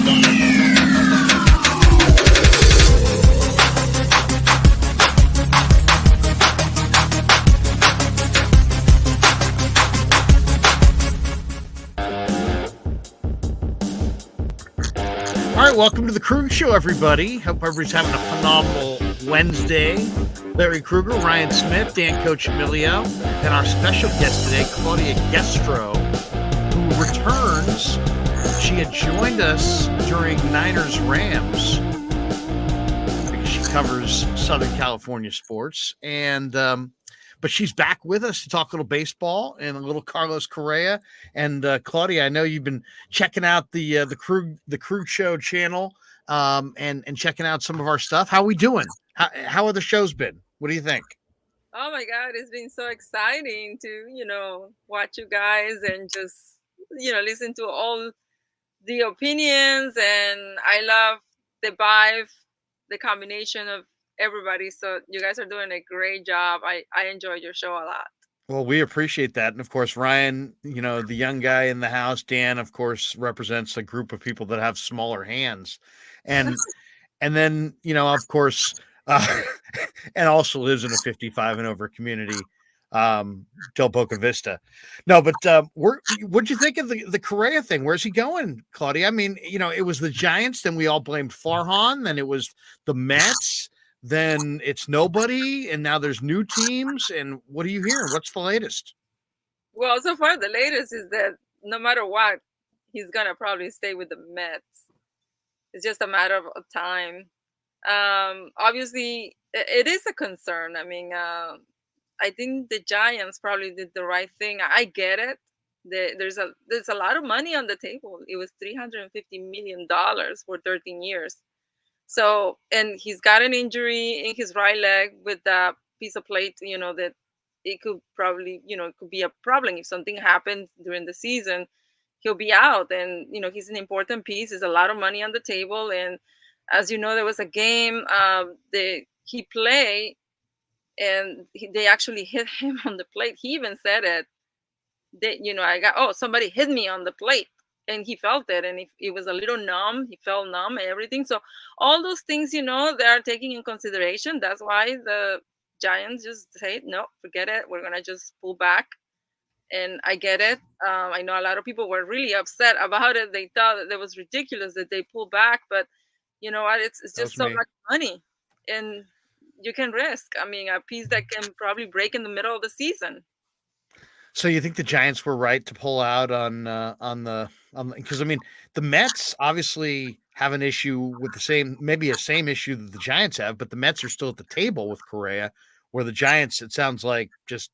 All right, welcome to the Krueg Show, everybody. Hope everybody's having a phenomenal Wednesday. Larry Krueger, Ryan Smith, Dan Coach Emilio, and our special guest today, Claudi Gestro, who returns. She had joined us during Niners-Rams because she covers Southern California sports, and but she's back with us to talk a little baseball and a little Carlos Correa. And Claudia, I know you've been checking out the Krueg Show channel and checking out some of our stuff. How are we doing? How have the shows been? What do you think? Oh my God, it's been so exciting to, watch you guys and just, listen to all the opinions. And I love the vibe, the combination of everybody. So you guys are doing a great job. I enjoyed your show a lot. Well, we appreciate that. And of course, Ryan, the young guy in the house, Dan, of course, represents a group of people that have smaller hands. And then, of course, and also lives in a 55 and over community, Del Boca Vista. No, but what'd you think of the Correa thing? Where's he going, Claudia? I mean, it was the Giants, then we all blamed Farhan, then it was the Mets, then it's nobody, and now there's new teams. And what are you hearing? What's the latest? Well, so far the latest is that no matter what, he's gonna probably stay with the Mets. It's just a matter of time. Obviously, it is a concern. I mean, I think the Giants probably did the right thing. I get it. There's a lot of money on the table. It was $350 million for 13 years. So, and he's got an injury in his right leg with that piece of plate, that it could probably, it could be a problem if something happens during the season. He'll be out, and he's an important piece. There's a lot of money on the table, and as you know, there was a game he played, and they actually hit him on the plate. He even said it. Somebody hit me on the plate, and he felt it, and it was a little numb. He felt numb and everything. So all those things, they are taking in consideration. That's why the Giants just say, no, forget it. We're gonna just pull back. And I get it. I know a lot of people were really upset about it. They thought that it was ridiculous that they pulled back, but you know what? It's just so much money, and you can risk. I mean, a piece that can probably break in the middle of the season. So you think the Giants were right to pull out on because I mean the Mets obviously have an issue with the same issue that the Giants have, but the Mets are still at the table with Correa, where the Giants, it sounds like, just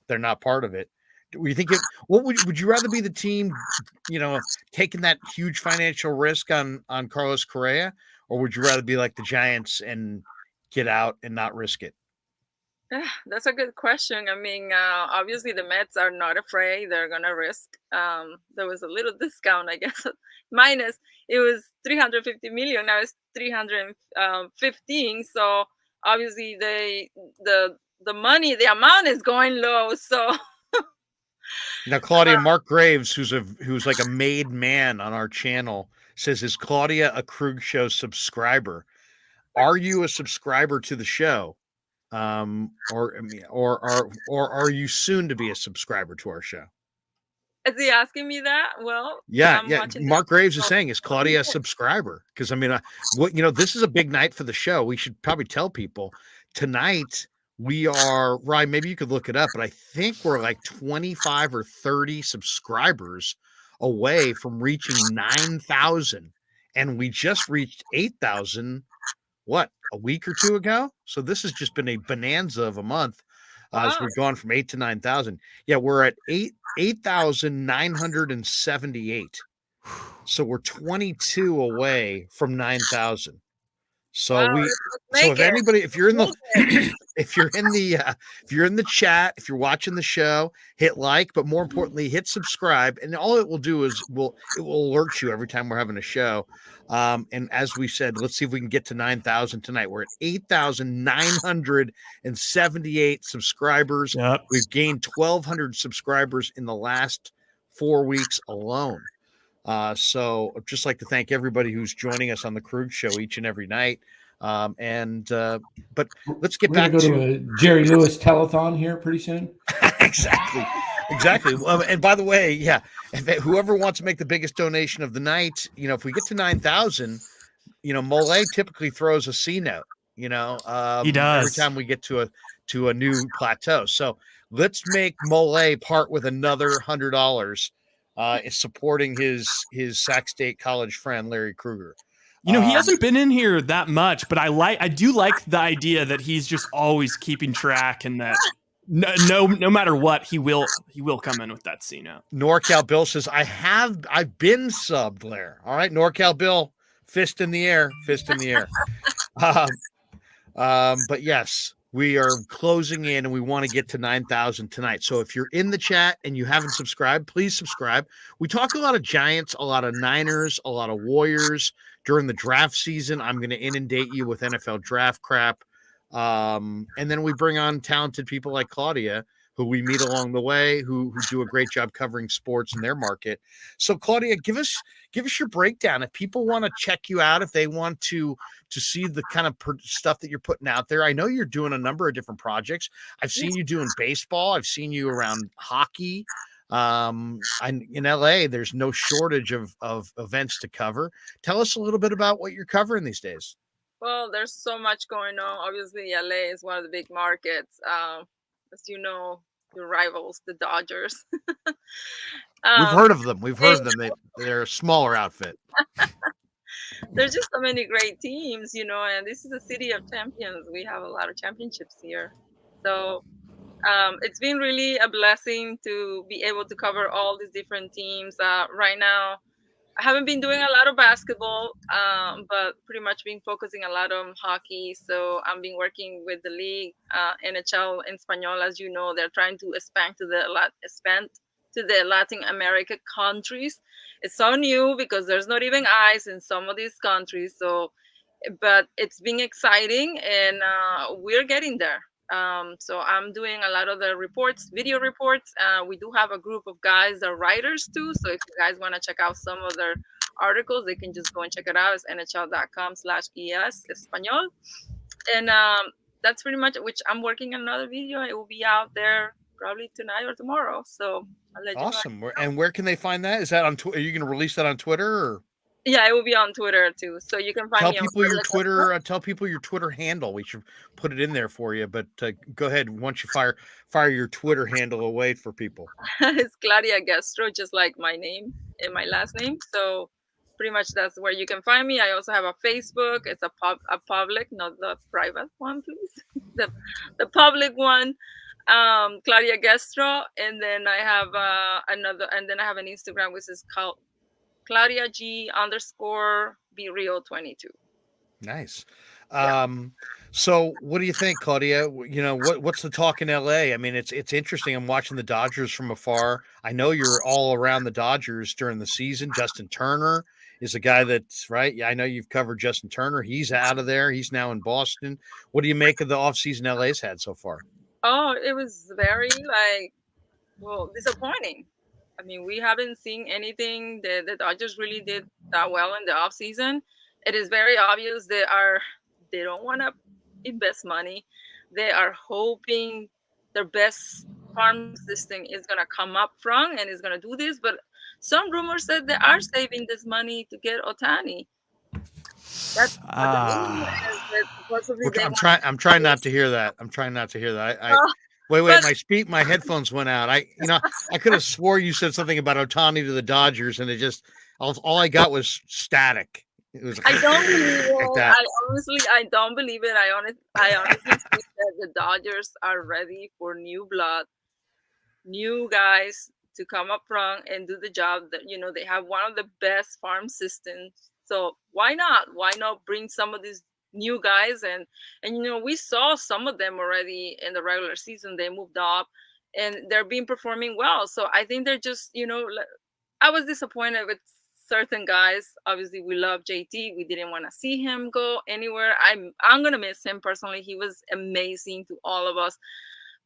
they're not part of it. Do you think what would you rather be the team, taking that huge financial risk on Carlos Correa, or would you rather be like the Giants and get out and not risk it? That's a good question. I mean, obviously the Mets are not afraid. They're gonna risk. There was a little discount, I guess. Minus, it was 350 million. Now it's 315. So obviously the money, the amount is going low. So. Now, Claudia, Mark Graves, who's like a made man on our channel, says, "Is Claudia a Krueg Show subscriber? Are you a subscriber to the show, or are you soon to be a subscriber to our show?" Is he asking me that? Well, yeah. Mark Graves is saying, "Is Claudia a subscriber?" Because I mean, this is a big night for the show. We should probably tell people tonight. We are, Ryan, maybe you could look it up, but I think we're like 25 or 30 subscribers away from reaching 9,000. And we just reached 8,000, a week or two ago? So this has just been a bonanza of a month as we've gone from 8 to 9,000. Yeah, we're at 8,978. So we're 22 away from 9,000. So if anybody, if you're in the chat, if you're watching the show, hit like, but more importantly, hit subscribe. And all it will do is it will alert you every time we're having a show. And as we said, let's see if we can get to 9,000 tonight. We're at 8,978 subscribers. Yep. We've gained 1,200 subscribers in the last 4 weeks alone. So I'd just like to thank everybody who's joining us on the Krueg Show each and every night. But let's get We're back going to go to to a Jerry Lewis telethon here pretty soon. exactly. And by the way, yeah, whoever wants to make the biggest donation of the night, if we get to 9,000, Mole typically throws a C note. He does every time we get to a new plateau. So let's make Mole part with another $100, supporting his Sac State College friend Larry Krueger. He hasn't been in here that much, but I do like the idea that he's just always keeping track, and that no matter what, he will come in with that C note. NorCal Bill says, I've been subbed, Lair. All right, NorCal Bill, fist in the air. But yes, we are closing in, and we want to get to 9,000 tonight. So if you're in the chat and you haven't subscribed, please subscribe. We talk a lot of Giants, a lot of Niners, a lot of Warriors during the draft season. I'm going to inundate you with NFL draft crap. And then we bring on talented people like Claudia, who we meet along the way, who do a great job covering sports in their market. So Claudia, give us your breakdown. If people want to check you out, if they want to see the kind of stuff that you're putting out there. I know you're doing a number of different projects. I've seen you doing baseball. I've seen you around hockey. In LA, there's no shortage of events to cover. Tell us a little bit about what you're covering these days. Well, there's so much going on. Obviously, LA is one of the big markets. As you know, your rivals, the Dodgers. We've heard of them. They're a smaller outfit. There's just so many great teams, and this is a city of champions. We have a lot of championships here. So it's been really a blessing to be able to cover all these different teams. Right now, I haven't been doing a lot of basketball, but pretty much been focusing a lot on hockey. So I've been working with the league, NHL in Espanol. As you know, they're trying to expand to the Latin America countries. It's so new because there's not even ice in some of these countries. So, but it's been exciting, and we're getting there. So I'm doing a lot of the video reports. We do have a group of guys that are writers too. So if you guys want to check out some of their articles, they can just go and check it out. It's nhl.com/es Espanol. And that's pretty much it, which I'm working on another video. It will be out there probably tonight or tomorrow. So I'll let awesome. you know. And where can they find that? Is that on Twitter? Are you going to release that on Twitter? Or? Yeah, it will be on Twitter too. So you can find me on Twitter. Tell people your Twitter handle. We should put it in there for you. But go ahead. Once you fire your Twitter handle away for people. It's Claudia Gestro, just like my name and my last name. So pretty much that's where you can find me. I also have a Facebook. It's a public, not the private one, please. the public one. Claudia Gestro, and then I have I have an Instagram which is called Claudia G _Be Real 22. Nice. So what do you think, Claudia? What's the talk in LA? I mean, it's interesting. I'm watching the Dodgers from afar. I know you're all around the Dodgers during the season. Justin Turner is a guy that's right. Yeah, I know you've covered Justin Turner. He's out of there. He's now in Boston. What do you make of the offseason LA's had so far? Oh, it was very disappointing. I mean, we haven't seen anything. The Dodgers really did that well in the offseason. It is very obvious they don't want to invest money. They are hoping their best farm system is going to come up front and is going to do this. But some rumors said they are saving this money to get Ohtani. That's I'm trying not to hear that. Wait, my headphones went out. I could have swore you said something about Ohtani to the Dodgers, and it just all I got was static. It was I don't believe it. Like that. I don't believe it. I honestly think that the Dodgers are ready for new blood, new guys to come up front and do the job. That they have one of the best farm systems. So why not? Why not bring some of these new guys? And we saw some of them already in the regular season. They moved up and they're been performing well. So I think they're just, I was disappointed with certain guys. Obviously, we love JT. We didn't want to see him go anywhere. I'm going to miss him personally. He was amazing to all of us.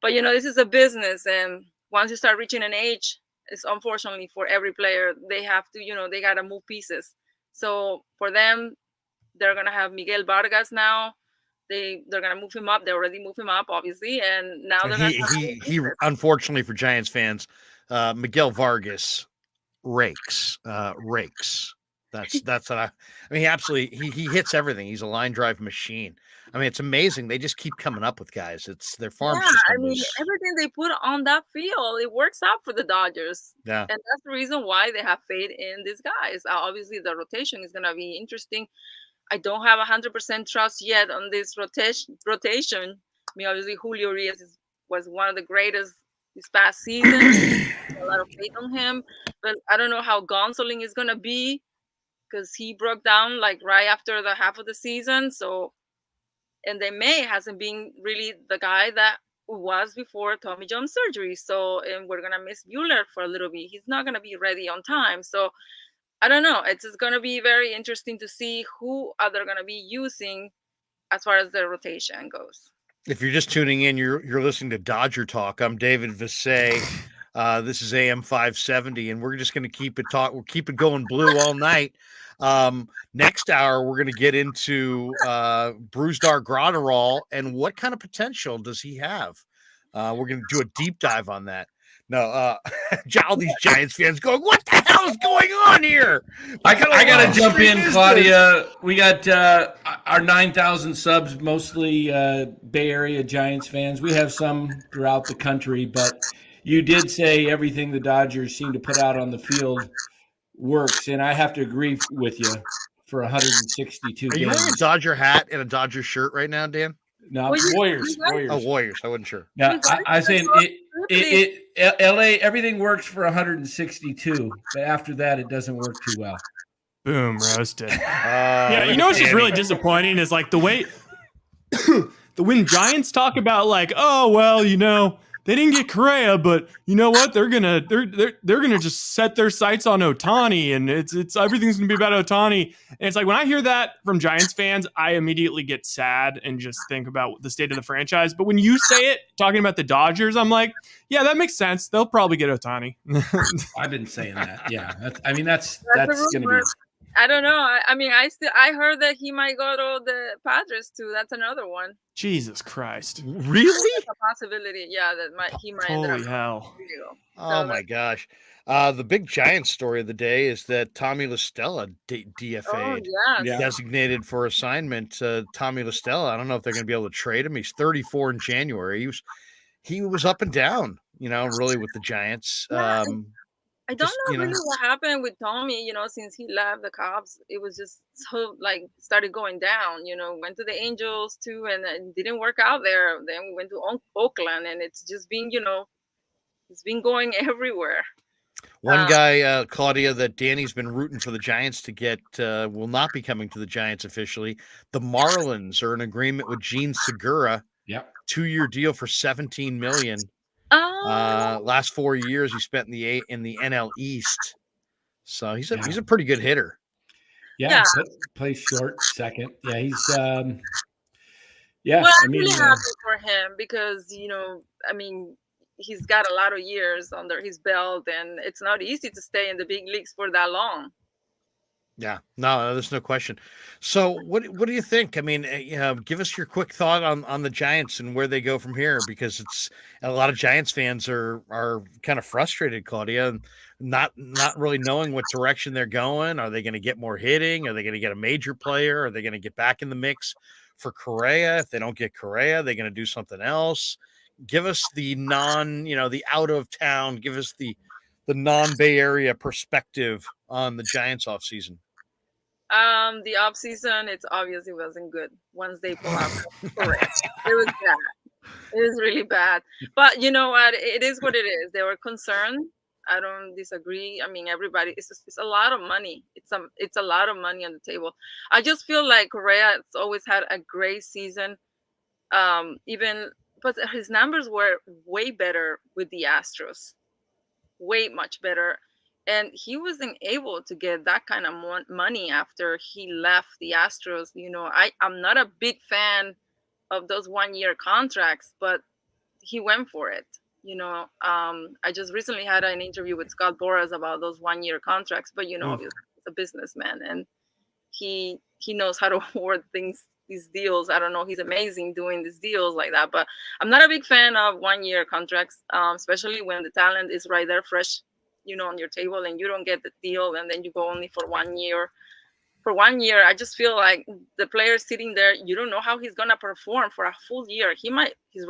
But, this is a business. And once you start reaching an age, it's unfortunately for every player, they have to, they got to move pieces. So for them, they're going to have Miguel Vargas now. They're going to move him up. They already moved him up, obviously. And now they're going to he unfortunately for Giants fans, Miguel Vargas rakes. That's what I mean, he absolutely he hits everything. He's a line drive machine. I mean, it's amazing. They just keep coming up with guys. It's their farm system. I mean, everything they put on that field, it works out for the Dodgers. Yeah. And that's the reason why they have faith in these guys. Obviously, the rotation is going to be interesting. I don't have 100% trust yet on this rotation. I mean, obviously, Julio Urias was one of the greatest this past season. A lot of faith on him. But I don't know how Gonsolin is going to be, because he broke down like right after the half of the season. So, and then May hasn't been really the guy that was before Tommy John surgery. So, and we're going to miss Buehler for a little bit. He's not going to be ready on time. So, I don't know. It's just going to be very interesting to see who they're going to be using as far as the rotation goes. If you're just tuning in, you're listening to Dodger Talk. I'm David Vassay. This is AM 570, and we're just going to keep it going blue all night. Next hour, we're going to get into Brusdar Graterol and what kind of potential does he have? We're going to do a deep dive on that. No, all these Giants fans going, what the hell is going on here? I got to jump in, Claudia. We got our 9,000 subs, mostly Bay Area Giants fans. We have some throughout the country, but you did say everything the Dodgers seem to put out on the field works, and I have to agree with you for 162 games. Are you wearing a Dodger hat and a Dodger shirt right now, Dan? No, Warriors. Oh, Warriors. I wasn't sure. Yeah, I saying LA, everything works for 162, but after that, it doesn't work too well. Boom, roasted. Yeah, you know what's just really disappointing is like the way when Giants talk about like, oh well, they didn't get Correa, but you know what? They're gonna just set their sights on Ohtani, and it's everything's gonna be about Ohtani. And it's like when I hear that from Giants fans, I immediately get sad and just think about the state of the franchise. But when you say it, talking about the Dodgers, I'm like, yeah, that makes sense. They'll probably get Ohtani. I've been saying that. Yeah, that's gonna be. I don't know. I heard that he might go to the Padres too. That's another one. Jesus Christ! Really? That's a possibility. Yeah, he might. Holy hell! Oh my gosh! The big Giants story of the day is that Tommy La Stella DFA'd, designated for assignment. Tommy La Stella. I don't know if they're going to be able to trade him. He's 34 in January. He was up and down. Really with the Giants. Yeah. I don't know really what happened with Tommy, since he left the Cubs. It was just so started going down, went to the Angels too, and it didn't work out there. Then we went to Oakland, and it's just been, it's been going everywhere. One guy, Claudia, that Danny's been rooting for the Giants to get will not be coming to the Giants officially. The Marlins are in agreement with Gene Segura. Yep. 2-year deal for $17 million. Last 4 years he spent in the NL East, so he's a pretty good hitter. Yeah. Plays short, second. Yeah, he's Well, I'm really happy for him because he's got a lot of years under his belt, and it's not easy to stay in the big leagues for that long. Yeah, no, there's no question. So what do you think? I mean, give us your quick thought on the Giants and where they go from here, because it's a lot of Giants fans are kind of frustrated, Claudia, and not really knowing what direction they're going. Are they going to get more hitting? Are they going to get a major player? Are they going to get back in the mix for Correa? If they don't get Correa, they're going to do something else. Give us the the out of town. Give us the non-Bay Area perspective on the Giants offseason. The offseason, it obviously wasn't good once they pull out Correa. It was bad. It was really bad. But you know what? It is what it is. They were concerned. I don't disagree. I mean, everybody, it's a lot of money. It's a lot of money on the table. I just feel like Correa has always had a great season. But his numbers were way better with the Astros. Way much better. And he wasn't able to get that kind of money after he left the Astros. I'm not a big fan of those 1-year contracts, but he went for it. I just recently had an interview with Scott Boras about those 1-year contracts, but obviously he's a businessman and he knows how to word these deals. I don't know, he's amazing doing these deals like that, but I'm not a big fan of 1-year contracts, especially when the talent is right there fresh, on your table, and you don't get the deal and then you go only for 1 year. For 1 year, I just feel like the player sitting there, you don't know how he's gonna perform for a full year. His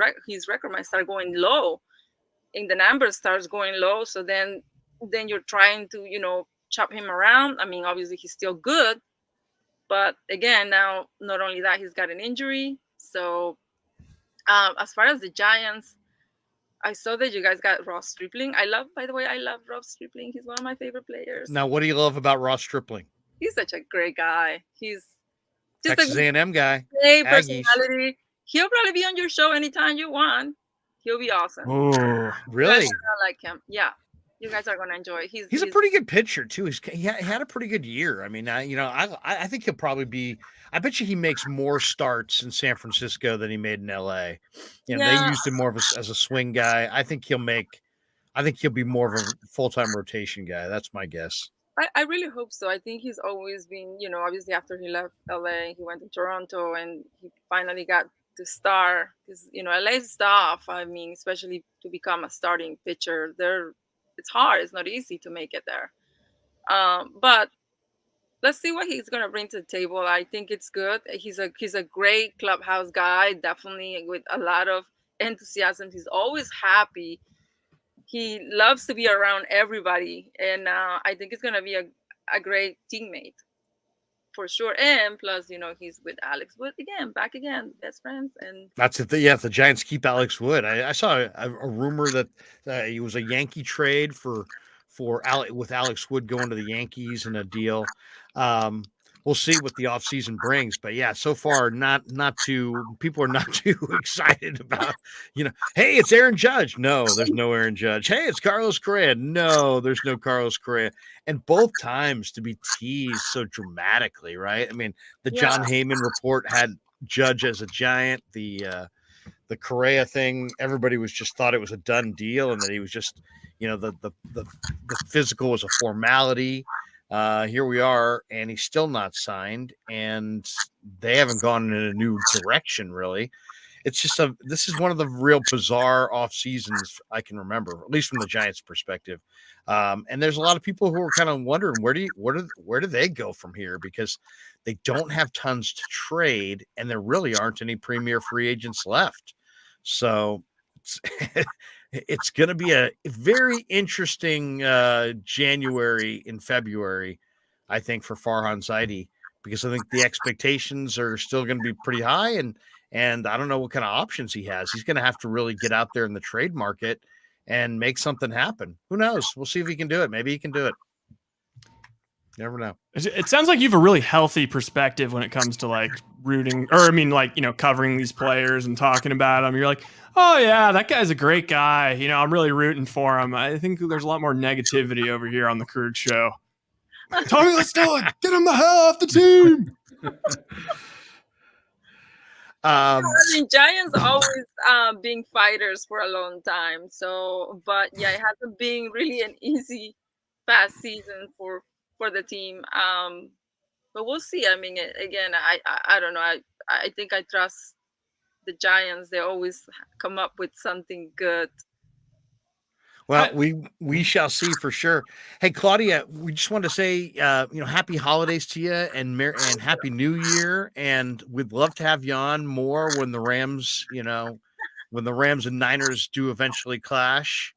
record might start going low, and the numbers starts going low. So then you're trying to chop him around. I mean, obviously he's still good, but again, now not only that, he's got an injury. So as far as the Giants, I saw that you guys got Ross Stripling. By the way, I love Ross Stripling. He's one of my favorite players. Now, what do you love about Ross Stripling? He's such a great guy. He's just Texas A&M guy. Great personality. He'll probably be on your show anytime you want. He'll be awesome. Oh, really? I like him. Yeah, you guys are gonna enjoy it. He's a pretty good pitcher too. He had a pretty good year. I mean, I think he'll probably be. I bet you he makes more starts in San Francisco than he made in LA. They used him more as a swing guy. I think he'll be more of a full-time rotation guy. That's my guess. I really hope so. I think he's always been, obviously after he left LA, he went to Toronto and he finally got to start. Because, LA's tough. I mean, especially to become a starting pitcher, it's hard. It's not easy to make it there. But let's see what he's going to bring to the table. I think it's good. He's a great clubhouse guy, definitely with a lot of enthusiasm. He's always happy. He loves to be around everybody, and I think it's going to be a great teammate for sure. And plus, he's with Alex Wood back again, best friends. And that's it. If the Giants keep Alex Wood, I saw a rumor that it was a Yankee trade with Alex Wood going to the Yankees in a deal. We'll see what the offseason brings, but yeah, so far people are not too excited about, hey, it's Aaron Judge. No, there's no Aaron Judge. Hey, it's Carlos Correa. No, there's no Carlos Correa. And both times to be teased so dramatically, right? I mean, the John Heyman report had Judge as a Giant. The Correa thing, everybody thought it was a done deal and that he was just, the physical was a formality. Here we are, and he's still not signed, and they haven't gone in a new direction, really. It's just this is one of the real bizarre off seasons I can remember, at least from the Giants' perspective. And there's a lot of people who are kind of wondering where do they go from here, because they don't have tons to trade, and there really aren't any premier free agents left. So it's going to be a very interesting January and February, I think, for Farhan Zaidi, because I think the expectations are still going to be pretty high, and I don't know what kind of options he has. He's going to have to really get out there in the trade market and make something happen. Who knows? We'll see if he can do it. Maybe he can do it. You never know. It sounds like you have a really healthy perspective when it comes to rooting, or covering these players and talking about them. You're like, oh yeah, that guy's a great guy. I'm really rooting for him. I think there's a lot more negativity over here on the Krueg show. Tommy, let's do it. Get him the hell off the team. Giants always being fighters for a long time. So, but yeah, it hasn't been really an easy past season for the team. But we'll see. I mean, again, I don't know. I think I trust the Giants. They always come up with something good. Well, we shall see for sure. Hey, Claudia, we just want to say, happy holidays to you and happy New Year. And we'd love to have you on more when the Rams, when the Rams and Niners do eventually clash.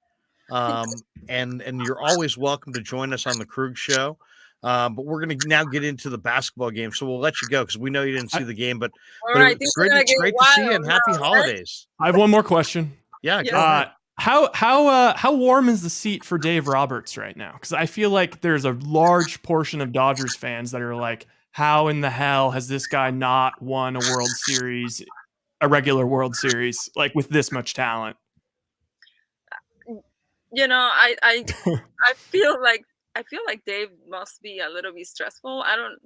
And you're always welcome to join us on the Krueg show. But we're going to now get into the basketball game, so we'll let you go because we know you didn't see the game. But it's great to see you and happy holidays. I have one more question. Yeah, go ahead. How warm is the seat for Dave Roberts right now? Because I feel like there's a large portion of Dodgers fans that are like, how in the hell has this guy not won a World Series, a regular World Series, with this much talent? I feel like Dave must be a little bit stressful. I don't,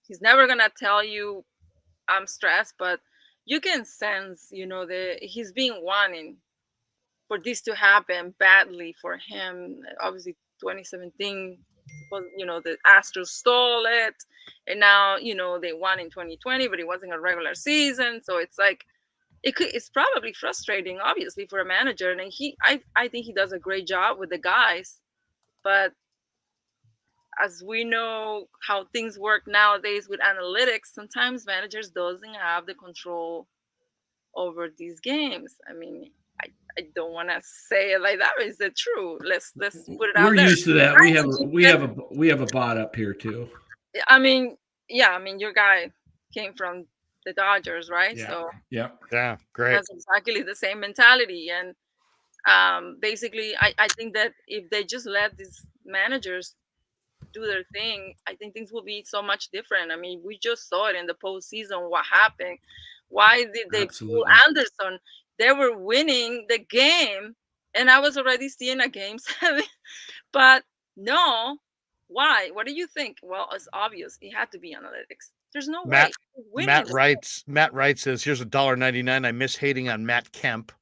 he's never gonna tell you I'm stressed, but you can sense, he's being wanting for this to happen badly for him. Obviously, 2017, the Astros stole it, and now they won in 2020, but it wasn't a regular season, so it's like it's probably frustrating, obviously, for a manager. And I think he does a great job with the guys, but as we know how things work nowadays with analytics, sometimes managers doesn't have the control over these games. I mean, I don't want to say it like that, but it's the truth. Let's put it out We're there. used to that. We have a bot up here too. I mean, your guy came from the Dodgers, right? Yeah. So yeah, great. that's exactly the same mentality. And basically, I think that if they just let these managers do their thing, I think things will be so much different. I mean, we just saw it in the postseason. What happened? Why did they pull Anderson? They were winning the game, and I was already seeing a game 7. But no, why? What do you think? Well, it's obvious. It had to be analytics. There's no way. Matt Wright says, "Here's $1.99. I miss hating on Matt Kemp."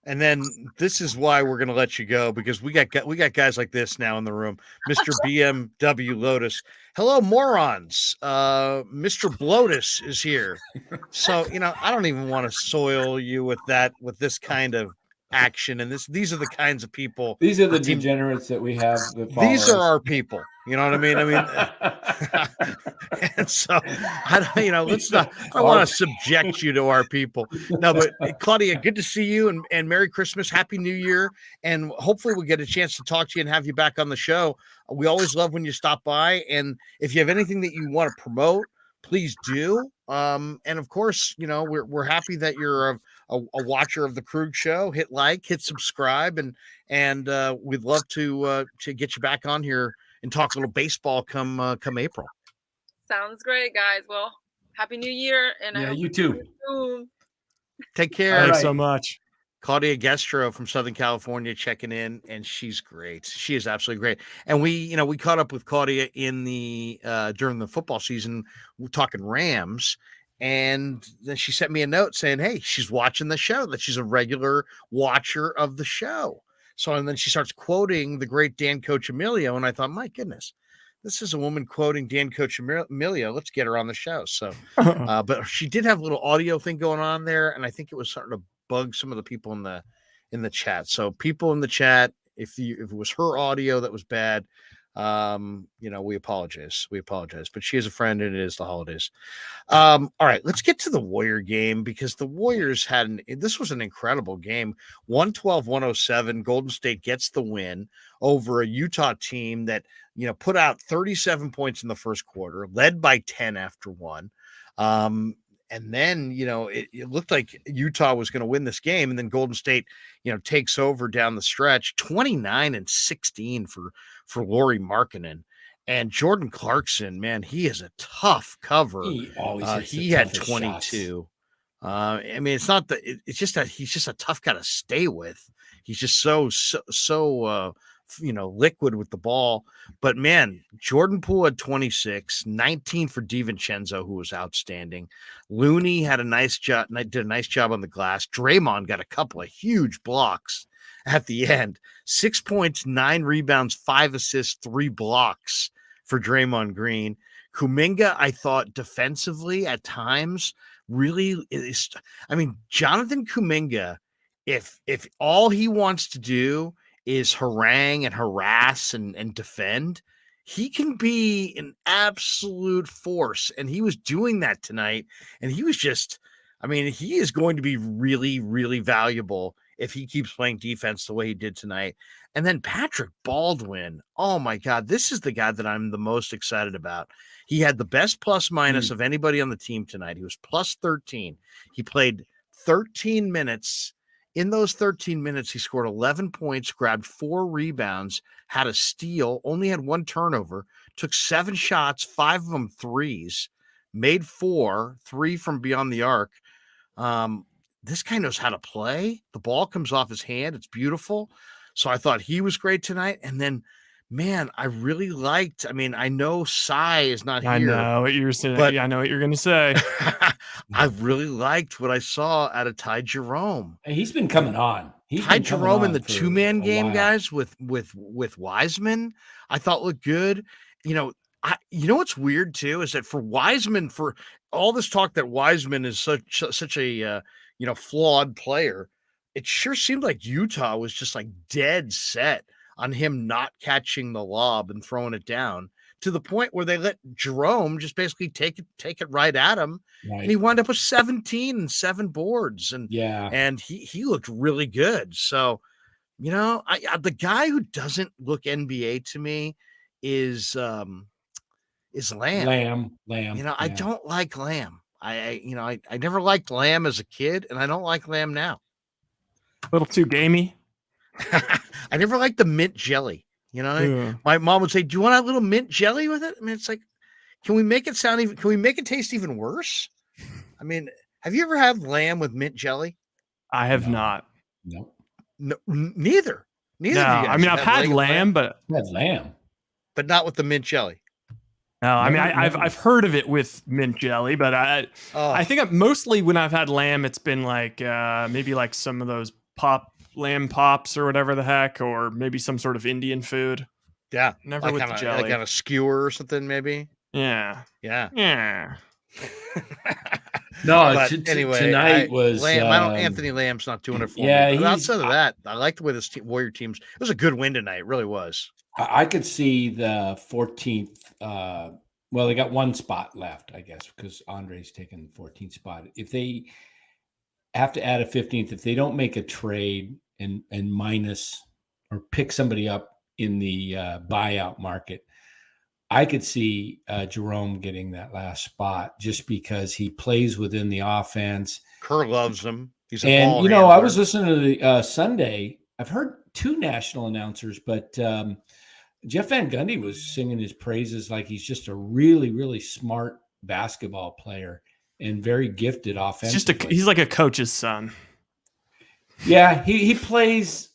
And then this is why we're going to let you go, because we got guys like this now in the room. Mr. BMW Lotus. Hello, morons. Mr. Blotus is here. So, I don't even want to soil you with this kind of action. And these are the kinds of people. These are the degenerates that we have. These are our people. You know what I mean? And so I don't want to subject you to our people. No, but Claudia, good to see you, and Merry Christmas, Happy New Year, and hopefully we'll get a chance to talk to you and have you back on the show. We always love when you stop by, and if you have anything that you want to promote, please do. And of course, we're happy that you're a watcher of the Krueg Show. Hit like, hit subscribe, and we'd love to get you back on here and talk a little baseball come April. Sounds great, guys. Well, Happy New Year, and I hope you too. Take care. Thanks so much. Claudia Gestro from Southern California checking in, and she's great. She is absolutely great. And we caught up with Claudia in the during the football season. We're talking Rams, and then she sent me a note saying, "Hey, she's watching the show. That she's a regular watcher of the show." So, and then she starts quoting the great Dan Coach Emilio, and I thought, my goodness, this is a woman quoting Dan Coach Emilio. Let's get her on the show. So, but she did have a little audio thing going on there, and I think it was starting to bug some of the people in the chat. So, people in the chat, if it was her audio that was bad, we apologize. But she is a friend, and it is the holidays. All right, let's get to the Warrior game, because the Warriors this was an incredible game. 112-107. Golden State gets the win over a Utah team that, put out 37 points in the first quarter, led by 10 after one. And then, it looked like Utah was going to win this game. And then Golden State, takes over down the stretch, 29-16 for Lauri Markkanen. And Jordan Clarkson, man, he is a tough cover. He had 22. It's not that it's just that he's just a tough guy to stay with. He's just so liquid with the ball. But man, Jordan Poole had 26, 19 for DiVincenzo, who was outstanding. Looney had a nice job, did a nice job on the glass. Draymond got a couple of huge blocks at the end. 6 points, 9 rebounds, 5 assists, 3 blocks for Draymond Green. Kuminga, I thought defensively at times really is. Jonathan Kuminga, if all he wants to do is harangue and harass and defend, he can be an absolute force. And he was doing that tonight. And he was just, he is going to be really, really valuable if he keeps playing defense the way he did tonight. And then Patrick Baldwin, oh my God, this is the guy that I'm the most excited about. He had the best plus minus of anybody on the team tonight. He was plus 13. He played 13 minutes. In those 13 minutes, he scored 11 points, grabbed 4 rebounds, had a steal, only had 1 turnover, took 7 shots, 5 of them threes, made 4, 3 from beyond the arc. This guy knows how to play. The ball comes off his hand. It's beautiful. So I thought he was great tonight. And then, man, I really liked. I mean, I know Cy is not here. I know what you're saying. but- Yeah, I know what you're going to say. I really liked what I saw out of Ty Jerome. Hey, he's been coming on. Ty Jerome in the two-man game, while. guys, with Wiseman, I thought looked good. You know what's weird too is that for Wiseman, for all this talk that Wiseman is such a flawed player, it sure seemed like Utah was just like dead set on him not catching the lob and throwing it down, to the point where they let Jerome just basically take it right at him. Right. And he wound up with 17 and 7 boards. And he looked really good. So, the guy who doesn't look NBA to me is Lamb. Lamb. I don't like Lamb. I never liked Lamb as a kid, and I don't like Lamb now. A little too gamey. I never liked the mint jelly. My mom would say, "Do you want a little mint jelly with it?" I mean, it's like, can we make it taste even worse? I mean, have you ever had lamb with mint jelly? I have not. No. No, neither. No, I mean, I've had lamb, but not with the mint jelly. No, I mean, I've heard of it with mint jelly, but I think mostly when I've had lamb, it's been like maybe like some of those lamb pops or whatever the heck, or maybe some sort of Indian food. Yeah, never with the jelly. Like on a skewer or something, maybe. Yeah. No, anyway, tonight was Lamb. Anthony Lamb's not doing it for me. But outside of that, I like the way this Warrior teams. It was a good win tonight. It really was. I could see the 14th. Well, they got one spot left, I guess, because Andre's taken the 14th spot. If they have to add a 15th, if they don't make a trade and minus or pick somebody up in the buyout market, I could see Jerome getting that last spot just because he plays within the offense. Kerr loves him. He's a and ball you know, handler. I was listening to the Sunday. I've heard two national announcers, but Jeff Van Gundy was singing his praises like he's just a really, really smart basketball player and very gifted offensively. He's like a coach's son. Yeah, he plays,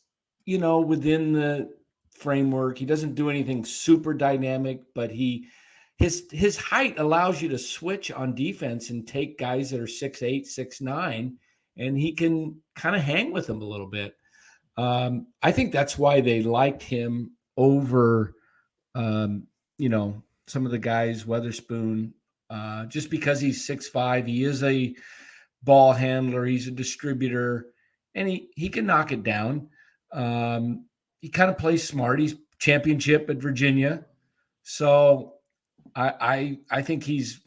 within the framework. He doesn't do anything super dynamic, but his height allows you to switch on defense and take guys that are 6'8", 6'9", and he can kind of hang with them a little bit. I think that's why they liked him over, some of the guys, Weatherspoon, just because he's 6'5". He is a ball handler. He's a distributor, and he can knock it down. He kind of plays smart. He's championship at Virginia. So I think he's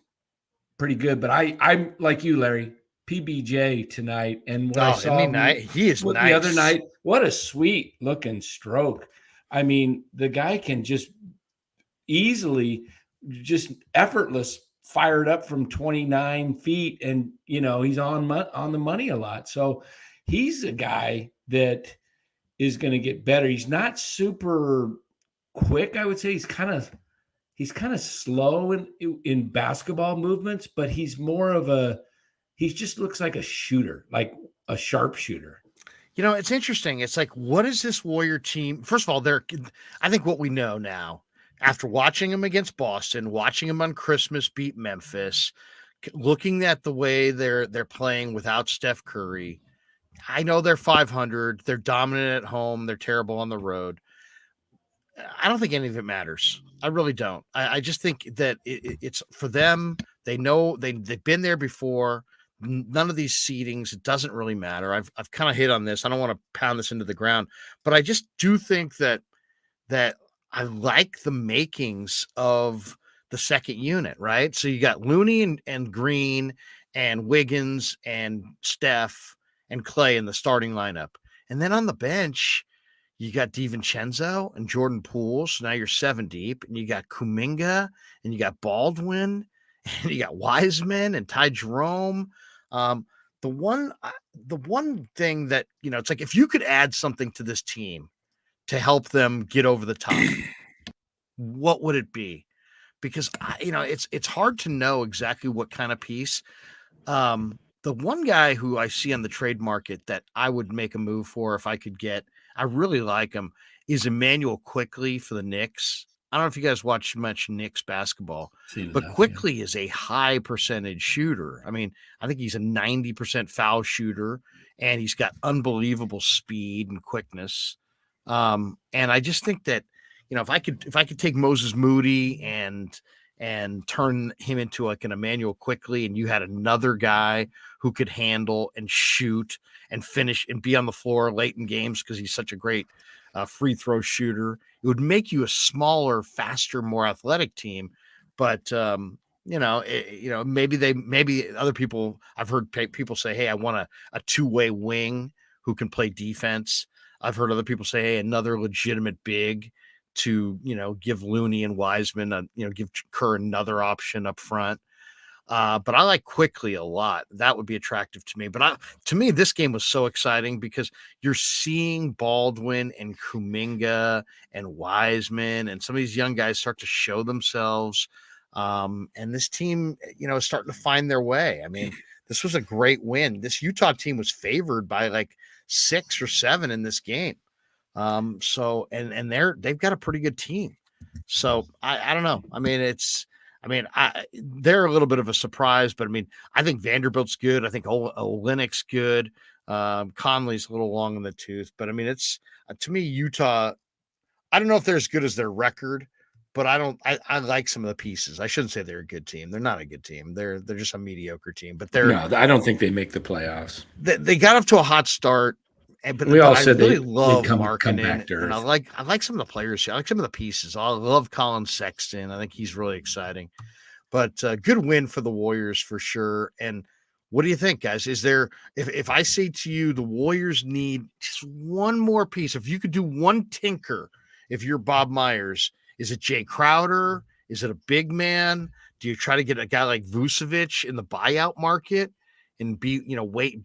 pretty good. But I'm like you, Larry, PBJ tonight. And what I saw he is nice. The other night, what a sweet looking stroke. I mean, the guy can just easily, just effortless, fired up from 29 feet. And, he's on the money a lot. So he's a guy that is going to get better. He's not super quick, I would say. He's kind of slow in basketball movements, but he's more of he just looks like a shooter, like a sharpshooter. It's interesting. It's like, what is this Warrior team? First of all, I think what we know now, after watching them against Boston, watching them on Christmas beat Memphis, looking at the way they're playing without Steph Curry, I know they're 500. They're dominant at home. They're terrible on the road. I don't think any of it matters. I really don't. I just think that it's for them. They know they've been there before. None of these seedings, it doesn't really matter. I've kind of hit on this. I don't want to pound this into the ground, but I just do think that I like the makings of the second unit, right? So you got Looney and Green and Wiggins and Steph and Clay in the starting lineup. And then on the bench, you got DiVincenzo and Jordan Poole. So now you're 7 deep, and you got Kuminga and you got Baldwin and you got Wiseman and Ty Jerome. The one thing that, it's like, if you could add something to this team to help them get over the top, what would it be? Because it's hard to know exactly what kind of piece. The one guy who I see on the trade market that I would make a move for if I could get, I really like him, is Emmanuel Quickly for the Knicks. I don't know if you guys watch much Knicks basketball, but Quickly is a high percentage shooter. I mean, I think he's a 90% foul shooter, and he's got unbelievable speed and quickness. And I just think that, if I could take Moses Moody and turn him into like an Emmanuel Quickly, and you had another guy who could handle and shoot and finish and be on the floor late in games because he's such a great free throw shooter, it would make you a smaller, faster, more athletic team. But maybe other people, I've heard people say, hey, I want a two-way wing who can play defense. I've heard other people say, hey, another legitimate big to, give Looney and Wiseman, give Kerr another option up front. But I like Quickly a lot. That would be attractive to me. But to me, this game was so exciting because you're seeing Baldwin and Kuminga and Wiseman and some of these young guys start to show themselves. And this team, is starting to find their way. I mean, this was a great win. This Utah team was favored by like 6 or 7 in this game. So they've got a pretty good team. So I don't know. I mean, they're a little bit of a surprise, but I mean, I think Vanderbilt's good. I think Olynyk's good. Conley's a little long in the tooth, but I mean, it's to me, Utah, I don't know if they're as good as their record, but I like some of the pieces. I shouldn't say they're a good team. They're not a good team. They're just a mediocre team, but I don't think they make the playoffs. They got off to a hot start. But we all said really they'd love come Markkanen, back to earth. and I like some of the players here. I like some of the pieces. I love Colin Sexton. I think he's really exciting. But good win for the Warriors for sure. And what do you think, guys? Is there, if I say to you, the Warriors need just one more piece, if you could do one tinker, if you're Bob Myers, is it Jay Crowder? Is it a big man? Do you try to get a guy like Vucevic in the buyout market and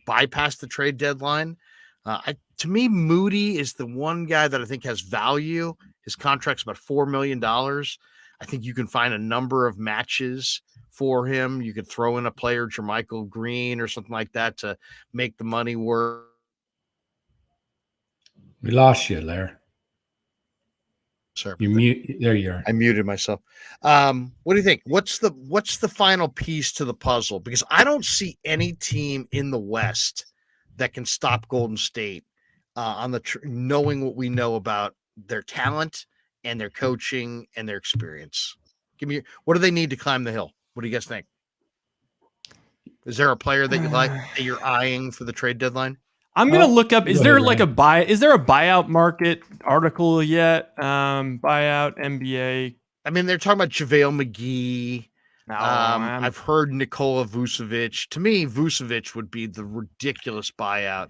bypass the trade deadline? To me, Moody is the one guy that I think has value. His contract's about $4 million. I think you can find a number of matches for him. You could throw in a player, Jermichael Green or something like that, to make the money work. We lost you, Larry. Sorry, there you are. I muted myself. What do you think? What's the final piece to the puzzle? Because I don't see any team in the West that can stop Golden State on knowing what we know about their talent and their coaching and their experience. What do they need to climb the hill? What do you guys think? Is there a player that you like that you're eyeing for the trade deadline? I'm gonna look up. Is there a buyout market article yet? Buyout NBA. I mean, they're talking about JaVale McGee. I've heard Nikola Vucevic. To me, Vucevic would be the ridiculous buyout.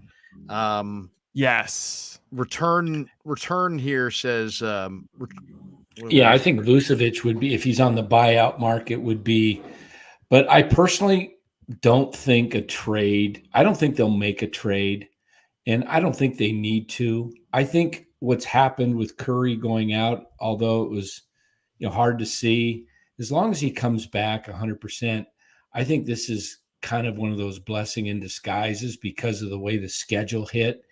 Yes. Return here says. I think Vucevic would be, if he's on the buyout market, would be. But I personally don't think I don't think they'll make a trade, and I don't think they need to. I think what's happened with Curry going out, although it was hard to see, as long as he comes back 100%, I think this is kind of one of those blessing in disguises because of the way the schedule hit.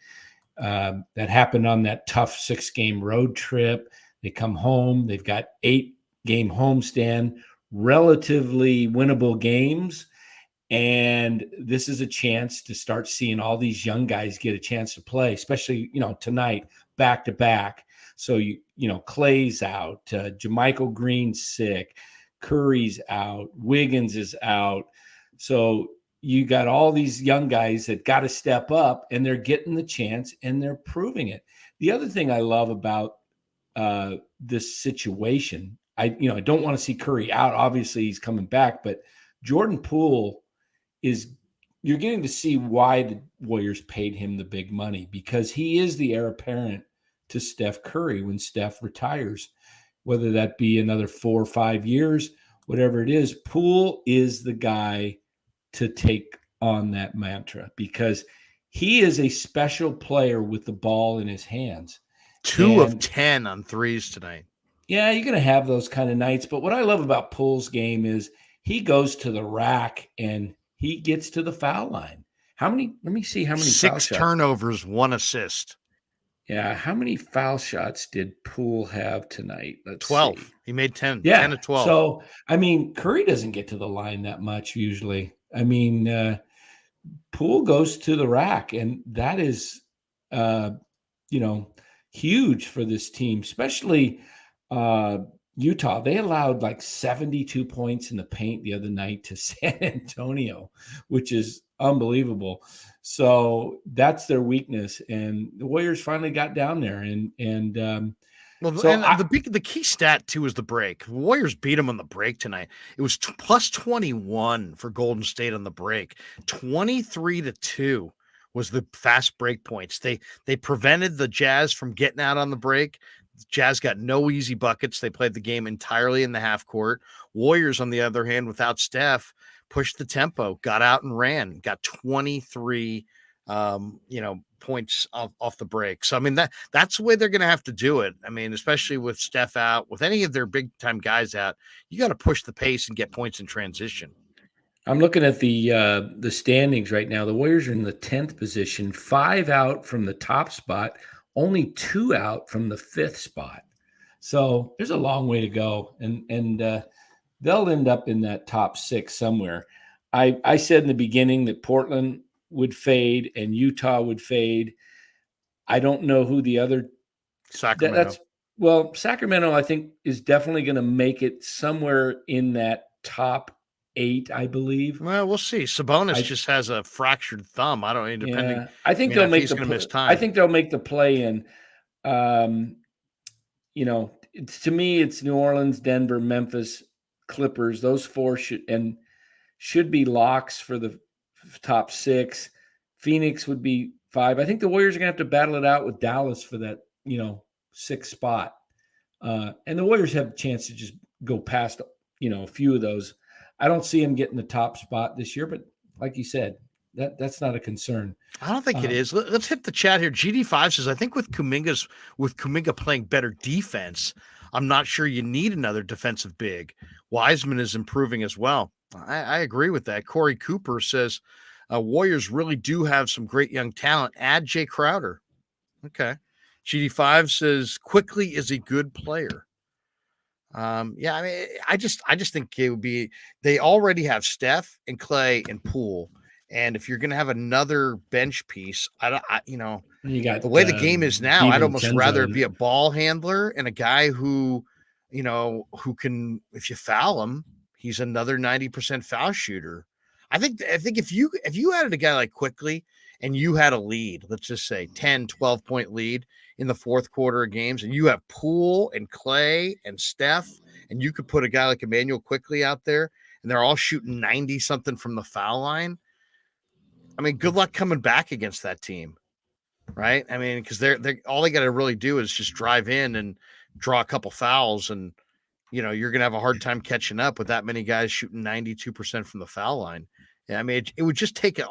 That happened on that tough 6-game road trip. They come home. They've got 8-game homestand, relatively winnable games. And this is a chance to start seeing all these young guys get a chance to play, especially, tonight, back to back. So, Clay's out, JaMychal Green's sick, Curry's out, Wiggins is out. So you got all these young guys that got to step up, and they're getting the chance and they're proving it. The other thing I love about this situation, I don't want to see Curry out. Obviously he's coming back, but Jordan Poole you're getting to see why the Warriors paid him the big money, because he is the heir apparent to Steph Curry when Steph retires, whether that be another 4 or 5 years, whatever it is. Poole is the guy to take on that mantra, because he is a special player with the ball in his hands. 2 of 10 on threes tonight. Yeah, you're going to have those kind of nights. But what I love about Poole's game is he goes to the rack and he gets to the foul line. Let me see how many 6 turnovers, 1 assist. Yeah, how many foul shots did Poole have tonight? Let's 12. see. He made 10. Yeah. 10 to 12. So, I mean, Curry doesn't get to the line that much usually. I mean, Poole goes to the rack, and that is, huge for this team, especially Utah. They allowed like 72 points in the paint the other night to San Antonio, which is unbelievable. So that's their weakness, and the Warriors finally got down there, the key stat too is the break. The Warriors beat them on the break tonight. It was plus 21 for Golden State on the break. 23-2 was the fast break points. They prevented the Jazz from getting out on the break. The Jazz got no easy buckets. They played the game entirely in the half court. Warriors, on the other hand, without Steph, pushed the tempo, got out and ran, got 23 points off the break. So, I mean, that's the way they're going to have to do it. I mean, especially with Steph out, with any of their big time guys out, you got to push the pace and get points in transition. I'm looking at the standings right now. The Warriors are in the 10th position, 5 out from the top spot, only 2 out from the 5th spot. So there's a long way to go, and they'll end up in that top 6 somewhere. I said in the beginning that Portland would fade and Utah would fade. I don't know who the other Sacramento. Sacramento, I think, is definitely going to make it somewhere in that top 8, I believe. Well, we'll see. Sabonis just has a fractured thumb. I don't know, depending. Yeah, I think they'll make I think they'll make the play in. To me, it's New Orleans, Denver, Memphis, Clippers. Those 4 should be locks for the top 6. Phoenix would be 5. I think the Warriors are going to have to battle it out with Dallas for that, 6th spot. And the Warriors have a chance to just go past, a few of those. I don't see them getting the top spot this year, but like you said, that's not a concern. I don't think it is. Let's hit the chat here. GD5 says, I think with Kuminga playing better defense, I'm not sure you need another defensive big. Wiseman is improving as well. I agree with that. Corey Cooper says, Warriors really do have some great young talent. Add Jay Crowder. Okay. GD5 says, Quickly is a good player. I mean, I just think it would be, they already have Steph and Clay and Poole. And if you're going to have another bench piece, you got the way the game is now, I'd almost rather be a ball handler and a guy who can, if you foul him, he's another 90% foul shooter. I think if you added a guy like Quickly and you had a lead, let's just say 10, 12 point lead in the fourth quarter of games, and you have Poole and Clay and Steph, and you could put a guy like Emmanuel Quickly out there and they're all shooting 90 something from the foul line. I mean, good luck coming back against that team, right? I mean, because they're all they got to really do is just drive in and draw a couple fouls, and you're gonna have a hard time catching up with that many guys shooting 92% from the foul line. Yeah, I mean, it would just take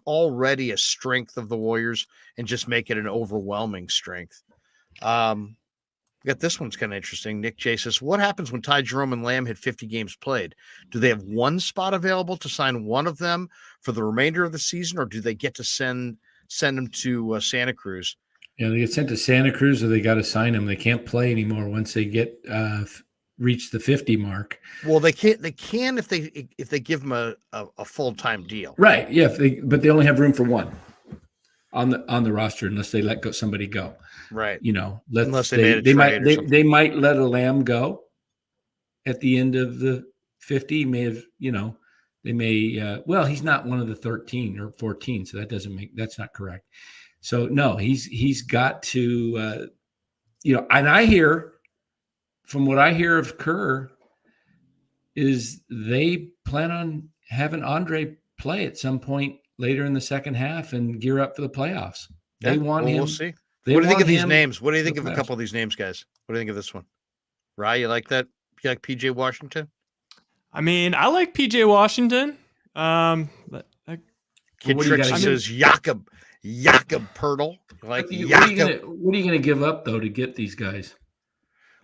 already a strength of the Warriors and just make it an overwhelming strength. We got this one's kind of interesting. Nick J says, what happens when Ty Jerome and Lamb hit 50 games played? Do they have one spot available to sign one of them for the remainder of the season, or do they get to send them to Santa Cruz? Yeah, they get sent to Santa Cruz, or they got to sign them. They can't play anymore once they get reach the 50 mark. Well, they can if they give them a full-time deal. Right. Yeah, but they only have room for one on the roster unless they let somebody go. Right. Unless they might let a Lamb go at the end of the 50. He's not one of the 13 or 14, so that's not correct. So no, he's got to and I hear, from what I hear of Kerr, is they plan on having Andre play at some point later in the second half and gear up for the playoffs. They want him. We'll see. What do you think of these names? What do you think of a couple of these names, guys? What do you think of this one? Rye, you like that? You like PJ Washington? I mean, I like PJ Washington. Kid Trixie says Jakob Pertl. What are you going to give up though to get these guys?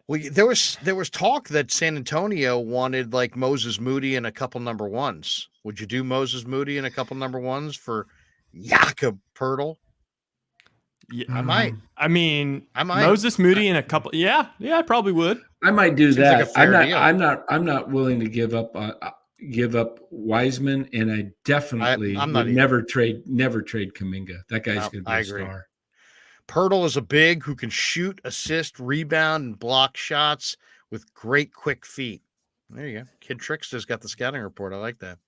Well, there was talk that San Antonio wanted like Moses Moody and a couple number ones. Would you do Moses Moody and a couple number ones for Jakob Pertl? Yeah, I might. I mean, I might. Moses Moody and a couple. Yeah, I probably would. I might do Seems that. like a fair deal. I'm not willing to give up Wiseman, and I definitely I'm not would either. never trade Kuminga. That guy's No, going to be I a agree. star. Pirtle is a big who can shoot, assist, rebound, and block shots with great quick feet. There you go. Kid Trickster's got the scouting report. I like that.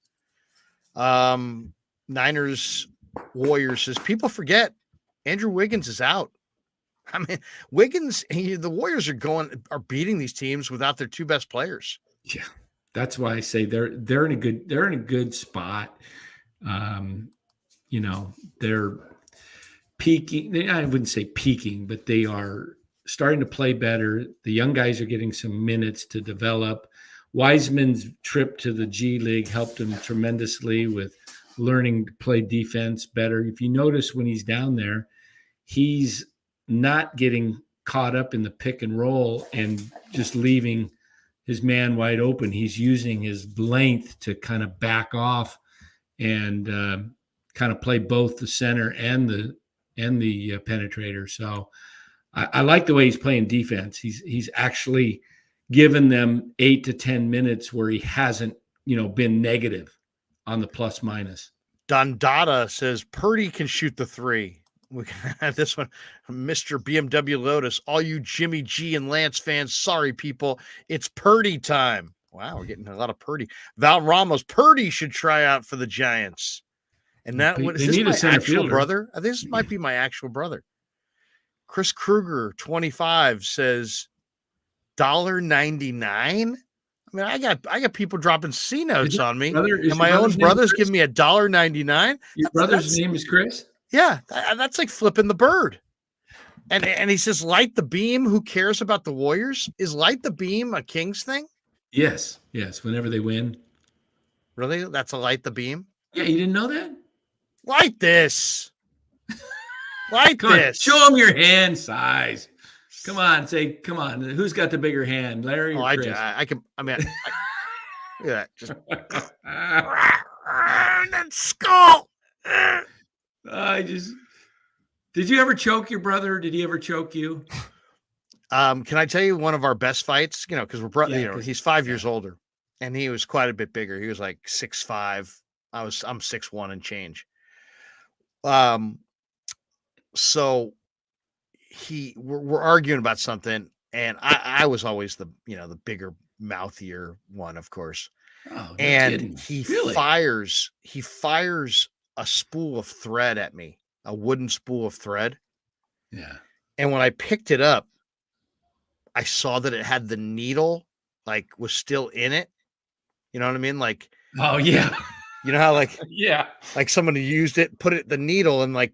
Niners Warriors says people forget Andrew Wiggins is out. I mean, Wiggins, the Warriors are beating these teams without their two best players. Yeah, that's why I say they're in a good spot. They're peaking. I wouldn't say peaking, but they are starting to play better. The young guys are getting some minutes to develop. Wiseman's trip to the G League helped him tremendously with learning to play defense better. If you notice when he's down there, he's not getting caught up in the pick and roll and just leaving his man wide open. He's using his length to kind of back off and kind of play both the center and the penetrator. So I like the way he's playing defense. He's actually given them 8 to 10 minutes where he hasn't, been negative on the plus minus. Dondada says Purdy can shoot the three. We have this one, Mr. BMW Lotus. All you Jimmy G and Lance fans, sorry, people. It's Purdy time. Wow, we're getting a lot of Purdy. Val Ramos, Purdy should try out for the Giants. And that They is this need a my center actual fielder. brother? This might be my actual brother. Chris Krueger, 25, says $1.99. I mean, I got people dropping C notes on me. And my own brother's giving me $1.99. Your brother's name is Chris? Yeah, that's like flipping the bird. And he says, light the beam. Who cares about the Warriors? Is light the beam a Kings thing? Yes. Whenever they win. Really? That's a light the beam? Yeah, you didn't know that? Light this. Light Come on, this. show them your hand size. Come on, who's got the bigger hand, Larry or Chris? I can. I mean, look at that. Just that skull. Did you ever choke your brother? Did he ever choke you? Can I tell you one of our best fights? Because we're brothers. He's 5 years older, and he was quite a bit bigger. He was like 6'5". I'm 6'1" and change. So we're arguing about something, and I was always the bigger, mouthier one, of course. Oh, and he fires a spool of thread at me, a wooden spool of thread. Yeah. And when I picked it up, I saw that it had the needle, was still in it. You know what I mean? Oh yeah. You know how yeah, somebody used it, put it the needle, and like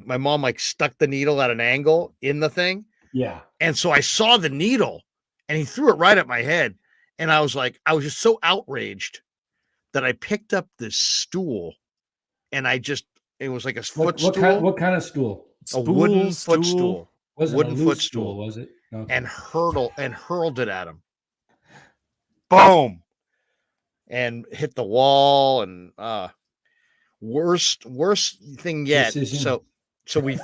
my mom stuck the needle at an angle in the thing. Yeah. And so I saw the needle, and he threw it right at my head, and I was just so outraged that I picked up this stool, and it was like a footstool. What kind of stool? A wooden footstool. Was it wooden footstool? Was it? Okay. And hurled it at him. Boom. And hit the wall, and worst thing yet. Decision. So we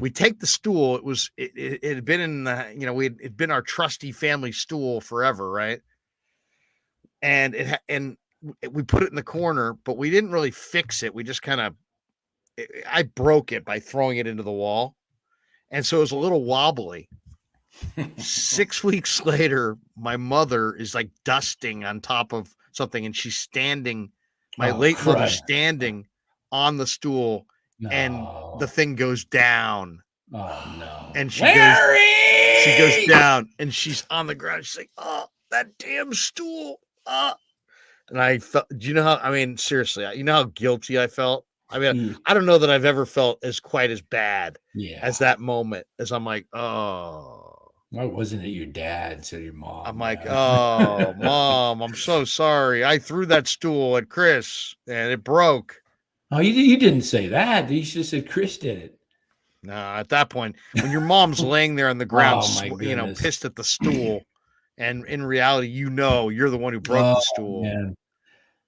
take the stool. It had been in the it'd been our trusty family stool forever, right? And we put it in the corner, but we didn't really fix it. We just I broke it by throwing it into the wall, and so it was a little wobbly. 6 weeks later, my mother is dusting on top of something, and she's standing, mother standing on the stool, and the thing goes down. Oh no. And she goes down, and she's on the ground. She's like, "Oh, that damn stool." And I felt, seriously, you know how guilty I felt? I mean, I don't know that I've ever felt quite as bad as that moment, as I'm like, oh. Why wasn't it your dad? Said your mom. I'm like, oh, Mom, I'm so sorry. I threw that stool at Chris, and it broke. Oh, you didn't say that. You should have said Chris did it. No, at that point, when your mom's laying there on the ground, pissed at the stool, and in reality, you're the one who broke the stool. Man.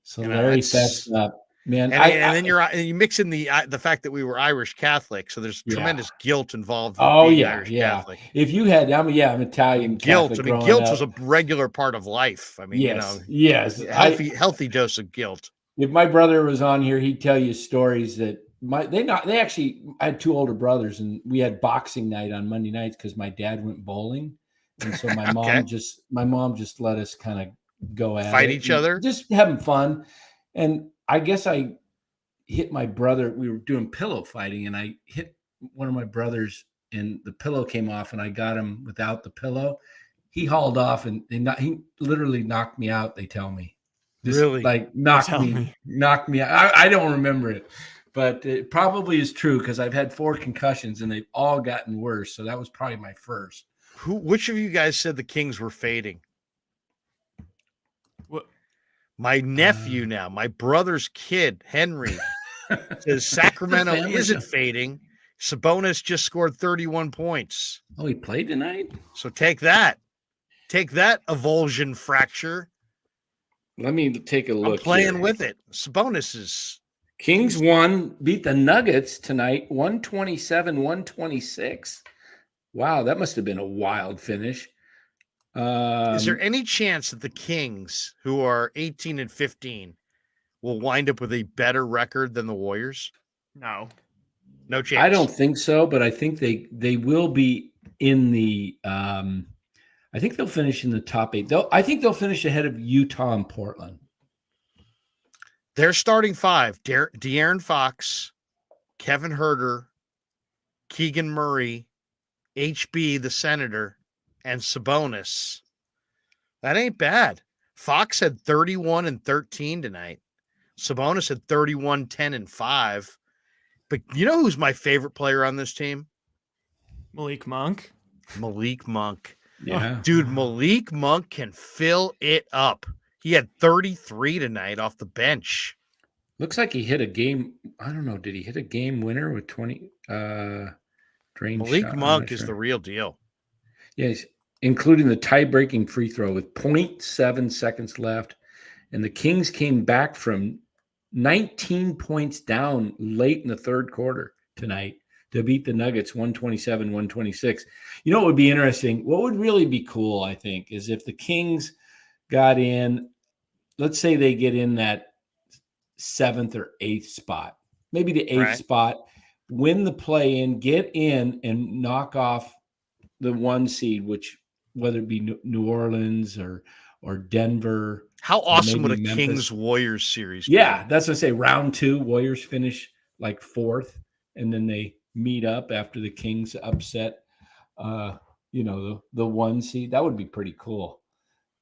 So Larry fessed up. Man, And then you mix in the fact that we were Irish Catholic, so there's tremendous guilt involved with being Irish Catholic. If you had, I'm Italian Guilt. Catholic. I mean, guilt was a regular part of life. I mean, yes, healthy dose of guilt. If my brother was on here, he'd tell you stories that they actually, I had two older brothers, and we had boxing night on Monday nights because my dad went bowling, and so my mom just let us kind of go at fight it, each other, just having fun. And I guess I hit my brother. We were doing pillow fighting, and I hit one of my brothers, and the pillow came off, and I got him without the pillow. He hauled off, and he literally knocked me out. They tell me, just really, like knocked me out. I don't remember it, but it probably is true because I've had 4 concussions, and they've all gotten worse. So that was probably my first. Which of you guys said the Kings were fading? My nephew now, my brother's kid, Henry, says Sacramento isn't fading. Sabonis just scored 31 points. Oh, he played tonight? So take that. Take that, avulsion fracture. Let me take a look. I'm playing with it. Sabonis is... Kings beat the Nuggets tonight, 127-126. Wow, that must have been a wild finish. Is there any chance that the Kings, who are 18-15, will wind up with a better record than the Warriors? No chance. I don't think so, but I think they will be in the. I think they'll finish in the top 8. I think they'll finish ahead of Utah and Portland. Their starting 5: De'Aaron Fox, Kevin Huerter, Keegan Murray, HB the Senator, and Sabonis. That ain't bad. Fox had 31 and 13 tonight. Sabonis had 31, 10, and 5. But you know who's my favorite player on this team? Malik Monk. Yeah. Dude, Malik Monk can fill it up. He had 33 tonight off the bench. Looks like he hit a game. I don't know. Did he hit a game winner with 20 drain Malik shot? Monk is the real deal. Yes, including the tie-breaking free throw with 0.7 seconds left. And the Kings came back from 19 points down late in the third quarter tonight to beat the Nuggets 127-126. You know what would be interesting? What would really be cool, I think, is if the Kings got in, let's say they get in that 7th or 8th spot, maybe the 8th spot, win the play-in, get in, and knock off the 1 seed, which whether it be New Orleans or Denver. How awesome would a Memphis. Kings-Warriors series be? Yeah, that's what I say. Round 2, Warriors finish like 4th, and then they meet up after the Kings upset, the 1 seed. That would be pretty cool.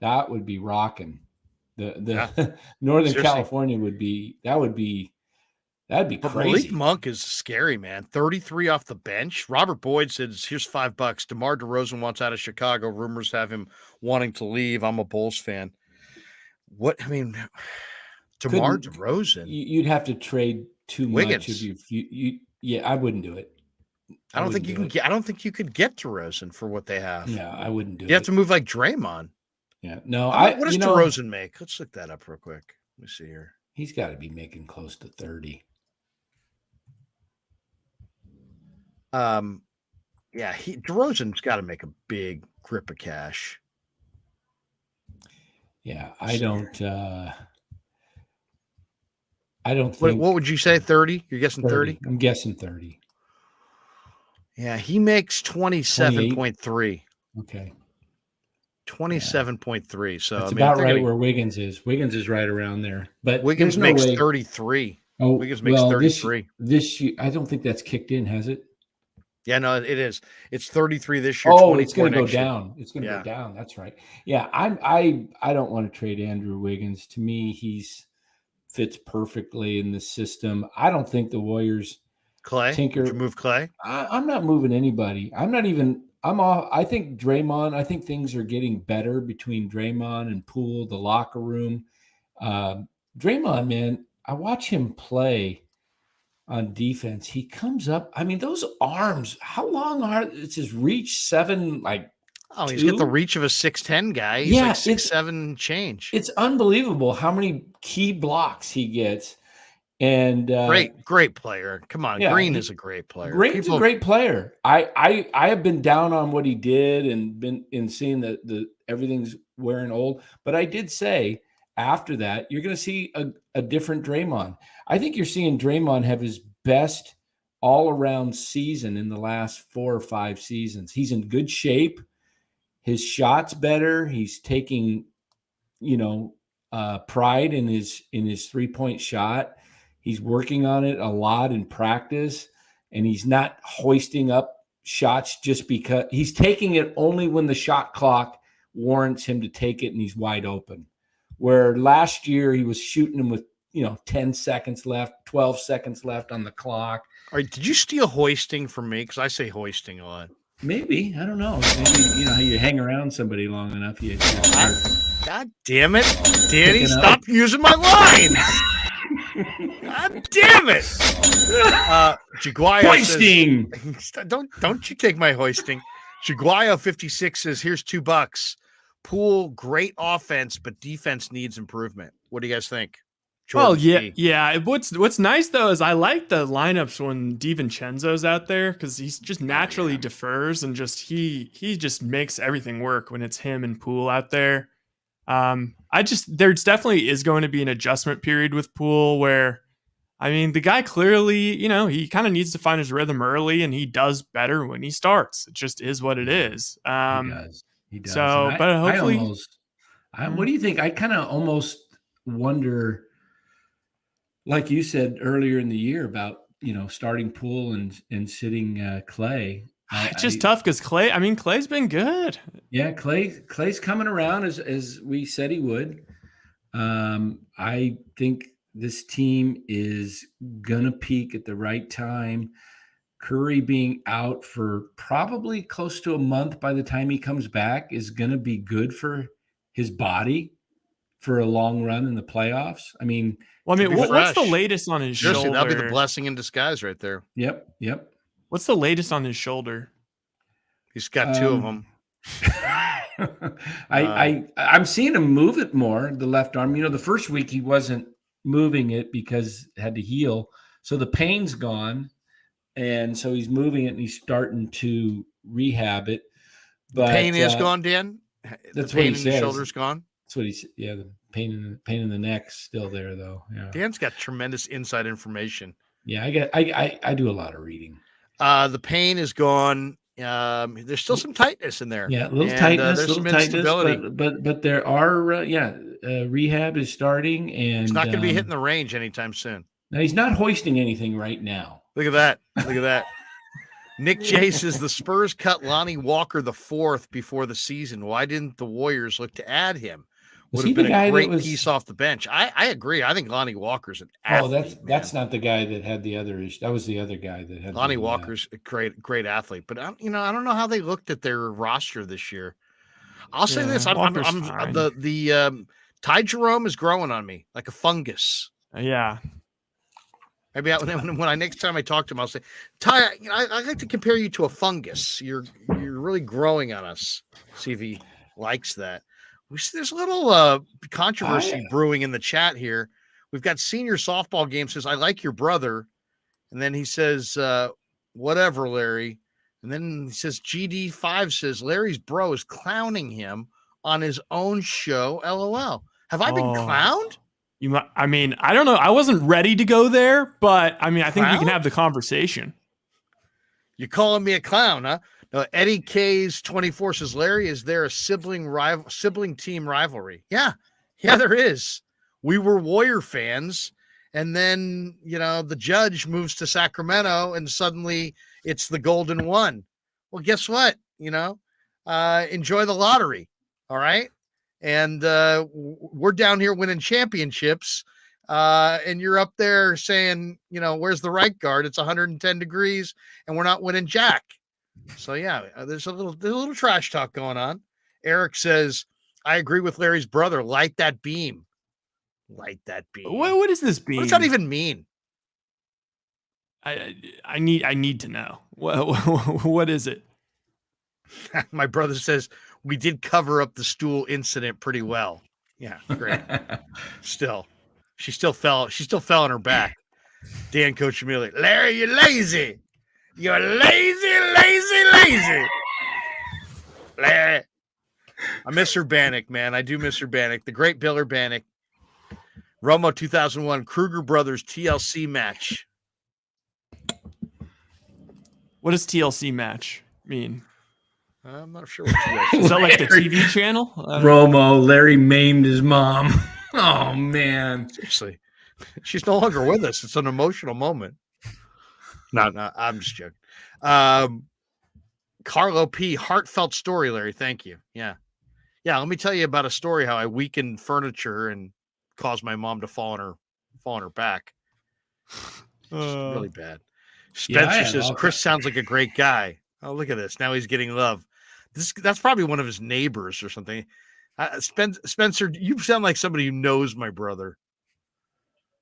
That would be rocking. The Northern California would be that'd be crazy. Malik Monk is scary, man. 33 off the bench. Robert Boyd says, here's $5. DeMar DeRozan wants out of Chicago. Rumors have him wanting to leave. I'm a Bulls fan. DeMar DeRozan. You'd have to trade too Wiggins. much of yeah, I wouldn't do it. I don't think you could get DeRozan for what they have. Yeah, I wouldn't do it. You have to move like Draymond. Yeah. No, what does DeRozan make? Let's look that up real quick. Let me see here. He's got to be making close to 30. DeRozan's got to make a big grip of cash. Yeah, I don't think. What would you say? 30? You're guessing 30? I'm guessing 30. Yeah, he makes 27.3. Okay. 27.3. So that's about right where Wiggins is. Wiggins is right around there. But Wiggins makes 33. Oh, Wiggins makes 33. This year, I don't think that's kicked in, has it? Yeah, no, it is. It's 33 this year. Oh, it's going to go down. It's going to Yeah. go down. That's right. Yeah, I don't want to trade Andrew Wiggins. To me, fits perfectly in the system. I don't think the Warriors Clay. tinker. Would you move Clay? I'm not moving anybody. I'm off. I think Draymond. I think things are getting better between Draymond and Poole, the locker room. Draymond, man, I watch him play on defense. He comes up. I mean, those arms. How long it's his reach? 7, like. Oh, he's got the reach of a 6'10" guy. He's like 6'7" change. It's unbelievable how many key blocks he gets. And great player. Come on, yeah, Green is a great player. Green's a great player. I have been down on what he did and been in seeing that the everything's wearing old. But I did say after that, you're going to see a different Draymond. I think you're seeing Draymond have his best all-around season in the last 4 or 5 seasons. He's in good shape. His shot's better. He's taking, pride in his 3-point shot. He's working on it a lot in practice, and he's not hoisting up shots just because he's taking it only when the shot clock warrants him to take it and he's wide open. Where last year he was shooting them with, 10 seconds left, 12 seconds left on the clock. All right, did you steal hoisting from me? Because I say hoisting a lot. Maybe. I don't know. Maybe, how you hang around somebody long enough. God damn it. Danny, stop using my line. God damn it! Jaguayo hoisting. Says, don't you take my hoisting. Jaguayo 56 says, "Here's $2. Poole, great offense, but defense needs improvement." What do you guys think? Well, yeah. What's nice though is I like the lineups when DiVincenzo's out there because he's just naturally defers and just he just makes everything work when it's him and Poole out there. There's definitely is going to be an adjustment period with Poole where, the guy clearly, he kind of needs to find his rhythm early and he does better when he starts. It just is what it is. He does. So, but hopefully, what do you think? I kind of almost wonder, like you said earlier in the year about, starting Poole and sitting Clay. It's just tough because Clay's been good. Yeah, Clay's coming around as we said he would. I think this team is gonna peak at the right time. Curry being out for probably close to a month by the time he comes back is gonna be good for his body for a long run in the playoffs. What's the latest on his shoulder? That'll be the blessing in disguise right there. Yep. What's the latest on his shoulder? He's got 2 of them. I'm seeing him move it more, the left arm. The first week he wasn't moving it because it had to heal. So the pain's gone. And so he's moving it and he's starting to rehab it. But pain is gone, Dan? That's the pain what he says. The shoulder's gone? That's what he said. Yeah, the pain in the neck's still there though. Yeah. Dan's got tremendous inside information. Yeah, I do a lot of reading. The pain is gone. There's still some tightness in there. Yeah, a little tightness, but there are rehab is starting, and he's not going to be hitting the range anytime soon. No, he's not hoisting anything right now. Look at that. Nick J says the Spurs cut Lonnie Walker the 4th before the season. Why didn't the Warriors look to add him? Would have been a great piece off the bench. I agree. I think Lonnie Walker's an athlete. That's not the guy that had the other issue. That was the other guy that had Lonnie Walker's a great athlete. But I don't know how they looked at their roster this year. I'll say this: the Ty Jerome is growing on me like a fungus. Yeah. Maybe when next time I talk to him, I'll say, Ty, I like to compare you to a fungus. You're really growing on us. See if he likes that. There's a little controversy brewing in the chat here. We've got senior softball game says, "I like your brother," and then he says, "Whatever, Larry." And then he says, "GD5 says Larry's bro is clowning him on his own show. LOL. Have I been clowned?" I don't know. I wasn't ready to go there, but I think we can have the conversation. You calling me a clown, huh? No, Eddie K's 24 says, Larry, is there a sibling team rivalry? Yeah, there is. We were Warrior fans, and then the Judge moves to Sacramento, and suddenly it's the Golden One. Well, guess what? Enjoy the lottery. All right. And we're down here winning championships, and you're up there saying, where's the right guard? It's 110 degrees, and we're not winning jack. So yeah, there's a little trash talk going on. Eric says, I agree with Larry's brother. Light that beam. Light that beam. What is this beam? What does that even mean? I need to know. What is it? My brother says we did cover up the stool incident pretty well. Yeah, great. She still fell on her back. Dan Coach Amelia. Larry, you're lazy. You're lazy, lazy, lazy. Larry. I miss Urbanic, man. I do miss Urbanic. The great Bill Urbanic. Romo 2001 Krueger Brothers TLC match. What does TLC match mean? I'm not sure what TLC Is that like the TV channel? Romo, Larry maimed his mom. Oh, man. Seriously. She's no longer with us. It's an emotional moment. No, I'm just joking. Carlo P. Heartfelt story, Larry. Thank you. Yeah. Let me tell you about a story how I weakened furniture and caused my mom to fall on her back. Really bad. Spencer says Chris sounds like a great guy. Oh, look at this. Now he's getting love. That's probably one of his neighbors or something. Spencer, you sound like somebody who knows my brother.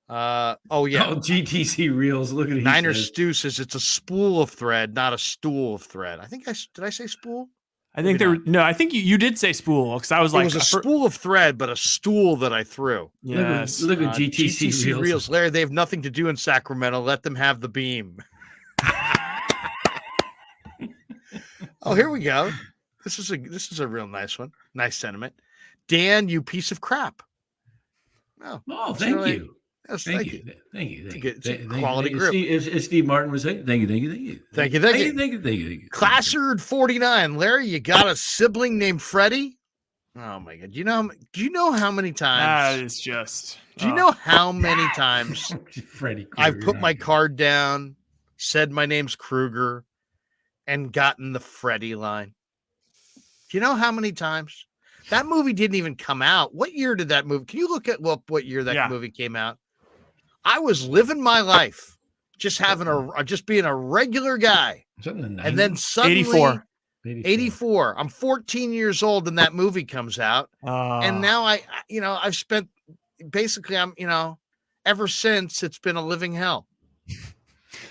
GTC Reels. Look at it. Niner Stu says it's a spool of thread, not a stool of thread. I think did I say spool? I think I think you did say spool because I was like, it was a spool of thread, but a stool that I threw. Yes. Look at GTC Reels. Larry, they have nothing to do in Sacramento. Let them have the beam. Oh, here we go. This is a real nice one. Nice sentiment. Dan, you piece of crap. Oh, thank you. Yes, thank you. It's a quality group. As Steve Martin would say, thank you. Thank you. Classard 49. Larry, you got a sibling named Freddie? Oh my God. Do you know how many times? That is just. Do you know how many times Freddie I've put my card down, said my name's Krueger, and gotten the Freddie line? Do you know how many times? That movie didn't even come out. What year did that movie? Can you look at what year that movie came out? I was living my life, just being a regular guy. And then suddenly 84. I'm 14 years old and that movie comes out. And now I've spent basically ever since it's been a living hell.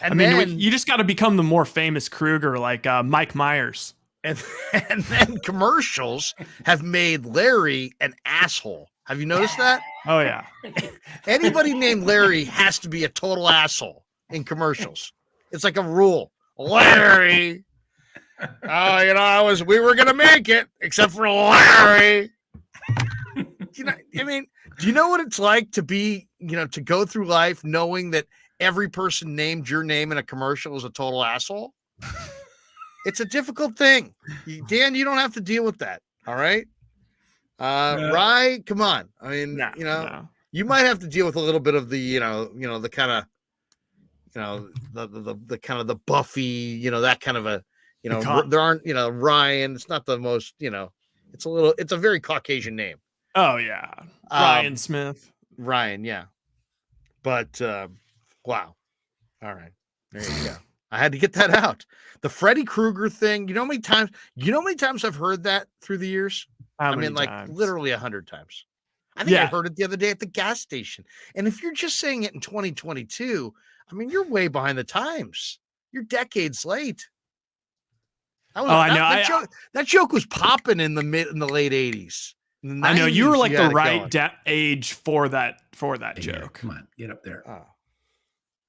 And you just got to become the more famous Krueger, like Mike Myers. And then commercials have made Larry an asshole. Have you noticed that? Oh, yeah. Anybody named Larry has to be a total asshole in commercials. It's like a rule. Larry. We were going to make it, except for Larry. Do you know what it's like to be, to go through life knowing that every person named your name in a commercial is a total asshole? It's a difficult thing. Dan, you don't have to deal with that. All right. Rye, come on. I mean, you might have to deal with a little bit of the, the kind of, the kind of the Buffy, that kind of a, there aren't, Ryan. It's not the most, it's a very Caucasian name. Oh yeah. Ryan Smith. Ryan. Yeah. But, wow. All right. There you go. I had to get that out. The Freddy Krueger thing. You know how many times I've heard that through the years? Literally 100 times. I think I heard it the other day at the gas station. And if you're just saying it in 2022, you're way behind the times. You're decades late. I know. That joke was popping in the late 80s. I know you were like the right age for that joke. Come on, get up there. Oh.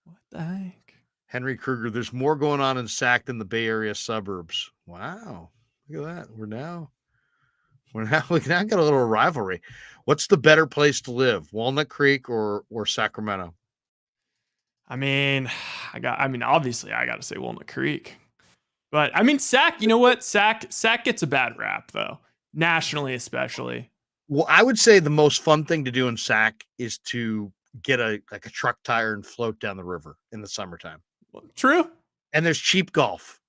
What the heck? Henry Krueger, there's more going on in Sac than the Bay Area suburbs. Wow. Look at that. We now got a little rivalry. What's the better place to live? Walnut Creek or Sacramento? Obviously I got to say Walnut Creek. But Sac, you know what? Sac gets a bad rap though. Nationally especially. Well, I would say the most fun thing to do in Sac is to get a truck tire and float down the river in the summertime. True. And there's cheap golf.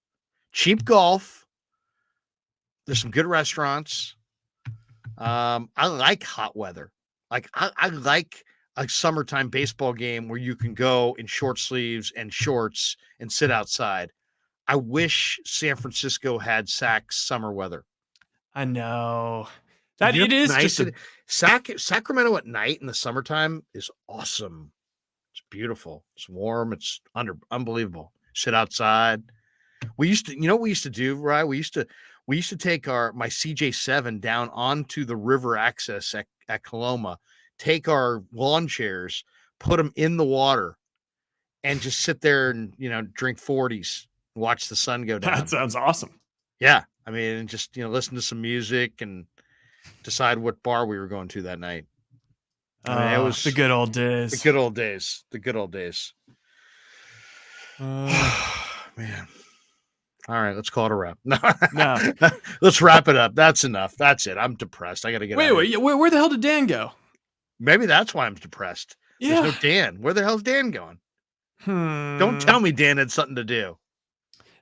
There's some good restaurants. I like hot weather. Like I like a summertime baseball game where you can go in short sleeves and shorts and sit outside. I wish San Francisco had Sac's summer weather. I know. That it is nice. Sacramento at night in the summertime is awesome. It's beautiful. It's warm. It's unbelievable. Sit outside. We used to do, right? We used to take my CJ7 down onto the river access at Coloma, take our lawn chairs, put them in the water, and just sit there and, drink 40s, watch the sun go down. That sounds awesome. Yeah. I mean, and just, listen to some music and decide what bar we were going to that night. I mean, it was the good old days. The good old days. The good old days. Man. All right, let's call it a wrap. No. Let's wrap it up. That's enough. That's it. I'm depressed. I got to get out. Wait. Where the hell did Dan go? Maybe that's why I'm depressed. Yeah. There's no Dan. Where the hell's Dan going? Don't tell me Dan had something to do.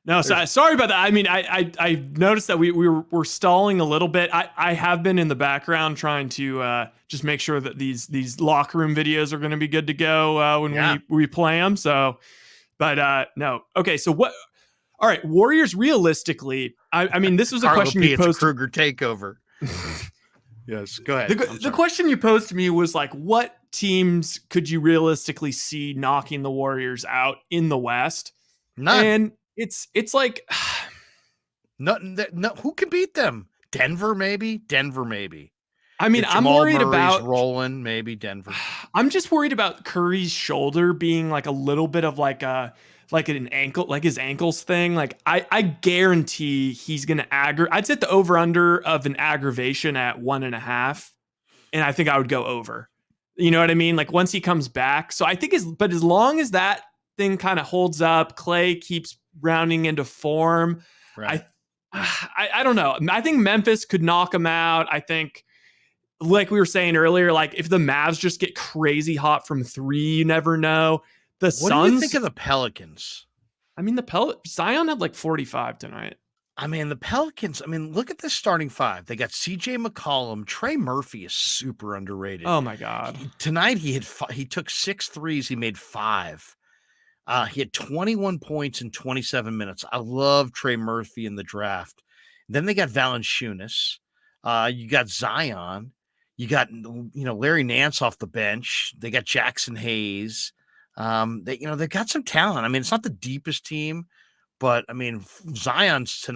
No, sorry about that. I mean, I noticed that we're stalling a little bit. I have been in the background trying to just make sure that these locker room videos are going to be good to go when we play them. So, but no. Okay, so what? All right, Warriors. Realistically, I mean, this was a question you posed. Krueger takeover. Yes, go ahead. The question you posed to me was like, what teams could you realistically see knocking the Warriors out in the West? None. And it's like, no, who can beat them? Denver, maybe. I mean, I'm worried about rolling, maybe Denver. I'm just worried about Curry's shoulder being like a little bit of like an ankle, like his ankles thing. Like I guarantee he's gonna I'd set the over under of an aggravation at 1.5, and I think I would go over. You know what I mean? Like once he comes back. So I think but as long as that thing kind of holds up, Clay keeps rounding into form. Right. I don't know. I think Memphis could knock him out. I think, like we were saying earlier, like if the Mavs just get crazy hot from 3, you never know. What do you think of the Pelicans? I mean, Zion had like 45 tonight. I mean, the Pelicans, look at this starting 5. They got CJ McCollum. Trey Murphy is super underrated. Oh my God. Tonight he took 6 threes. He made 5. He had 21 points in 27 minutes. I love Trey Murphy in the draft. Then they got Valanciunas. You got Zion. You got, Larry Nance off the bench. They got Jackson Hayes. They've got some talent. I mean, it's not the deepest team, but I mean, Zion's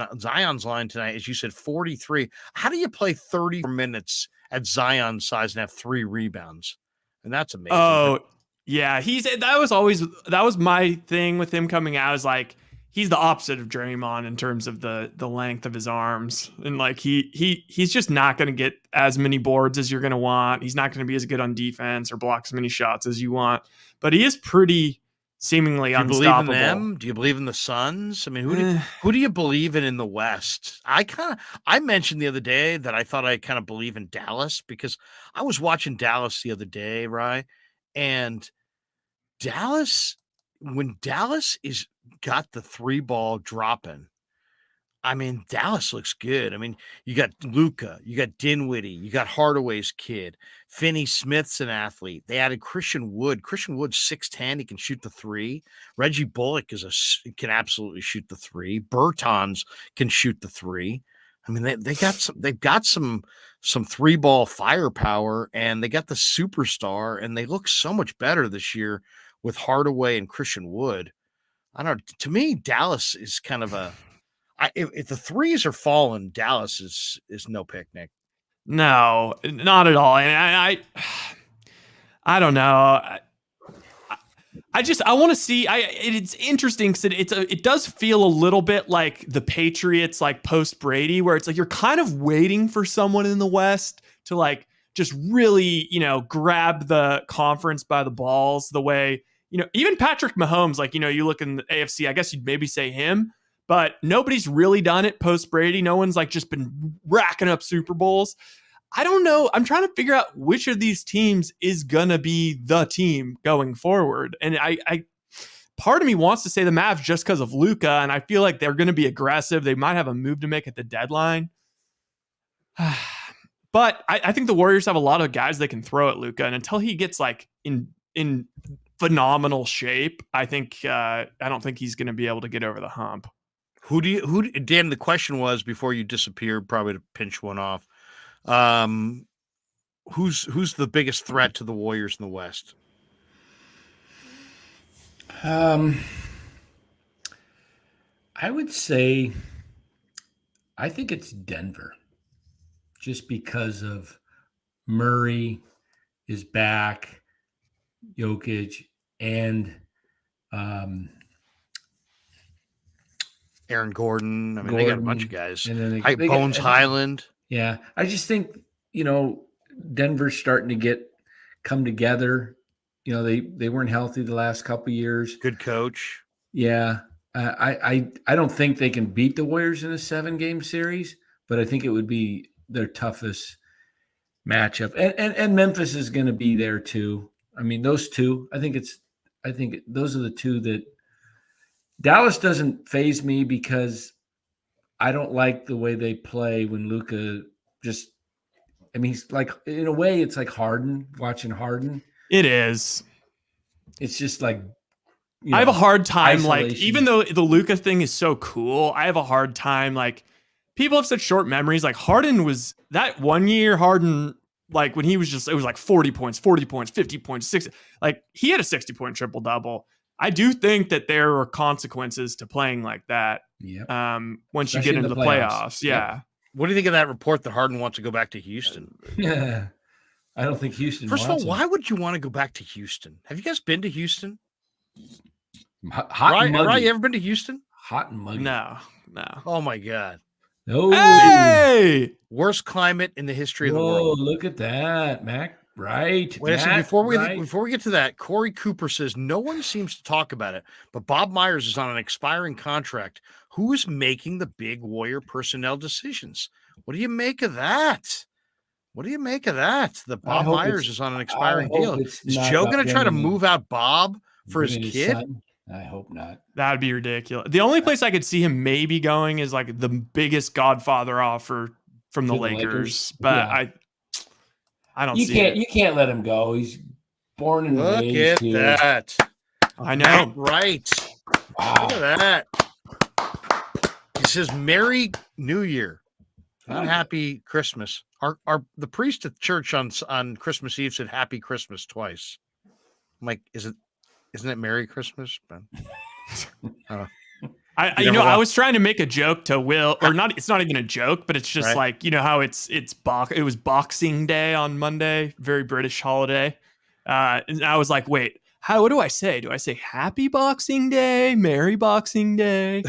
line tonight, as you said, 43. How do you play 30 minutes at Zion's size and have 3 rebounds? And that's amazing. Oh, yeah. That was my thing with him coming out, is like, he's the opposite of Draymond in terms of the length of his arms. And like, he's just not going to get as many boards as you're going to want. He's not going to be as good on defense or block as many shots as you want, but he is pretty seemingly unstoppable. Do you believe in them? Do you believe in the Suns? I mean, who do you believe in the West? I mentioned the other day that I thought I kind of believe in Dallas, because I was watching Dallas the other day, right? And when Dallas got the 3 ball dropping, I mean, Dallas looks good. I mean, you got Luka, you got Dinwiddie, you got Hardaway's kid. Finney Smith's an athlete. They added Christian Wood. Christian Wood's 6'10". He can shoot the 3. Reggie Bullock can absolutely shoot the 3. Bertans can shoot the 3. I mean, they've got some 3 ball firepower, and they got the superstar, and they look so much better this year with Hardaway and Christian Wood. I don't know. To me, Dallas is kind of if the threes are falling, Dallas is no picnic. No, not at all. And I don't know. I want to see. It's interesting because it does feel a little bit like the Patriots, like post Brady, where it's like you're kind of waiting for someone in the West to like just really, grab the conference by the balls the way, even Patrick Mahomes, like, you look in the AFC, I guess you'd maybe say him, but nobody's really done it post Brady. No one's like just been racking up Super Bowls. I don't know. I'm trying to figure out which of these teams is going to be the team going forward. And I part of me wants to say the Mavs just because of Luka, and I feel like they're going to be aggressive. They might have a move to make at the deadline. But I think the Warriors have a lot of guys they can throw at Luka, and until he gets like in phenomenal shape, I don't think he's going to be able to get over the hump. Dan, the question was, before you disappeared, probably to pinch one off, who's the biggest threat to the Warriors in the West? I would say, I think it's Denver, just because of Murray is back, Jokic, and Aaron Gordon. I mean, they got a bunch of guys. And then Bones Highland. Yeah. I just think, Denver's starting to come together. They weren't healthy the last couple of years. Good coach. Yeah. I don't think they can beat the Warriors in a 7-game series, but I think it would be their toughest matchup. And Memphis is going to be there too. I mean, those two, I think those are the two that Dallas doesn't faze me because I don't like the way they play when Luka he's like, in a way, it's like watching Harden. It is. It's just like, I have a hard time, isolation. like, even though the Luka thing is so cool, I have a hard time, like, people have such short memories. Like, Harden was that 1 year, like, when he was it was like 40 points, 50 points, 60. Like, he had a 60-point triple-double. I do think that there are consequences to playing like that. Yep. Once Especially you get into the playoffs. Yep. Yeah. What do you think of that report that Harden wants to go back to Houston? Yeah. I don't think Houston First of all, wants him. why would you want to go back to Houston? Have you guys been to Houston? Hot and muggy. Right, you ever been to Houston? Hot and muggy. No. Oh, my God. No. Hey! Worst climate in the history of the Whoa, world. look at that, Mac. Right. Wait a second, Mac, before we right. get to that, Corey Cooper says no one seems to talk about it, but Bob Myers is on an expiring contract. Who is making the big Warrior personnel decisions? What do you make of that? That Bob Myers is on an expiring deal. Is Joe going to try to move out Bob for his kid? Son? I hope not. That would be ridiculous. The only place I could see him maybe going is like the biggest Godfather offer from the Lakers. But yeah. I don't see it. You can't let him go. He's born and Look raised at here. that. I know. Right. Wow. Look at that. He says, Merry New Year. Not Happy Christmas. The priest at church on Christmas Eve said Happy Christmas twice. I'm like, isn't it Merry Christmas? I was trying to make a joke to Will, or not. It's not even a joke, but it's just like, how it was Boxing Day on Monday, very British holiday, and I was like, wait, what do I say? Do I say Happy Boxing Day, Merry Boxing Day?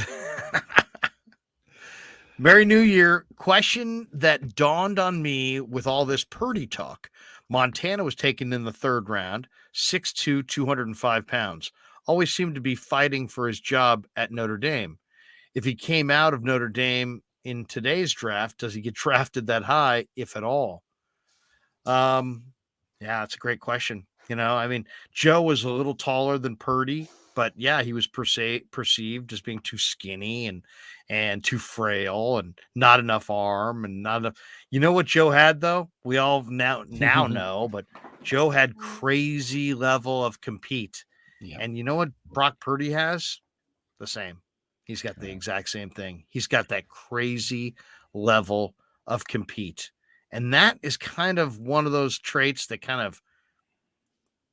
Merry New Year. Question that dawned on me with all this Purdy talk. Montana was taken in the 3rd round, 6'2", 205 pounds. Always seemed to be fighting for his job at Notre Dame. If he came out of Notre Dame in today's draft, does he get drafted that high, if at all? Yeah, that's a great question. Joe was a little taller than Purdy, but yeah, he was perceived as being too skinny and too frail and not enough arm and not enough. You know what Joe had, though? We all now know, but Joe had crazy level of compete. Yeah. And you know what Brock Purdy has? The same. He's got the exact same thing. He's got that crazy level of compete. And that is kind of one of those traits that kind of,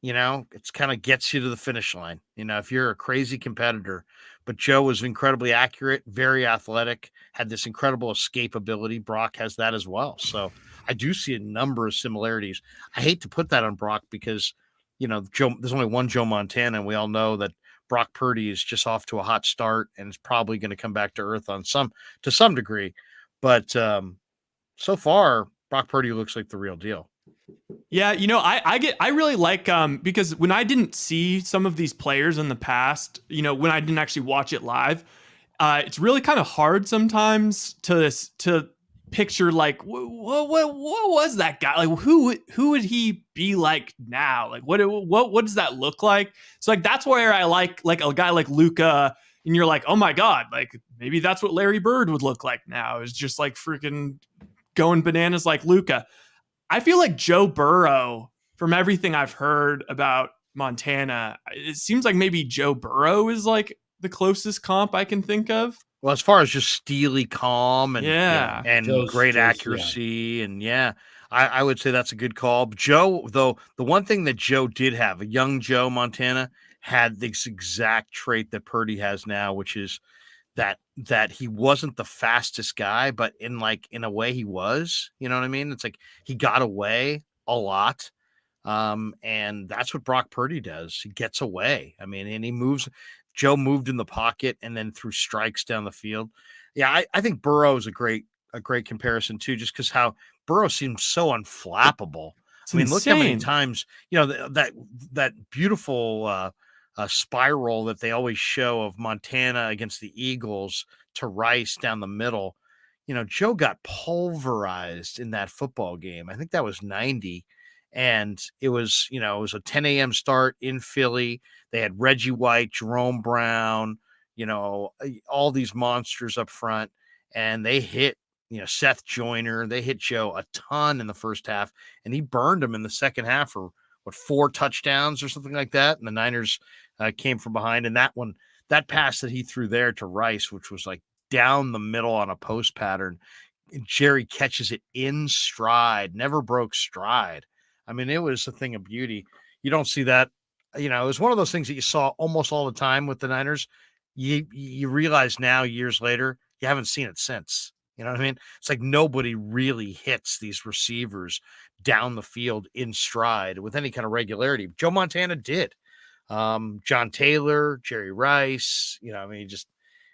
it's kind of gets you to the finish line. If you're a crazy competitor, but Joe was incredibly accurate, very athletic, had this incredible escapability. Brock has that as well. So I do see a number of similarities. I hate to put that on Brock because, Joe, there's only one Joe Montana, and we all know that Brock Purdy is just off to a hot start and is probably going to come back to earth to some degree. But so far, Brock Purdy looks like the real deal. Yeah, I really like because when I didn't see some of these players in the past, when I didn't actually watch it live, it's really kind of hard sometimes to picture like what was that guy, like who would he be like now, like what does that look like? So like that's where I like a guy like Luka, and you're like, oh my god, like maybe that's what Larry Bird would look like now, is just like freaking going bananas like Luka. I feel like Joe Burrow, from everything I've heard about Montana, it seems like maybe Joe Burrow is like the closest comp I can think of. Well, as far as just steely calm and and great accuracy, and I would say that's a good call. Joe, though, the one thing that Joe did have, a young Joe Montana, had this exact trait that Purdy has now, which is that he wasn't the fastest guy, but in a way he was. You know what I mean? It's like he got away a lot. And that's what Brock Purdy does. He gets away. I mean, and he moves. Joe moved in the pocket and then threw strikes down the field. Yeah, I think Burrow is a great comparison too, just because how Burrow seems so unflappable. It's I mean, look how many insane. times, that beautiful spiral that they always show of Montana against the Eagles to Rice down the middle. Joe got pulverized in that football game. I think that was 90. And it was a 10 a.m. start in Philly. They had Reggie White, Jerome Brown, all these monsters up front, and they hit, Seth Joyner. They hit Joe a ton in the first half, and he burned him in the second half for 4 touchdowns or something like that. And the Niners came from behind. And that pass that he threw there to Rice, which was like down the middle on a post pattern, Jerry catches it in stride, never broke stride. I mean, it was a thing of beauty. You don't see that. It was one of those things that you saw almost all the time with the Niners. You realize now, years later, you haven't seen it since. You know what I mean? It's like nobody really hits these receivers down the field in stride with any kind of regularity. Joe Montana did. John Taylor, Jerry Rice, he just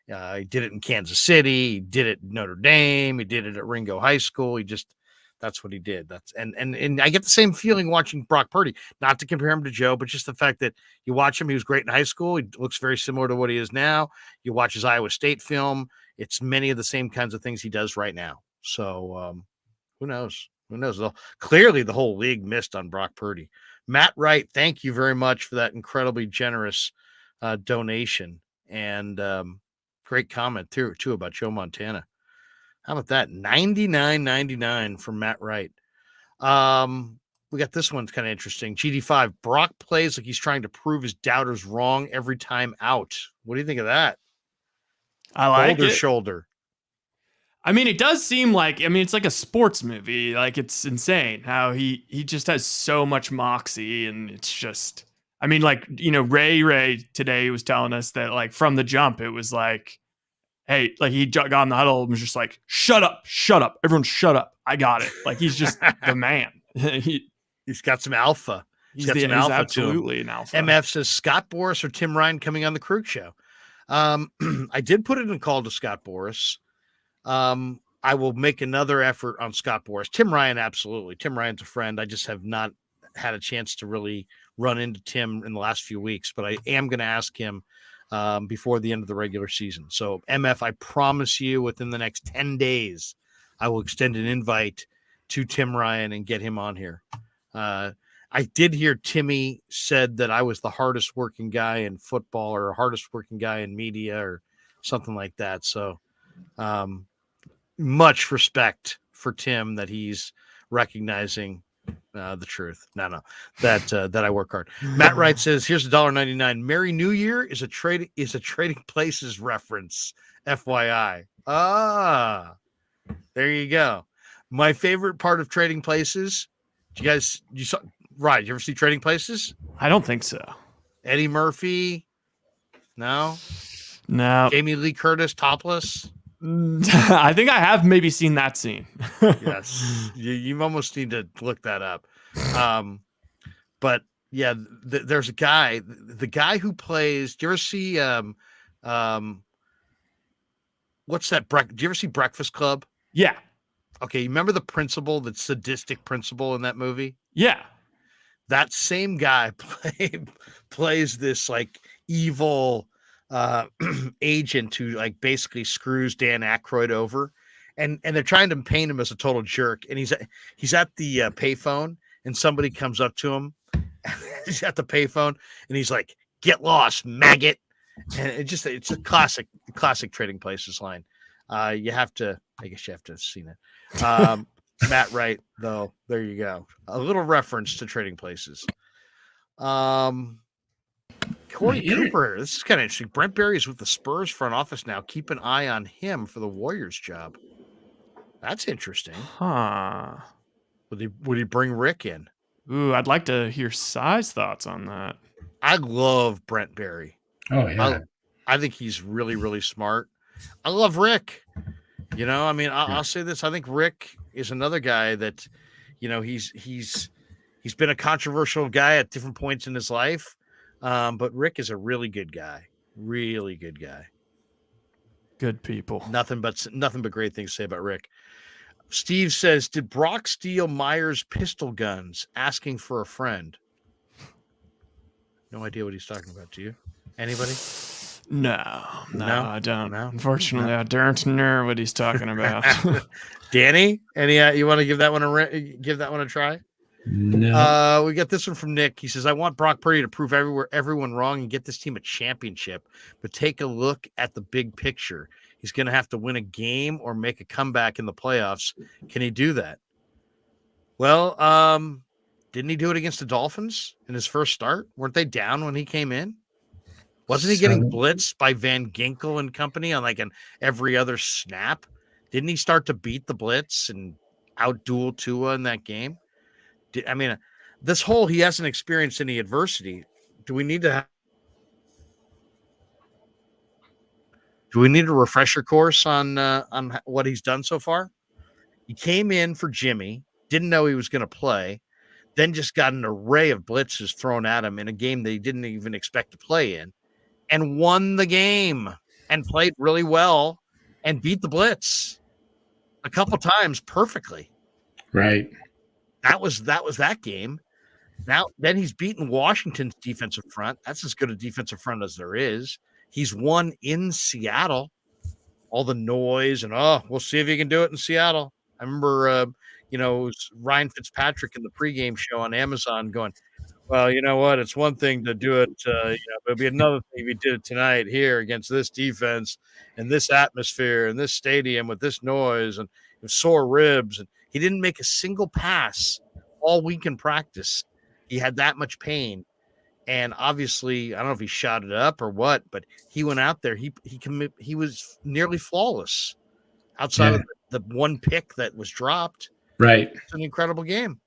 he did it in Kansas City. He did it in Notre Dame. He did it at Ringo High School. That's what he did. That's and I get the same feeling watching Brock Purdy, not to compare him to Joe, but just the fact that you watch him, he was great in high school. He looks very similar to what he is now. You watch his Iowa State film. It's many of the same kinds of things he does right now. So who knows? Who knows? Clearly the whole league missed on Brock Purdy. Matt Wright, thank you very much for that incredibly generous donation. And great comment too about Joe Montana. How about that? $99.99 from Matt Wright. We got this one's kind of interesting. GD5, Brock plays like he's trying to prove his doubters wrong every time out. What do you think of that? I like Boulder it. shoulder. I mean, it does seem like, it's like a sports movie. Like, it's insane how he just has so much moxie, and it's just, Ray today was telling us that, like, from the jump, it was like, hey, like, he got in the huddle and was just like, shut up, everyone shut up, I got it. Like, he's just the man. He's got some alpha. He's absolutely an alpha. MF says, Scott Boras or Tim Ryan coming on the Krueg show. I did put it in a call to Scott Boras. I will make another effort on Scott Boras. Tim Ryan, absolutely. Tim Ryan's a friend. I just have not had a chance to really run into Tim in the last few weeks, but I am going to ask him before the end of the regular season. So, MF, I promise you within the next 10 days, I will extend an invite to Tim Ryan and get him on here. I did hear Timmy said that I was the hardest working guy in football or hardest working guy in media or something like that. So, much respect for Tim that he's recognizing the truth. No, that I work hard. Matt Wright says, here's $1.99. Merry New Year is a Trading Places reference. FYI. There you go. My favorite part of Trading Places. You saw, right? You ever see Trading Places? I don't think so. Eddie Murphy? No. Jamie Lee Curtis topless? I think I have maybe seen that scene. Yes, you almost need to look that up. But yeah, there's a guy, the guy who plays. Do you ever see what's that? Do you ever see Breakfast Club? Yeah. Okay, you remember the principal, the sadistic principal in that movie? Yeah. That same guy plays this like evil agent who like basically screws Dan Aykroyd over, and they're trying to paint him as a total jerk. And he's at the payphone, and somebody comes up to him. He's at the payphone, and he's like, "Get lost, maggot!" And it's a classic Trading Places line. I guess you have to have seen it. Matt Wright, though, there you go. A little reference to Trading Places. Corey Cooper, this is kind of interesting. Brent Barry is with the Spurs front office now. Keep an eye on him for the Warriors job. That's interesting. Huh. Would he bring Rick in? Ooh, I'd like to hear Sai's thoughts on that. I love Brent Barry. Oh, yeah. I think he's really, really smart. I love Rick. I'll say this. I think Rick is another guy that, he's He's been a controversial guy at different points in his life, but Rick is a really good guy. Really good guy. Good people. Nothing but great things to say about Rick. Steve says, did Brock steal Myers' pistol guns asking for a friend? No idea what he's talking about. Do you? Anybody? No, I don't. No? Unfortunately, I don't know what he's talking about. Danny, you want to give that one a try? No. We got this one from Nick. He says, I want Brock Purdy to prove everyone wrong and get this team a championship, but take a look at the big picture. He's going to have to win a game or make a comeback in the playoffs. Can he do that? Well, didn't he do it against the Dolphins in his first start? Weren't they down when he came in? Wasn't he getting blitzed by Van Ginkel and company on like an every other snap? Didn't he start to beat the blitz and outduel Tua in that game? He hasn't experienced any adversity. Do we need a refresher course on what he's done so far? He came in for Jimmy, didn't know he was going to play, then just got an array of blitzes thrown at him in a game that he didn't even expect to play in, and won the game and played really well and beat the blitz a couple times perfectly. Right. That was that game. Then he's beaten Washington's defensive front. That's as good a defensive front as there is. He's won in Seattle. All the noise and we'll see if he can do it in Seattle. I remember, it was Ryan Fitzpatrick in the pregame show on Amazon going, well, you know what? It's one thing to do it, but it'd be another thing if he did it tonight here against this defense and this atmosphere and this stadium with this noise and sore ribs. And he didn't make a single pass all week in practice. He had that much pain. And obviously, I don't know if he shot it up or what, but he went out there. He was nearly flawless outside of the one pick that was dropped. Right. It's an incredible game.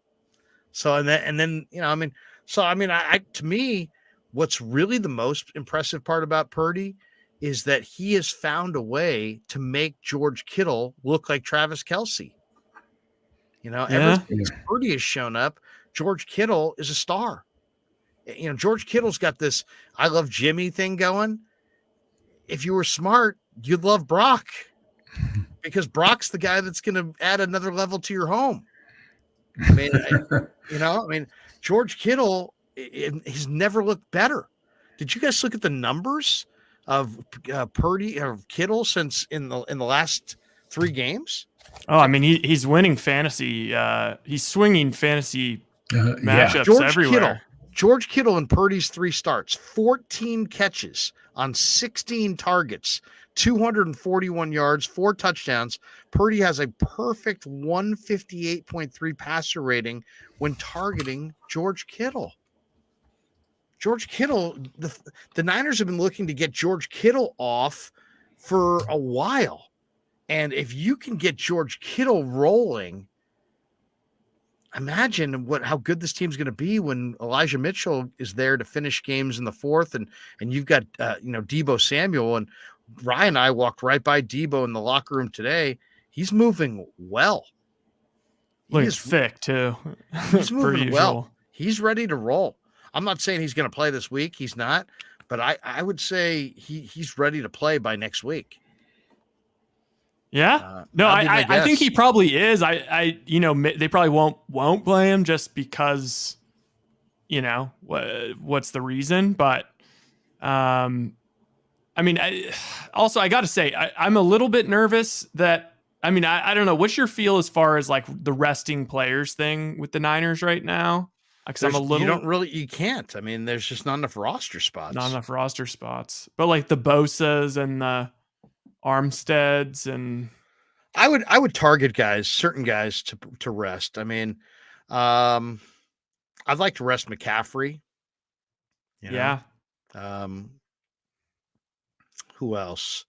So, to me, what's really the most impressive part about Purdy is that he has found a way to make George Kittle look like Travis Kelce. Ever since Purdy has shown up, George Kittle is a star. George Kittle's got this I love Jimmy thing going. If you were smart, you'd love Brock because Brock's the guy that's going to add another level to your home. George Kittle, he's never looked better. Did you guys look at the numbers of Purdy or Kittle since in the last 3 games? Oh, I mean, he's winning fantasy. He's swinging fantasy matchups everywhere. George Kittle in Purdy's 3 starts, 14 catches on 16 targets, 241 yards, 4 touchdowns. Purdy has a perfect 158.3 passer rating when targeting George Kittle. George Kittle, the Niners have been looking to get George Kittle off for a while. And if you can get George Kittle rolling, imagine how good this team's going to be when Elijah Mitchell is there to finish games in the 4th, and you've got Deebo Samuel. And Ryan and I walked right by Deebo in the locker room today. He's moving well. Looks thick too. He's moving well. He's ready to roll. I'm not saying he's going to play this week. He's not, but I would say he's ready to play by next week. Yeah. I think he probably is. They probably won't play him just because, what's the reason? But, I got to say, I'm a little bit nervous that, I don't know. What's your feel as far as like the resting players thing with the Niners right now? Because you can't. I mean, there's just not enough roster spots. But like the Bosas and the Armsteads and I would target certain guys to rest. I mean, I'd like to rest McCaffrey. Yeah. Who else?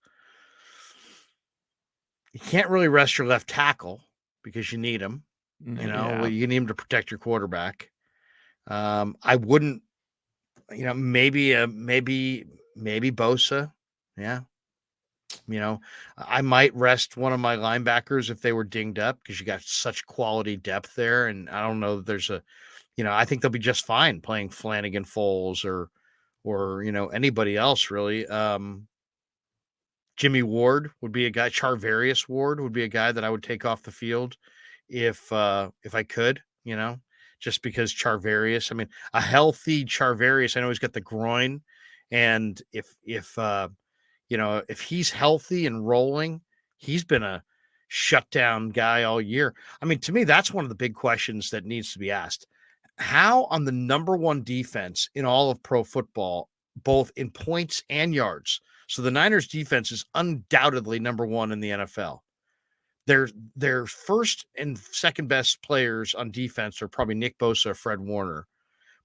You can't really rest your left tackle because you need him. You need him to protect your quarterback. I wouldn't. Maybe Bosa. Yeah. I might rest one of my linebackers if they were dinged up because you got such quality depth there. And I don't know that there's I think they'll be just fine playing Flanagan Foles or anybody else really. Jimmy Ward would be a guy. Charvarius Ward would be a guy that I would take off the field if I could, just because Charvarius. I mean, a healthy Charvarius. I know he's got the groin, and if he's healthy and rolling, he's been a shutdown guy all year. I mean, to me, that's one of the big questions that needs to be asked. How on the number one defense in all of pro football, both in points and yards. So the Niners defense is undoubtedly number one in the NFL. Their first and second best players on defense are probably Nick Bosa, Fred Warner.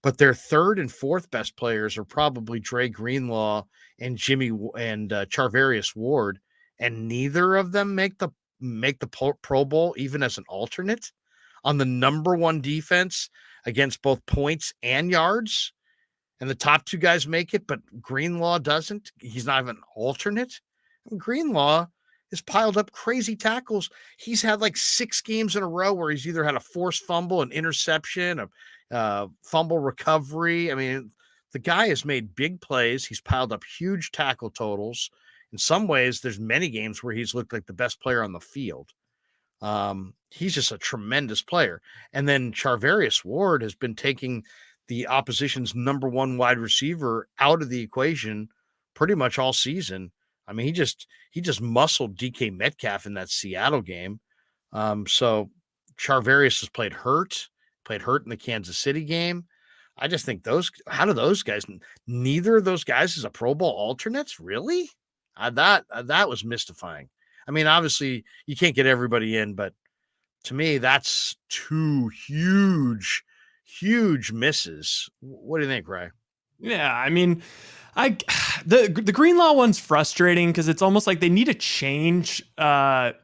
But their third and fourth best players are probably Dre Greenlaw and Charvarius Ward, and neither of them make the Pro Bowl even as an alternate on the number one defense against both points and yards. And the top two guys make it, but Greenlaw doesn't. He's not even an alternate. Greenlaw has piled up crazy tackles. He's had like 6 games in a row where he's either had a forced fumble, an interception, a fumble recovery. I mean, the guy has made big plays. He's piled up huge tackle totals. In some ways, there's many games where he's looked like the best player on the field. He's just a tremendous player. And then Charvarius Ward has been taking the opposition's number one wide receiver out of the equation pretty much all season. I mean, he just muscled DK Metcalf in that Seattle game. So Charvarius has played hurt in the Kansas City game. I just think how do those guys, neither of those guys is a Pro Bowl alternates? Really? That was mystifying. I mean, obviously you can't get everybody in, but to me, that's 2 huge misses. What do you think, Ray? Yeah, I mean, the Greenlaw one's frustrating because it's almost like they need to change the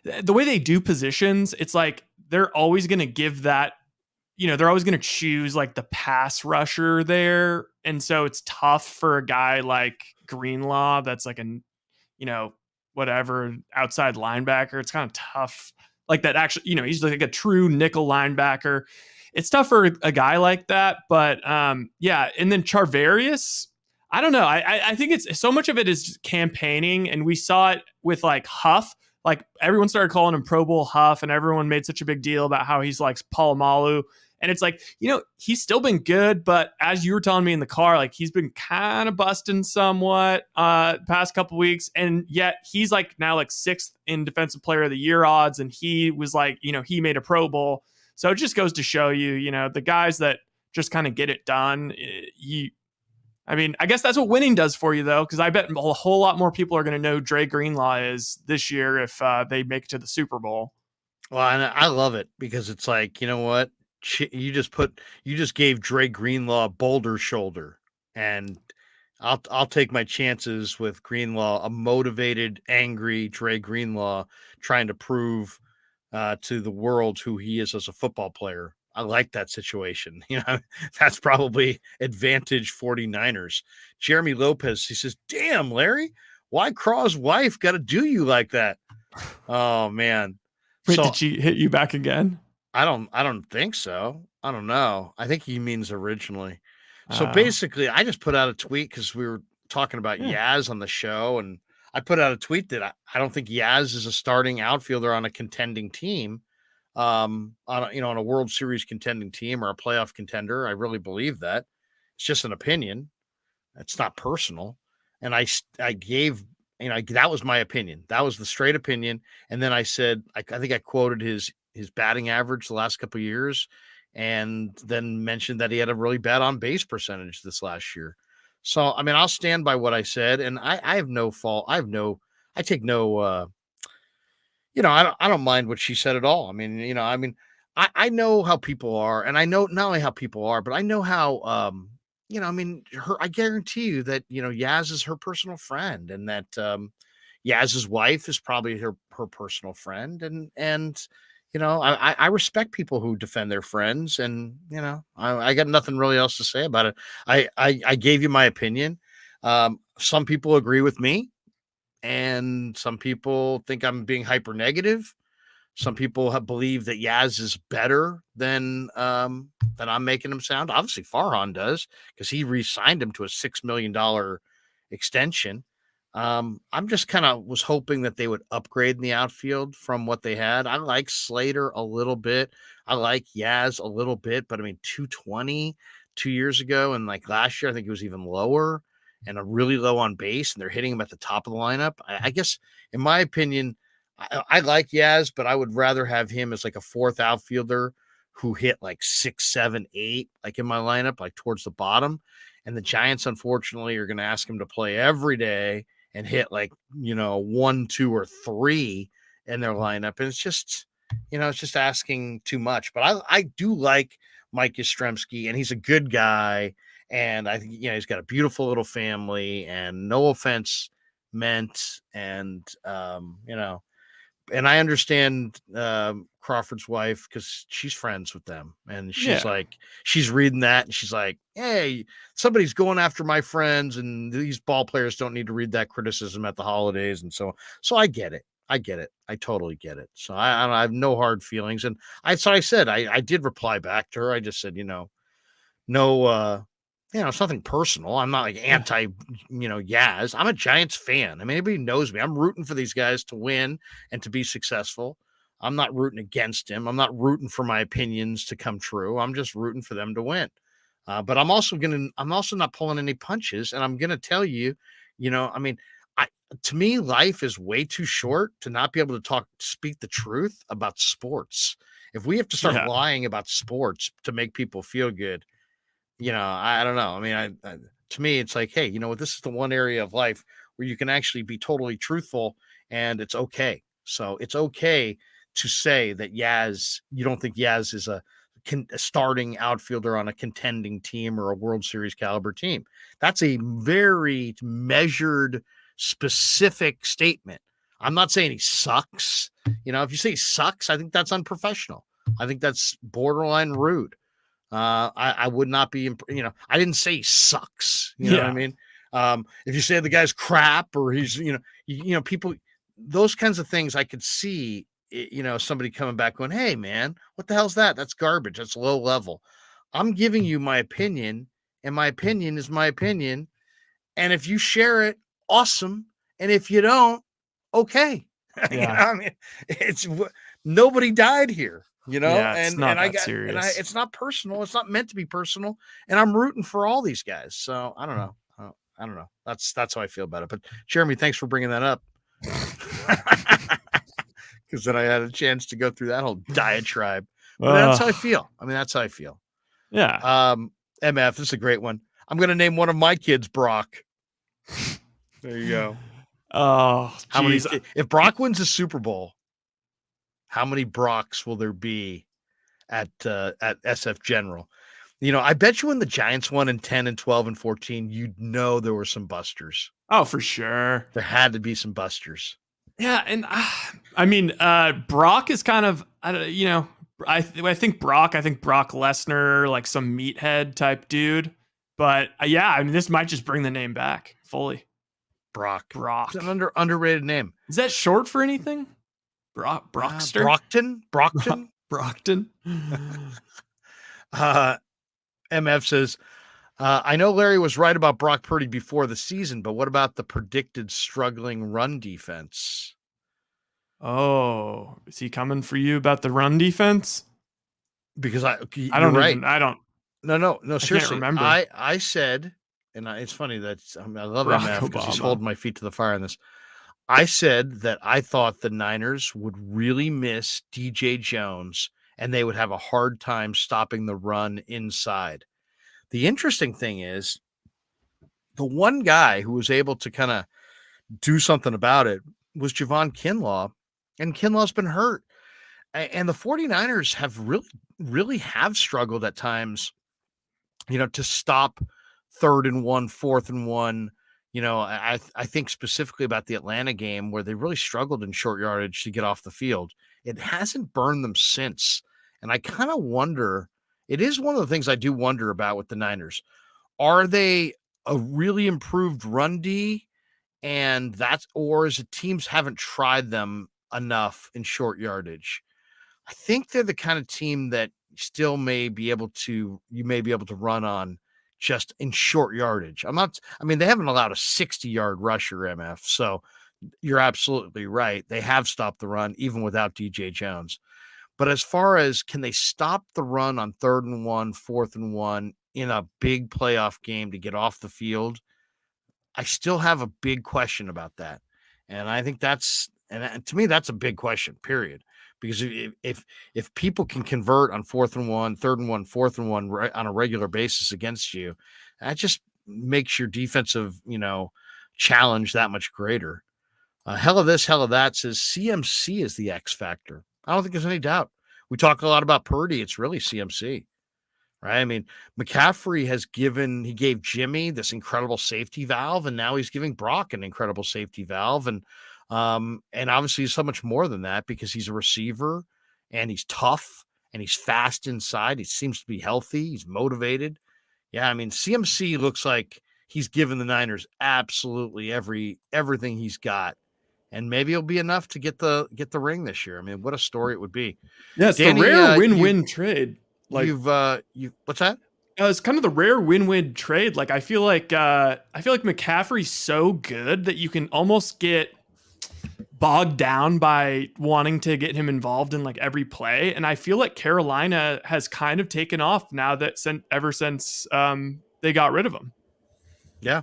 way they do positions. It's like they're always going to give that, they're always going to choose like the pass rusher there, and so it's tough for a guy like Greenlaw that's like whatever outside linebacker. It's kind of tough like that. Actually, he's like a true nickel linebacker. It's tough for a guy like that, but yeah. And then Charvarius, I don't know. I think it's so much of it is campaigning, and we saw it with like Huff. Like everyone started calling him Pro Bowl Huff, and everyone made such a big deal about how he's like Palomalu. And it's like, he's still been good, but as you were telling me in the car, like he's been kind of busting somewhat past couple weeks, and yet he's like now like 6th in Defensive Player of the Year odds, and he was like, he made a Pro Bowl. So it just goes to show you, the guys that just kind of get it done. I guess that's what winning does for you, though, because I bet a whole lot more people are going to know who Dre Greenlaw is this year if they make it to the Super Bowl. Well, and I love it because it's like, you know what? You just gave Dre Greenlaw Boulder shoulder, and I'll take my chances with Greenlaw, a motivated, angry Dre Greenlaw trying to prove to the world who he is as a football player. I like that situation. That's probably advantage 49ers. Jeremy Lopez, he says, damn, Larry, why Craw's wife got to do you like that? Oh, man. Wait, did she hit you back again? I don't think so. I don't know. I think he means originally. So basically, I just put out a tweet because we were talking about Yaz on the show, and I put out a tweet that I don't think Yaz is a starting outfielder on a contending team, on a World Series contending team or a playoff contender. I really believe that. It's just an opinion. It's not personal. And I gave, that was my opinion. That was the straight opinion. And then I said, I think I quoted his batting average the last couple of years, and then mentioned that he had a really bad on base percentage this last year. So, I'll stand by what I said, and I have no fault. I take no, I don't mind what she said at all. I know how people are, and I know not only how people are, but I know how, I guarantee you that, Yaz is her personal friend, and that, Yaz's wife is probably her personal friend. And, I respect people who defend their friends, and, I got nothing really else to say about it. I gave you my opinion. Some people agree with me. and some people think I'm being hyper negative. Some people have believed that Yaz is better than I'm making him sound. Obviously, Farhan does because he re-signed him to a $6 million extension. I'm just kind of was hoping that they would upgrade in the outfield from what they had. I like Slater a little bit. I like Yaz a little bit, but I mean, 220 2 years ago, and like last year, I think it was even lower and a really low on base, and they're hitting him at the top of the lineup. I guess, in my opinion, I like Yaz, but I would rather have him as like a fourth outfielder who hit like 6, 7, 8, like in my lineup, like towards the bottom. And the Giants, unfortunately, are going to ask him to play every day and hit like, 1, 2, or 3 in their lineup. And it's just, it's just asking too much. But I do like Mike Yastrzemski, and he's a good guy. And I think, he's got a beautiful little family, and no offense meant. And, and I understand Crawford's wife because she's friends with them. And she's she's reading that and she's like, hey, somebody's going after my friends, and these ball players don't need to read that criticism at the holidays. And so I get it. I totally get it. So I have no hard feelings. And I said, I did reply back to her. I just said, no, it's nothing personal. I'm not like anti, Yaz. I'm a Giants fan. I mean, everybody knows me. I'm rooting for these guys to win and to be successful. I'm not rooting against him. I'm not rooting for my opinions to come true. I'm just rooting for them to win. But I'm also not pulling any punches. And I'm going to tell you, to me, life is way too short to not be able to speak the truth about sports. If we have to start lying about sports to make people feel good, I don't know. I mean, to me, it's like, hey, this is the one area of life where you can actually be totally truthful, and it's okay. So it's okay to say that you don't think Yaz is a starting outfielder on a contending team or a World Series caliber team. That's a very measured, specific statement. I'm not saying he sucks. If you say he sucks, I think that's unprofessional. I think that's borderline rude. I would not be, I didn't say he sucks. You know what I mean? If you say the guy's crap or he's, people, those kinds of things I could see, somebody coming back going, hey man, what the hell's that? That's garbage. That's low level. I'm giving you my opinion, and my opinion is my opinion. And if you share it, awesome. And if you don't, okay. I mean, it's nobody died here. It's not serious. It's not personal. It's not meant to be personal. And I'm rooting for all these guys. So I don't know. I don't know. That's how I feel about it. But Jeremy, thanks for bringing that up. Because then I had a chance to go through that whole diatribe. But that's how I feel. I mean, that's how I feel. Yeah. MF, this is a great one. I'm going to name one of my kids Brock. There you go. Oh, if Brock wins the Super Bowl, how many Brocks will there be at SF General? I bet you when the Giants won in 10 and 12 and 14, there were some busters. Oh, for sure. There had to be some busters. Yeah, and I mean, Brock is kind of, I think Brock Lesnar, like some meathead type dude. But I mean, this might just bring the name back fully. Brock. It's an underrated name. Is that short for anything? Brockster? Brockton. MF says, I know Larry was right about Brock Purdy before the season, but what about the predicted struggling run defense? Oh, is he coming for you about the run defense? Because No, seriously. I can't remember. I said, and it's funny that I love MF because he's holding my feet to the fire on this. I said that I thought the Niners would really miss DJ Jones and they would have a hard time stopping the run inside. The interesting thing is the one guy who was able to kind of do something about it was Javon Kinlaw, and Kinlaw's been hurt. And the 49ers have really have struggled at times, to stop 3rd and 1, 4th and 1. I think specifically about the Atlanta game where they really struggled in short yardage to get off the field. It hasn't burned them since. And I kind of wonder, it is one of the things I do wonder about with the Niners. Are they a really improved run D and or is it teams haven't tried them enough in short yardage? I think they're the kind of team that still you may be able to run on just in short yardage. They haven't allowed a 60-yard rusher, MF. So you're absolutely right. They have stopped the run even without DJ Jones. But as far as can they stop the run on 3rd and 1, 4th and 1 in a big playoff game to get off the field, I still have a big question about that. And I think to me, that's a big question, period. Because if people can convert on 4th and 1, 3rd and 1, 4th and 1 on a regular basis against you, that just makes your defensive, challenge that much greater. Hell of this, hell of that says CMC is the X factor. I don't think there's any doubt. We talk a lot about Purdy. It's really CMC, right? I mean, McCaffrey he gave Jimmy this incredible safety valve, and now he's giving Brock an incredible safety valve. And obviously he's so much more than that because he's a receiver and he's tough and he's fast inside. He seems to be healthy. He's motivated. Yeah. I mean, CMC looks like he's given the Niners absolutely everything he's got. And maybe it'll be enough to get the ring this year. I mean, what a story it would be. Yeah, it's Danny, the rare win-win trade. Like you've what's that? It's kind of the rare win-win trade. Like I feel like McCaffrey's so good that you can almost get bogged down by wanting to get him involved in like every play. And I feel like Carolina has kind of taken off now that ever since they got rid of him. Yeah.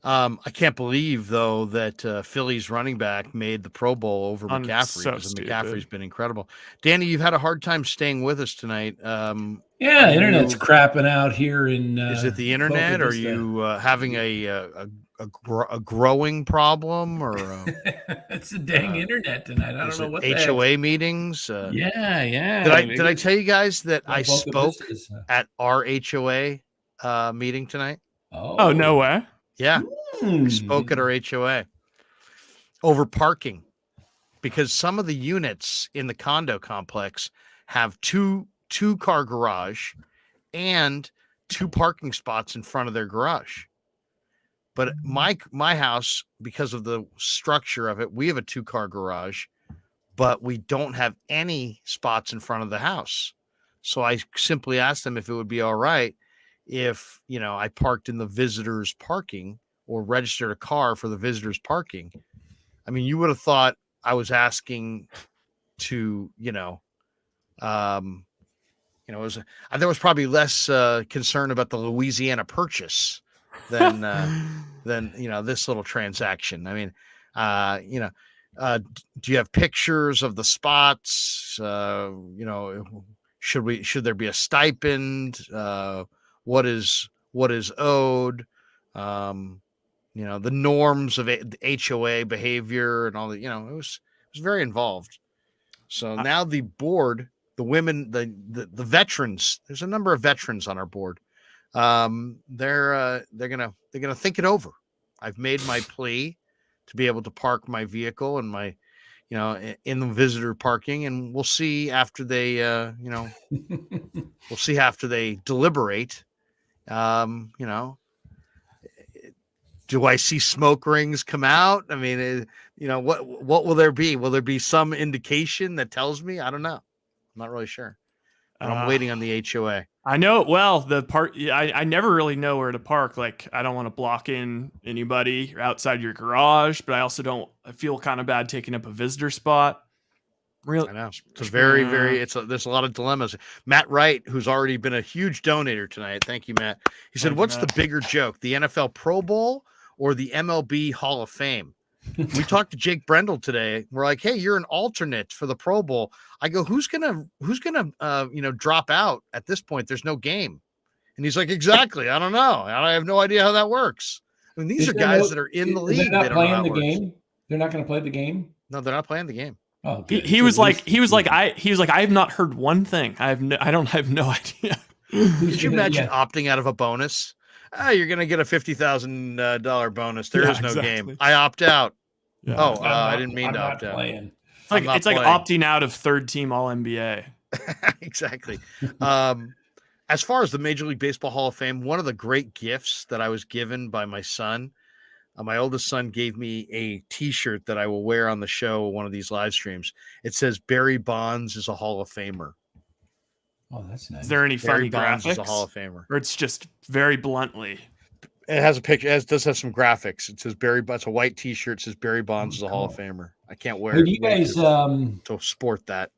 I can't believe though that Philly's running back made the Pro Bowl over McCaffrey. Because McCaffrey's been incredible. Danny, you've had a hard time staying with us tonight. Yeah, internet's crapping out here in. Is it the internet? Or are you having a growing problem? Or it's the dang internet tonight. I don't know what HOA meetings. Yeah. Did I tell you guys that I spoke at our HOA meeting tonight? Oh no way. Yeah, spoke at our HOA over parking because some of the units in the condo complex have two-car garage and 2 parking spots in front of their garage. But my house, because of the structure of it, we have a 2-car garage, but we don't have any spots in front of the house. So I simply asked them if it would be all right if, I parked in the visitors parking or registered a car for the visitors parking. I mean, you would have thought I was asking to, there was probably less concern about the Louisiana Purchase than this little transaction. I mean, do you have pictures of the spots? Should there be a stipend? What is owed? The norms of HOA behavior and all that. It was very involved. So now the board, the women, the veterans. There's a number of veterans on our board. They're gonna think it over. I've made my plea to be able to park my vehicle and my, in the visitor parking, and we'll see after they, we'll see after they deliberate. Do I see smoke rings come out? I mean, what will there be? Will there be some indication that tells me? I don't know. I'm not really sure. But I'm waiting on the HOA. I know. Well, the part I never really know where to park. Like, I don't want to block in anybody outside your garage, but I also I feel kind of bad taking up a visitor spot. Really, I know. It's there's a lot of dilemmas. Matt Wright, who's already been a huge donator tonight. Thank you, Matt. He said, "What's the bigger joke, the NFL Pro Bowl or the MLB Hall of Fame?" We talked to Jake Brendel today. We're like, "Hey, you're an alternate for the Pro Bowl." I go, "Who's gonna drop out at this point? There's no game." And he's like, "Exactly. I don't know. I have no idea how that works." I mean, these are guys that are in the league. They're not playing the game. They're not going to play the game. No, they're not playing the game. Oh, he was like, I have not heard one thing. I have no idea. Could you imagine opting out of a bonus? You're going to get a $50,000 bonus. There is no game. I opt out. Yeah. I didn't mean to opt out. It's like opting out of third team All NBA. Exactly. As far as the Major League Baseball Hall of Fame, one of the great gifts that I was given by my son My oldest son gave me a T-shirt that I will wear on the show, one of these live streams. It says Barry Bonds is a Hall of Famer. Oh, that's nice. Is there any Barry funny Bonds graphics? is a Hall of Famer. Or it's just very bluntly. It has a picture. It does have some graphics. It says it's a white T-shirt. It says Barry Bonds is a Hall of Famer. I can't wear it. You guys, to sport that.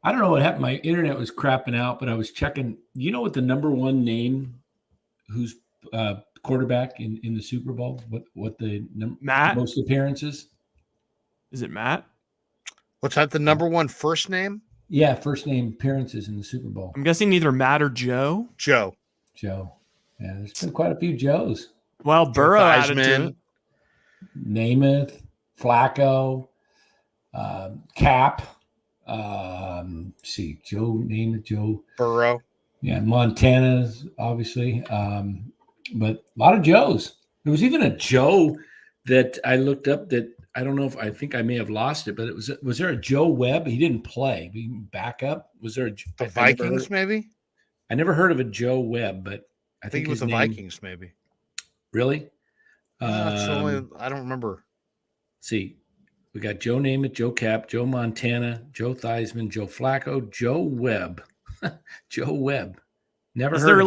I don't know what happened. My internet was crapping out, but I was checking. You know what the number one name who's quarterback in the Super Bowl? What the Matt? most appearances? Is it Matt? What's that? The number one first name? Yeah, first name appearances in the Super Bowl. I'm guessing either Matt or Joe. Joe. Yeah, there's been quite a few Joes. Well, Burrow added to it. Namath, Flacco, Cap. See, Joe, Namath, Joe. Burrow. Yeah, Montana's obviously. But a lot of Joes. There was even a Joe that I looked up that I don't know if I think I may have lost it, but was there a Joe Webb? He didn't play. He backup. Was there the Vikings maybe? I never heard of a Joe Webb, but I think it was the Vikings maybe. Really? I don't remember. See, we got Joe Namath, Joe Cap, Joe Montana, Joe Theismann, Joe Flacco, Joe Webb. Joe Webb. Never heard of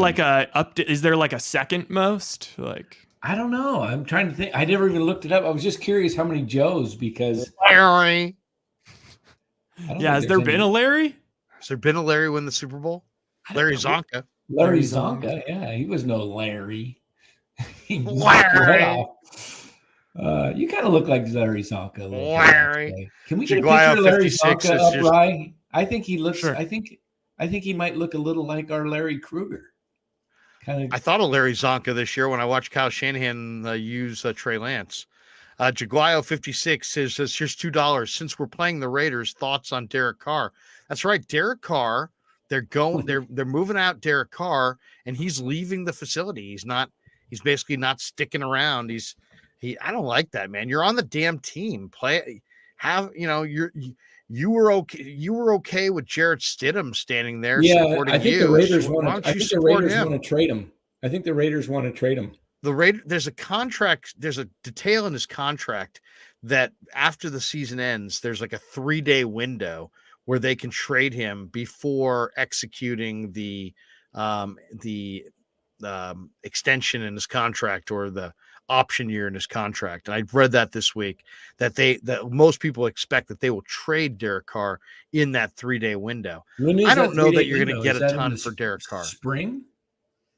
him. Is there like a second most? Like I don't know. I'm trying to think. I never even looked it up. I was just curious how many Joes because Larry. Has there been a Larry? Has there been a Larry win the Super Bowl? Larry Zonka. Larry Zonka. Yeah, he was no Larry. Larry. You kind of look like Larry Zonka. Larry. Can we get a picture of Larry Zonka up, Ryan? I think he looks. Sure. I think he might look a little like our Larry Krueger. I thought of Larry Zonka this year when I watched Kyle Shanahan use Trey Lance. Jaguayo 56 says here's $2. Since we're playing the Raiders, thoughts on Derek Carr? That's right, Derek Carr. They're moving out Derek Carr, and he's leaving the facility. He's basically not sticking around. I don't like that, man. You're on the damn team. You were okay with Jarrett Stidham standing there supporting you. I think the Raiders want to trade him. I think the Raiders want to trade him. There's a contract. There's a detail in his contract that after the season ends, there's like a 3-day window where they can trade him before executing the extension in his contract or the option year in his contract. And I read that this week that most people expect that they will trade Derek Carr in that 3-day window. I don't know that you're going to get a ton for Derek Carr. Spring?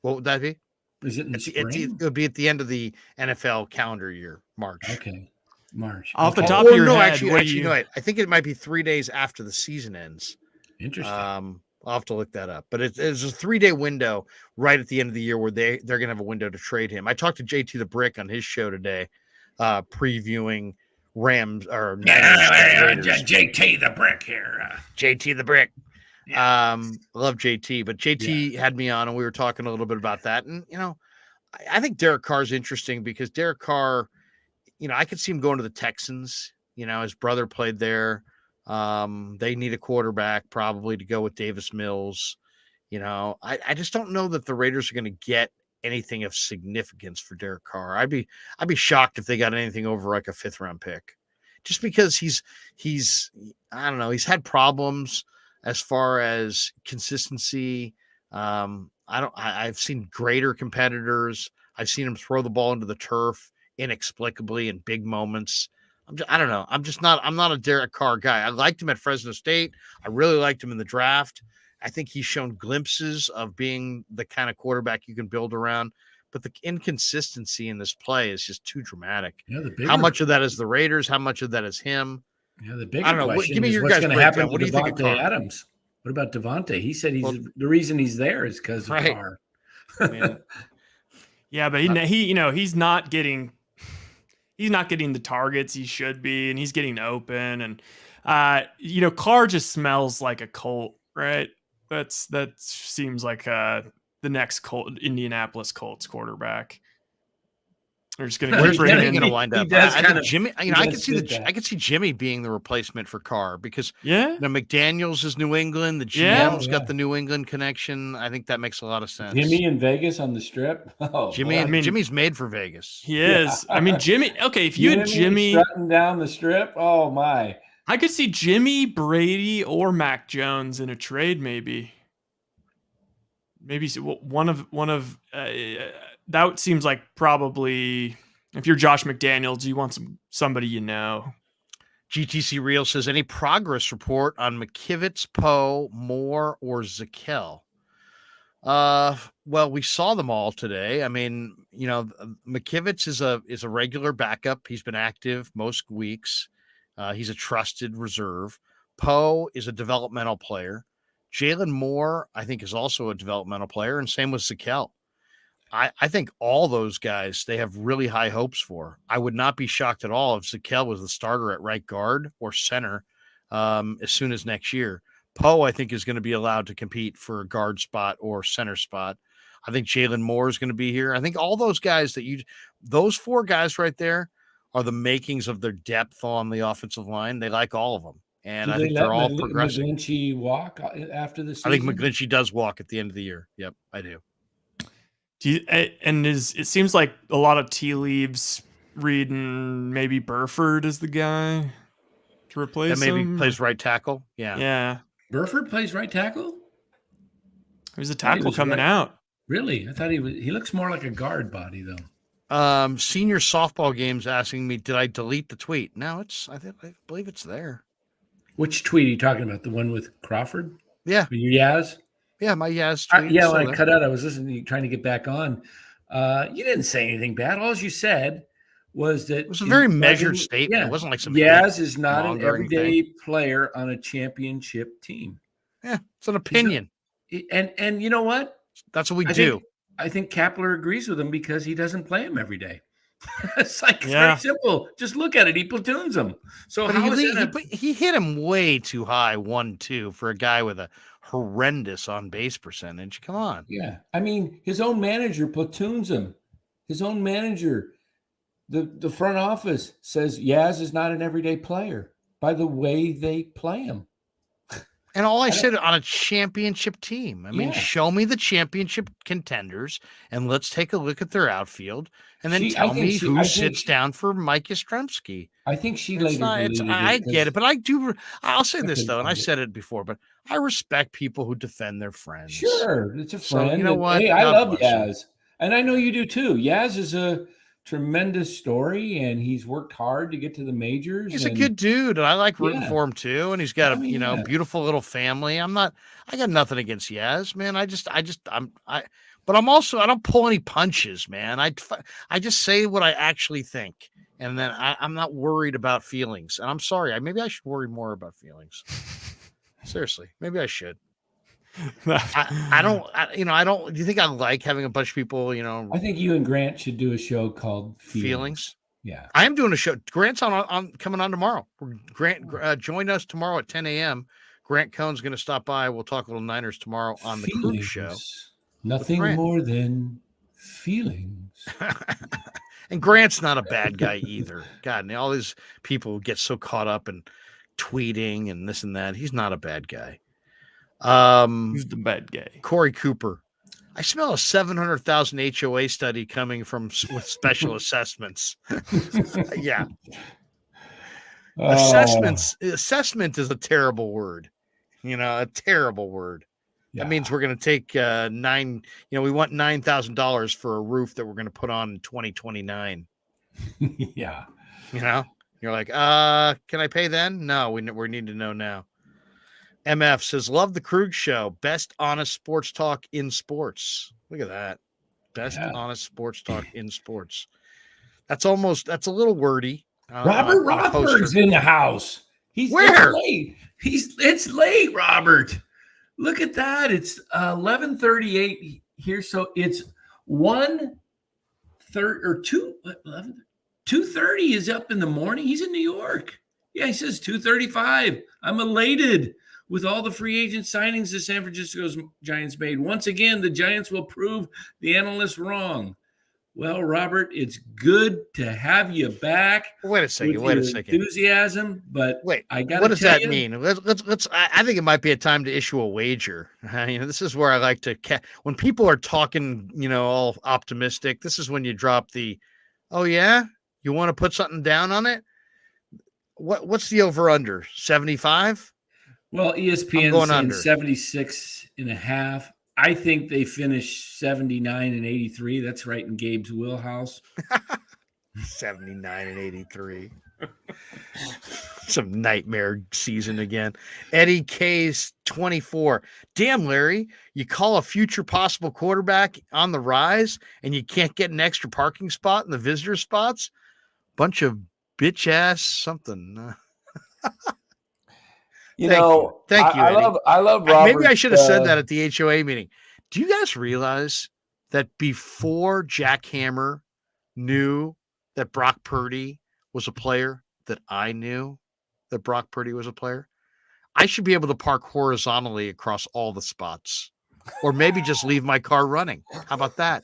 What would that be? Is it in the spring? It'll be at the end of the NFL calendar year, March. Okay. March. Off the top of your head. Actually, no, I think it might be 3 days after the season ends. Interesting. I'll have to look that up. But it's a 3-day window right at the end of the year where they're going to have a window to trade him. I talked to JT the Brick on his show today, previewing Rams or JT the Brick here. JT the Brick. Yeah. Love JT, but JT had me on and we were talking a little bit about that. And, I think Derek Carr is interesting because Derek Carr, I could see him going to the Texans. His brother played there. They need a quarterback probably to go with Davis Mills. I just don't know that the Raiders are going to get anything of significance for Derek Carr. I'd be shocked if they got anything over like a 5th round pick, just because he's I don't know. He's had problems as far as consistency. I've seen greater competitors. I've seen him throw the ball into the turf inexplicably in big moments. I don't know. I'm not a Derek Carr guy. I liked him at Fresno State. I really liked him in the draft. I think he's shown glimpses of being the kind of quarterback you can build around, but the inconsistency in this play is just too dramatic. How much of that is the Raiders? How much of that is him? Yeah, the big question give me is your what's going to happen what do you think of Devontae Carr? Adams. What about Devontae? He said the reason he's there is because of Carr. Yeah, but he's not getting the targets he should be, and he's getting open. And Carr just smells like a Colt, right? That seems like the next Indianapolis Colts quarterback. They're just going to Where's keep Jimmy bringing going to in. wind he up? does I kind think of- Jimmy. he I does can see fit that. I can see Jimmy being the replacement for Carr because Yeah. McDaniels is New England. The Yeah. GM's got the New England connection. I think that makes a lot of sense. Jimmy in Vegas on the Strip. Oh, Jimmy, boy. I mean- Jimmy's made for Vegas. He is. I mean, Jimmy. Okay, if you had Jimmy, strutting down the Strip. Oh my! I could see Jimmy, Brady, or Mac Jones in a trade. Maybe one of that seems like probably if you're Josh McDaniels, you want somebody you know. GTC Real says any progress report on McKivitz, Poe, Moore, or Zakel? Well, we saw them all today. I mean, McKivitz is a regular backup. He's been active most weeks. He's a trusted reserve. Poe is a developmental player. Jalen Moore, I think, is also a developmental player, and same with Zakel. I think all those guys, they have really high hopes for. I would not be shocked at all if Zakel was the starter at right guard or center as soon as next year. Poe, I think, is going to be allowed to compete for a guard spot or center spot. I think Jalen Moore is going to be here. I think all those guys those four guys right there are the makings of their depth on the offensive line. They like all of them. And I think they're all progressing. McGlinchey walk after the season? I think McGlinchey does walk at the end of the year. Yep, I do. It seems like a lot of tea leaves reading maybe Burford is the guy to replace that maybe him. Plays right tackle. Yeah. Yeah. Burford plays right tackle? There's a tackle coming out. Really? I thought he looks more like a guard body though. Senior softball games asking me, did I delete the tweet? No, I believe it's there. Which tweet are you talking about? The one with Crawford? Yeah. Your Yaz? Yeah, my Yaz tweet. Yeah, when I cut out, I was listening, trying to get back on. You didn't say anything bad. All you said was that it was a very measured statement. It wasn't like some Yaz is not an everyday thing. player on a championship team. Yeah, it's an opinion. And you know what? That's what we do. I think Kapler agrees with him because he doesn't play him every day. It's like very simple. Just look at it. He platoons him. So he hit him way too high, 1-2 for a guy with a horrendous on base percentage. Come on. Yeah. I mean, his own manager platoons him. His own manager, the front office says Yaz is not an everyday player by the way they play him. And all I said on a championship team. I mean, show me the championship contenders and let's take a look at their outfield and then tell me who sits down for Mike Yastrzemski. I think she I get it, but I'll say this though, and I said it before, but I respect people who defend their friends. Sure, it's a friend. So, you know what? Hey, I love Yaz. And I know you do too. Yaz is a tremendous story, and he's worked hard to get to the majors. He's a good dude, and I like rooting for him too. And he's got a beautiful little family. I got nothing against Yaz, man. But I don't pull any punches, man. I just say what I actually think, and then I'm not worried about feelings. And I'm sorry, maybe I should worry more about feelings. Seriously, maybe I should. I don't. Do you think I like having a bunch of people? I think you and Grant should do a show called Feelings. Yeah, I am doing a show. Grant's on coming on tomorrow. Grant, join us tomorrow at 10 a.m. Grant Cohn's going to stop by. We'll talk a little Niners tomorrow on the Krueg show. Nothing more than feelings. And Grant's not a bad guy either. God, and all these people get so caught up in tweeting and this and that. He's not a bad guy. Who's the bad guy? Corey Cooper. I smell a 700,000 HOA study coming with special assessments. Yeah. Assessment is a terrible word. A terrible word. Yeah. That means we're going to take we want $9,000 for a roof that we're going to put on in 2029. Yeah. You're like, can I pay then? No, we need to know now. MF says, love the Krueg show. Best honest sports talk in sports. Look at that. Best honest sports talk in sports. That's a little wordy. Robert Rothberg's in the house. Where? It's late, Robert. Look at that. It's 11:38 here. So it's 1:30 or 2:30 is up in the morning. He's in New York. Yeah, he says 2:35. I'm elated with all the free agent signings the San Francisco Giants made. Once again, the Giants will prove the analysts wrong. Well, Robert, it's good to have you back. Wait a second. With Wait a your second. Enthusiasm, but Wait, I got what to does tell that you, mean? Let's. I think it might be a time to issue a wager. This is where I like to. When people are talking, all optimistic, this is when you drop the, oh yeah, you want to put something down on it. What's the over under 75? Well, I'm ESPN's going saying under. 76.5. I think they finished 79 and 83. That's right in Gabe's wheelhouse. 79 and 83. Some nightmare season again. Eddie K's 24. Damn, Larry, you call a future possible quarterback on the rise and you can't get an extra parking spot in the visitor spots? Bunch of bitch ass something. Thank you, Eddie. I love Robert. Maybe I should have said that at the HOA meeting. Do you guys realize that before Jack Hammer knew that Brock Purdy was a player, that I knew that Brock Purdy was a player, I should be able to park horizontally across all the spots, or maybe just leave my car running. How about that?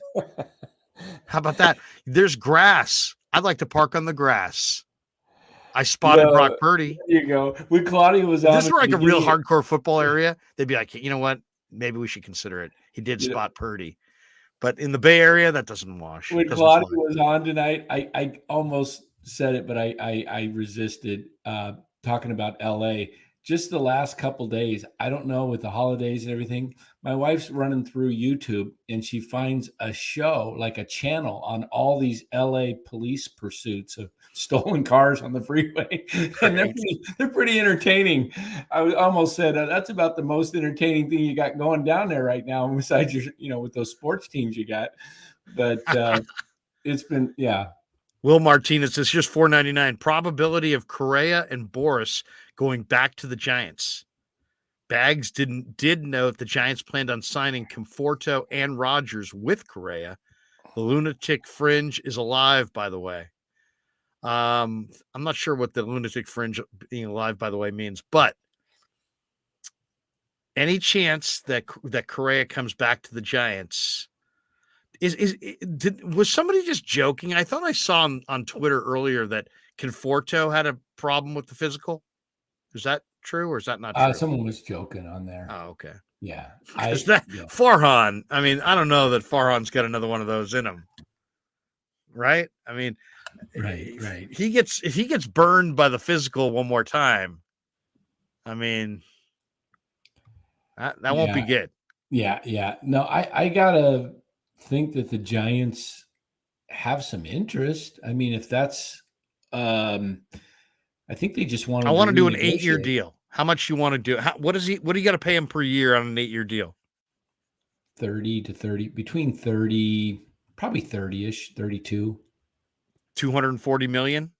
There's grass. I'd like to park on the grass. I spotted Brock Purdy. There you go. When Claudia was on, This is like a real hardcore football area. They'd be like, you know what? Maybe we should consider it. He did spot Purdy. But in the Bay Area, that doesn't wash. When Claudia was on tonight, I almost said it, but I resisted talking about LA. Just the last couple days, I don't know, with the holidays and everything, my wife's running through YouTube and she finds a show, like a channel, on all these LA police pursuits of stolen cars on the freeway. And they're pretty entertaining. I almost said that's about the most entertaining thing you got going down there right now, besides your, with those sports teams you got. But it's been, yeah. Will Martinez says, here's $4.99. Probability of Correa and Boris going back to the Giants. Bags did note the Giants planned on signing Conforto and Rodgers with Correa. The lunatic fringe is alive, by the way. I'm not sure what the lunatic fringe being alive, by the way, means, but any chance that Correa comes back to the Giants was somebody just joking? I thought I saw on Twitter earlier that Conforto had a problem with the physical. Is that true or is that not true? Someone was joking on there. Oh, okay. Yeah. Farhan, I mean, I don't know that Farhan's got another one of those in him. Right? I mean, right. If he gets burned by the physical one more time, I mean, that won't be good. Yeah. No, I gotta think that the Giants have some interest. I mean, if that's I think they just want to. I want to do an 8-year deal. How much you want to do? What do you got to pay him per year on an 8-year deal? 30 to 30, between 30, probably 30-ish, 32. 240 million.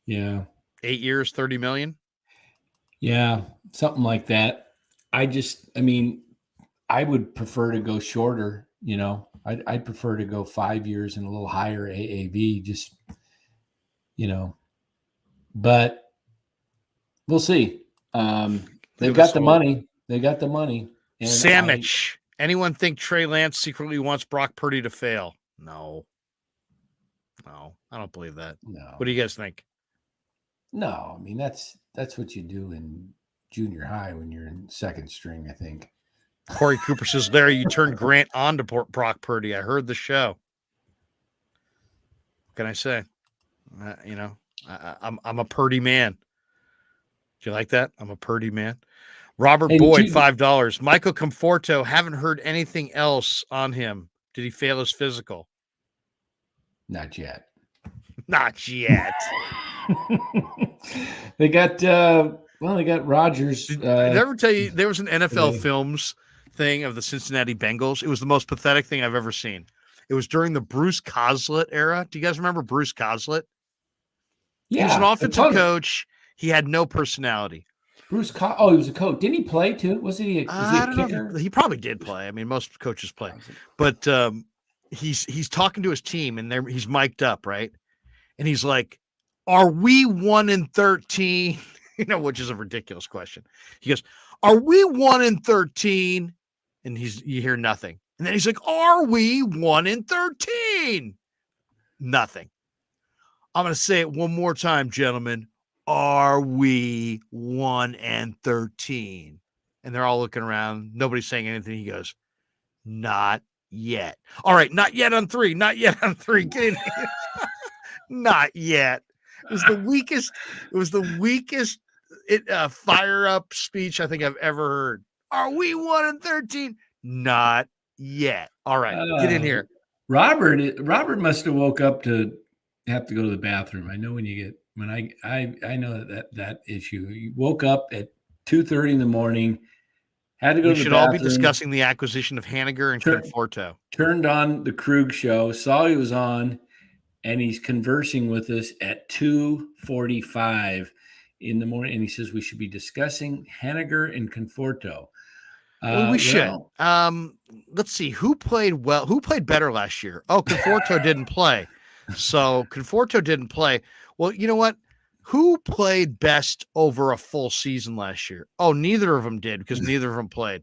Yeah. 8 years, 30 million. Yeah, something like that. I mean, I would prefer to go shorter. I'd prefer to go 5 years and a little higher AAV. Just, but we'll see. They've got the money. They got the money. And Sandwich. Anyone think Trey Lance secretly wants Brock Purdy to fail? No, I don't believe that. No. What do you guys think? No, I mean, that's what you do in junior high when you're in second string, I think. Corey Cooper says, Larry, you turned Grant on to Brock Purdy. I heard the show. What can I say? I'm a Purdy man. Do you like that? I'm a Purdy man. Robert Boyd, $5. Michael Conforto, haven't heard anything else on him. Did he fail his physical? Not yet. Not yet. They got Rodgers. Did I ever tell you there was an NFL Films thing of the Cincinnati Bengals? It was the most pathetic thing I've ever seen. It was during the Bruce Coslett era. Do you guys remember Bruce Coslett? Yeah, he was an offensive coach. He had no personality. He was a coach. Didn't he play too? Was he a kicker? He probably did play. I mean, most coaches play. But he's talking to his team, and he's mic'd up, right? And he's like, "Are we 1-13?" Which is a ridiculous question. He goes, "Are we 1-13?" And you hear nothing. And then he's like, "Are we 1-13?" Nothing. I'm going to say it one more time, gentlemen. Are we 1-13? And they're all looking around. Nobody's saying anything. He goes, not yet. All right, not yet on 3. Not yet on 3. Get in here. Not yet. It was the weakest. It was the weakest fire up speech I think I've ever heard. Are we 1-13? Not yet. All right, get in here. Robert must have woke up to have to go to the bathroom. I know I know that issue. He woke up at 2:30 in the morning, had to go to the bathroom. We should all be discussing the acquisition of Haniger and Conforto. Turned on the Krueg show, saw he was on, and he's conversing with us at 2:45 in the morning, and he says we should be discussing Haniger and Conforto. Well, we should. Let's see who played well. Who played better last year? Oh, Conforto didn't play. So Conforto didn't play. Well, you know what? Who played best over a full season last year? Oh, neither of them did because neither of them played.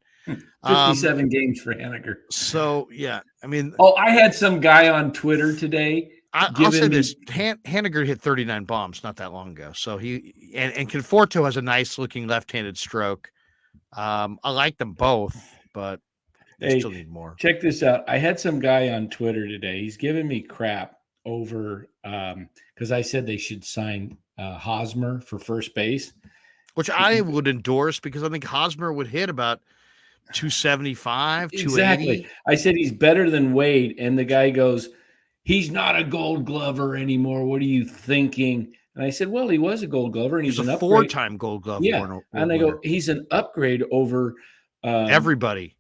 57 games for Haniger. So, yeah. I mean. Oh, I had some guy on Twitter today. I'll say this. Haniger hit 39 bombs not that long ago. So he and Conforto has a nice looking left-handed stroke. I like them both, but they still need more. Check this out. I had some guy on Twitter today. He's giving me crap over because I said they should sign Hosmer for first base, which I would endorse because I think Hosmer would hit about 275, 280. Exactly. I said he's better than Wade, and the guy goes, "He's not a Gold Glover anymore. What are you thinking?" And I said, well, he was a Gold Glover, and he's a upgrade. 4-time Gold Glove. Yeah, and I go, he's an upgrade over everybody,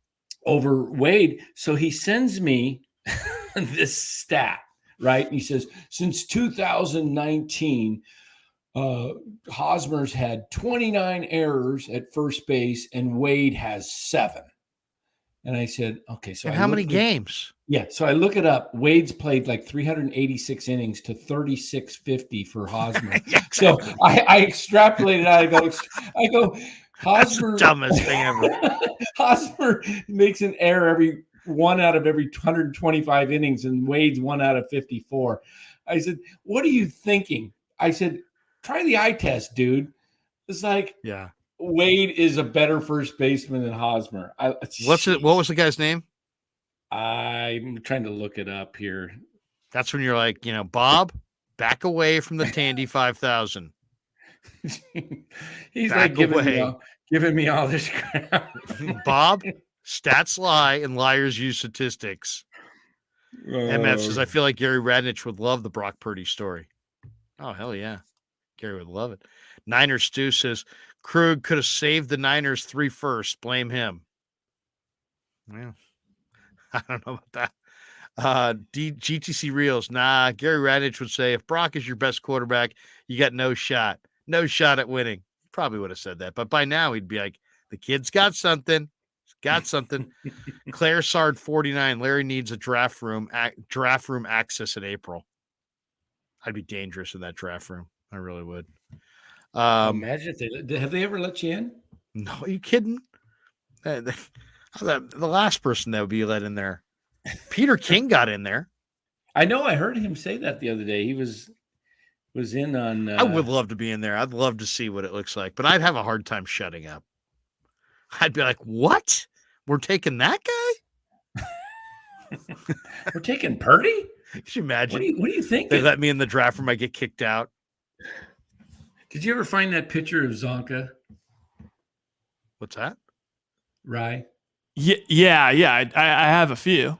over Wade. So he sends me this stat, right? And he says, since 2019, Hosmer's had 29 errors at first base, and Wade has 7. And I said, okay, so how many games? Yeah, so I look it up. Wade's played like 386 innings to 3650 for Hosmer. Yeah, exactly. So I extrapolated out. I go, Hosmer, that's the dumbest thing ever. Hosmer makes an error every 1 out of every 125 innings, and Wade's 1 out of 54. I said, what are you thinking? I said, try the eye test, dude. It's like, yeah. Wade is a better first baseman than Hosmer. What was the guy's name? I'm trying to look it up here. That's when you're like, Bob, back away from the Tandy 5000. He's back like giving me all this crap. Bob, stats lie and liars use statistics. MF says, I feel like Gary Radnich would love the Brock Purdy story. Oh, hell yeah. Gary would love it. Niners Stu says, Krug could have saved the Niners 3 first. Blame him. Well, I don't know about that. GTC Reels. Nah, Gary Radich would say, if Brock is your best quarterback, you got no shot. No shot at winning. Probably would have said that. But by now, he'd be like, the kid's got something. He's got something. Claire Sard 49. Larry needs a draft room access in April. I'd be dangerous in that draft room. I really would. Imagine if have they ever let you in? No, are you kidding? The last person that would be let in there. Peter King got in there. I know. I heard him say that the other day. He was in on. I would love to be in there. I'd love to see what it looks like, but I'd have a hard time shutting up. I'd be like, "What? We're taking that guy? We're taking Purdy? Could you imagine? What do you think? They let me in the draft room. I get kicked out. Did you ever find that picture of Zonka? What's that? Rye? Yeah. I have a few.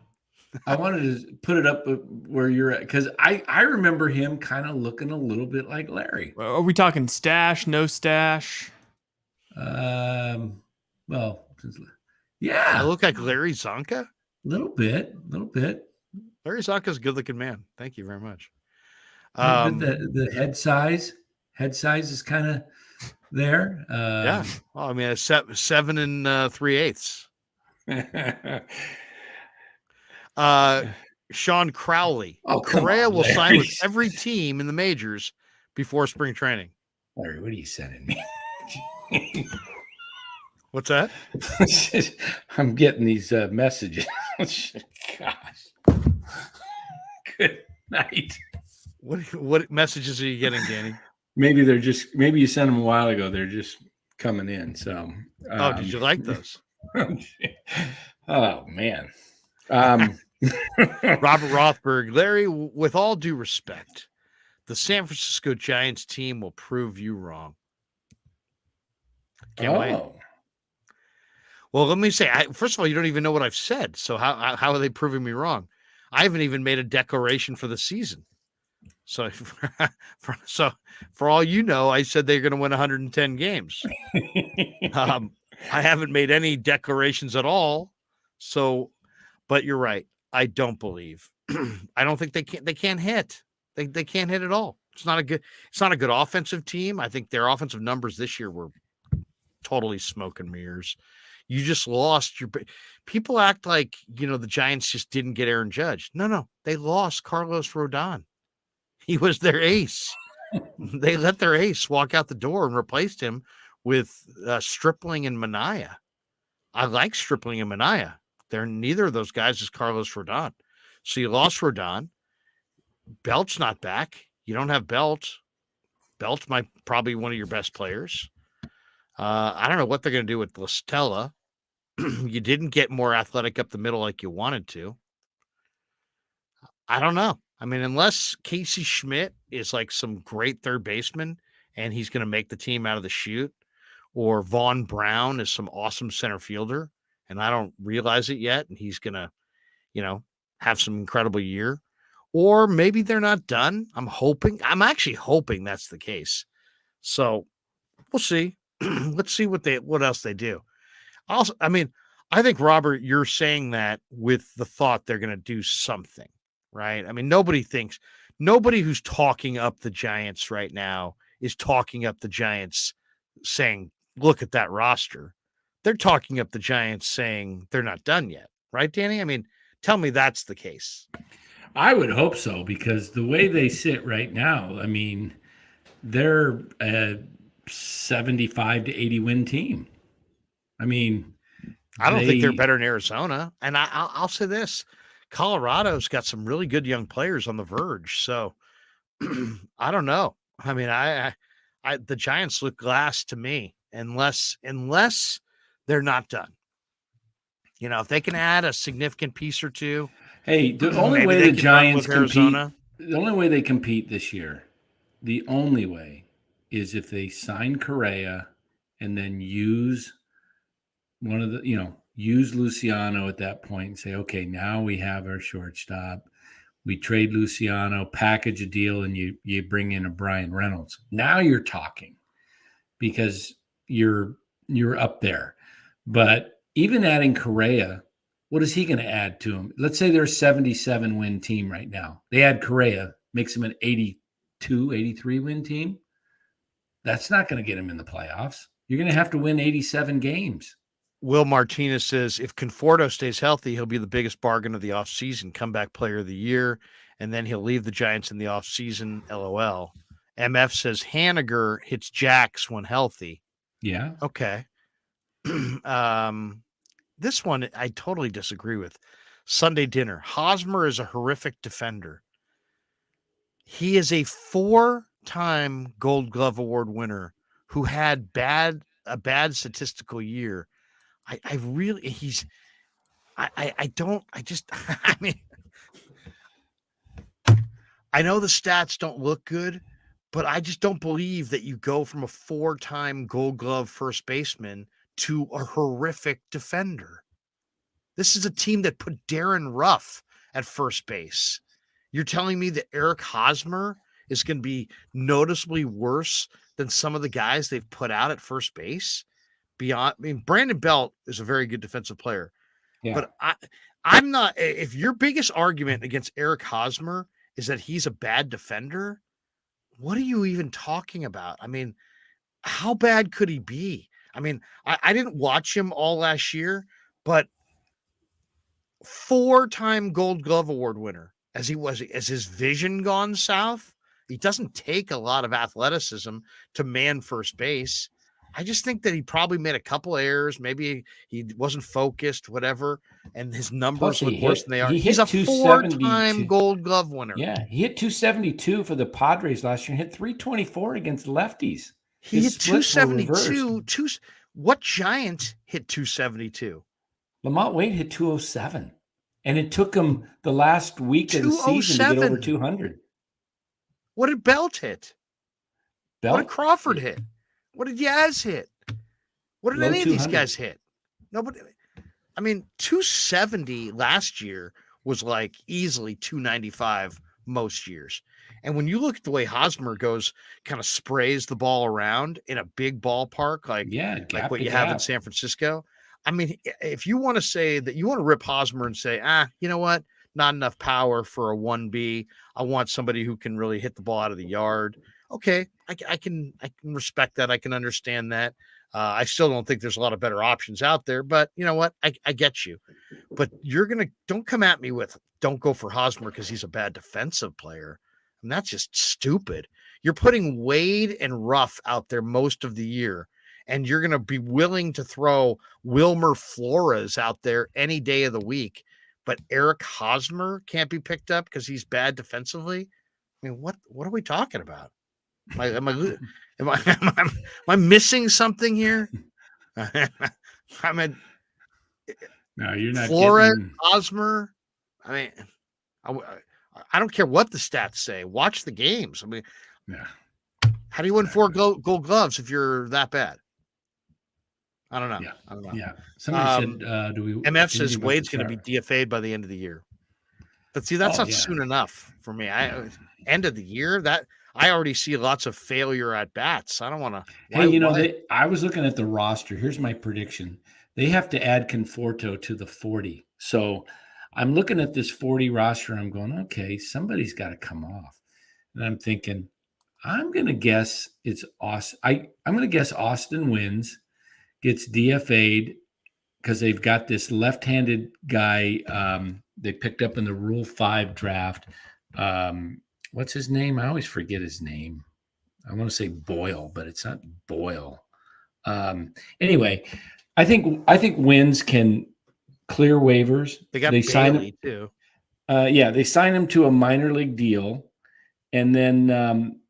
I wanted to put it up where you're at because I remember him kind of looking a little bit like Larry. Are we talking stash, no stash? Well, yeah. I look like Larry Zonka? A little bit. Larry Zonka's a good-looking man. Thank you very much. The head size is kind of there. Yeah. Well, I mean, it's 7 3/8. Sean Crowley. Oh, Correa will sign with every team in the majors before spring training. Larry, what are you sending me? What's that? I'm getting these messages. Gosh. Good night. What messages are you getting, Danny? Maybe maybe you sent them a while ago. They're just coming in. So, Did you like those? Oh man. Robert Rothberg, Larry, with all due respect, the San Francisco Giants team will prove you wrong. Can't wait. Well, let me say, first of all, you don't even know what I've said. So how are they proving me wrong? I haven't even made a declaration for the season. So for all you know, I said they're going to win 110 games. I haven't made any declarations at all. So, but you're right. I don't believe. I don't think they can't hit. They can't hit at all. It's not a good offensive team. I think their offensive numbers this year were totally smoke and mirrors. You just lost your people act like, the Giants just didn't get Aaron Judge. No, they lost Carlos Rodon. He was their ace. They let their ace walk out the door and replaced him with Stripling and Minaya. I like Stripling and Minaya. Neither of those guys is Carlos Rodon. So you lost Rodon. Belt's not back. You don't have Belt. Belt's probably one of your best players. I don't know what they're going to do with Listella. You didn't get more athletic up the middle like you wanted to. I don't know. I mean, unless Casey Schmidt is like some great third baseman and he's going to make the team out of the chute, or Vaughn Brown is some awesome center fielder and I don't realize it yet, and he's going to, have some incredible year, or maybe they're not done. I'm actually hoping that's the case. So we'll see. Let's see what else they do. Also, I mean, I think, Robert, you're saying that with the thought they're going to do something, right? I mean, nobody who's talking up the Giants right now is talking up the Giants saying, look at that roster. They're talking up the Giants saying they're not done yet, right, Danny? I mean, tell me that's the case. I would hope so, because the way they sit right now, I mean, they're a 75 to 80 win team. I mean, I don't think they're better than Arizona. And I'll say this: Colorado's got some really good young players on the verge. So I don't know. I mean, the Giants look glass to me, unless they're not done. If they can add a significant piece or two. Hey, the only way the Giants compete, the only way they compete this year, the only way is if they sign Correa and then use one of the, use Luciano at that point and say, okay, now we have our shortstop. We trade Luciano, package a deal, and you bring in a Brian Reynolds. Now you're talking, because you're up there. But even adding Correa, what is he going to add to him? Let's say they're a 77 win team right now. They add Correa, makes them an 82, 83 win team. That's not going to get him in the playoffs. You're going to have to win 87 games. Will Martinez says, if Conforto stays healthy, he'll be the biggest bargain of the offseason, comeback player of the year, and then he'll leave the Giants in the offseason, LOL. MF says, Haniger hits jacks when healthy. Yeah. Okay. This one I totally disagree with. Sunday dinner. Hosmer is a horrific defender. He is a 4-time Gold Glove Award winner who had a bad statistical year. I mean, I know the stats don't look good, but I just don't believe that you go from a 4-time Gold Glove first baseman to a horrific defender. This is a team that put Darren Ruff at first base. You're telling me that Eric Hosmer is going to be noticeably worse than some of the guys they've put out at first base? Brandon Belt is a very good defensive player. Yeah. But I'm not. If your biggest argument against Eric Hosmer is that he's a bad defender, what are you even talking about? I mean, how bad could he be? I mean, I didn't watch him all last year, but 4-time Gold Glove Award winner, as his vision gone south? He doesn't take a lot of athleticism to man first base. I just think that he probably made a couple errors. Maybe he wasn't focused, whatever, and his numbers look worse than they are. He's a 4-time Gold Glove winner. Yeah, he hit 272 for the Padres last year and hit 324 against lefties. He hit 272. What Giant hit 272? Lamont Wade hit 207. And it took him the last week of the season to get over 200. What did Belt hit? Belt? What did Crawford hit? What did Yaz hit? What did any of these guys hit? Nobody. I mean, 270 last year was like easily 295 most years. And when you look at the way Hosmer goes, kind of sprays the ball around in a big ballpark, like what you have in San Francisco. I mean, if you want to say that you want to rip Hosmer and say, you know what? Not enough power for a 1B. I want somebody who can really hit the ball out of the yard. Okay, I can respect that. I can understand that. I still don't think there's a lot of better options out there, but you know what? I get you. But don't come at me with don't go for Hosmer because he's a bad defensive player. And that's just stupid. You're putting Wade and Ruff out there most of the year, and you're going to be willing to throw Wilmer Flores out there any day of the week. But Eric Hosmer can't be picked up because he's bad defensively. I mean, what are we talking about? Am I missing something here? I mean, no, you're not. Flores, Hosmer. I mean, I don't care what the stats say. Watch the games. I mean, how do you win 4 gold gloves if you're that bad? I don't know. Yeah. I don't know. Yeah. Somebody said, MF says Wade's going to be DFA'd by the end of the year. But see, that's not soon enough for me. End of the year, that I already see lots of failure at bats. I don't want to. Hey, I was looking at the roster. Here's my prediction. They have to add Conforto to the 40. So I'm looking at this 40 roster. And I'm going, okay, somebody's got to come off. And I'm thinking, I'm going to guess it's Austin. I'm going to guess Austin wins. Gets DFA'd because they've got this left-handed guy they picked up in the Rule 5 draft. What's his name? I always forget his name. I want to say Boyle, but it's not Boyle. Anyway, I think Wins can clear waivers. They sign him too. They sign him to a minor league deal, and then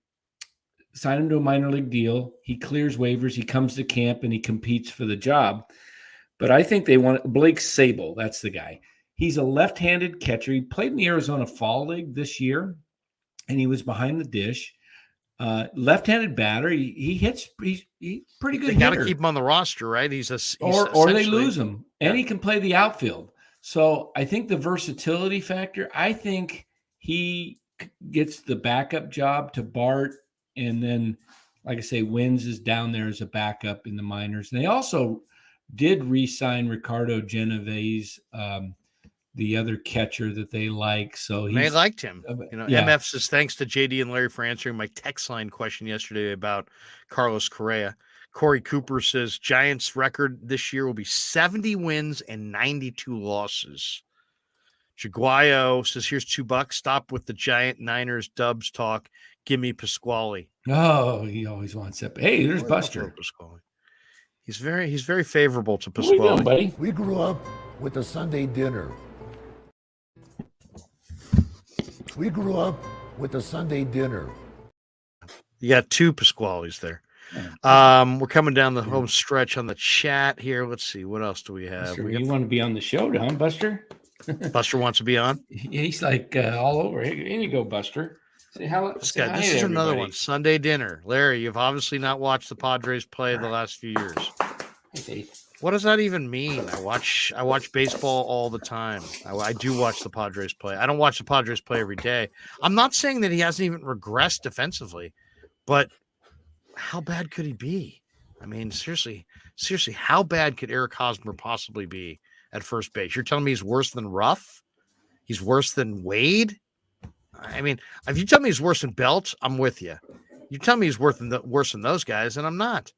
sign him to a minor league deal. He clears waivers. He comes to camp and he competes for the job. But I think they want Blake Sable. That's the guy. He's a left-handed catcher. He played in the Arizona Fall League this year, and he was behind the dish. Left-handed batter. He hits. He's pretty good. They got to keep him on the roster, right? He's or they lose him, and he can play the outfield. So I think the versatility factor. I think he gets the backup job to Bart. And then, like I say, Wins is down there as a backup in the minors. And they also did re-sign Ricardo Genovese, the other catcher that they like. So they liked him. MF says, thanks to JD and Larry for answering my text line question yesterday about Carlos Correa. Corey Cooper says, Giants record this year will be 70 wins and 92 losses. Jaguayo says, here's $2. Stop with the Giant Niners Dubs talk. Give me Pasquale. Oh, he always wants that. Hey, there's Buster. Pasquale. He's very favorable to Pasquale. What are you doing, buddy? We grew up with a Sunday dinner. We grew up with a Sunday dinner. You got 2 Pasquales there. We're coming down the home stretch on the chat here. Let's see. What else do we have? Buster, you want to be on the show, huh, Buster? Buster wants to be on? He's like all over. Here you go, Buster. This is another one. Sunday dinner. Larry, you've obviously not watched the Padres play the last few years. What does that even mean? I watch baseball all the time. I do watch the Padres play. I don't watch the Padres play every day. I'm not saying that he hasn't even regressed defensively, but how bad could he be? I mean, seriously, how bad could Eric Hosmer possibly be at first base? You're telling me he's worse than Ruff? He's worse than Wade? I mean, if you tell me he's worse than Belt, I'm with you. You tell me he's worse than those guys, and I'm not.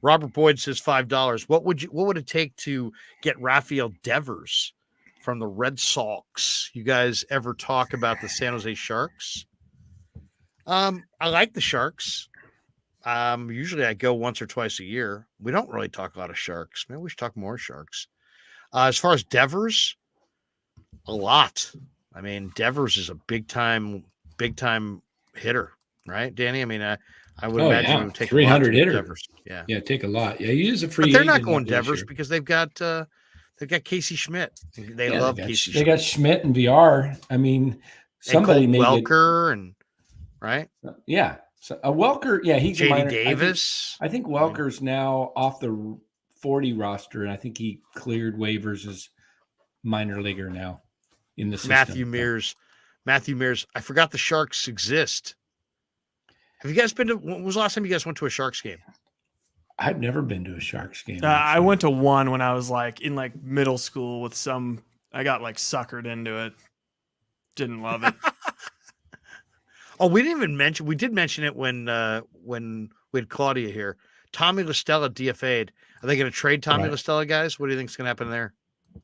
Robert Boyd says $5. What would it take to get Rafael Devers from the Red Sox? You guys ever talk about the San Jose Sharks? I like the Sharks. Usually I go once or twice a year. We don't really talk a lot of Sharks. Maybe we should talk more Sharks. As far as Devers, a lot. I mean, Devers is a big time hitter, right, Danny? I mean, I would imagine it would take 300 a lot to hitter. Devers. Yeah, Yeah, take a lot. Yeah, he is a free but they're agent not going after this Devers year. because they've got Casey Schmidt. They love Casey They Schmidt. got Schmidt and VR. I mean, somebody and may Welker and right. Yeah. So a Welker, yeah, he's a JD minor. Davis. I think Welker's now off the 40 roster, and I think he cleared waivers as minor leaguer now in the system. Matthew Mears. I forgot the Sharks exist. Have you guys been to? When was the last time you guys went to a Sharks game? I've never been to a Sharks game. I went to one when I was in middle school with some. I got suckered into it. Didn't love it. Oh, we didn't even mention. We did mention it when we had Claudia here. Tommy LaStella DFA'd. Are they going to trade Tommy LaStella, guys? What do you think is going to happen there?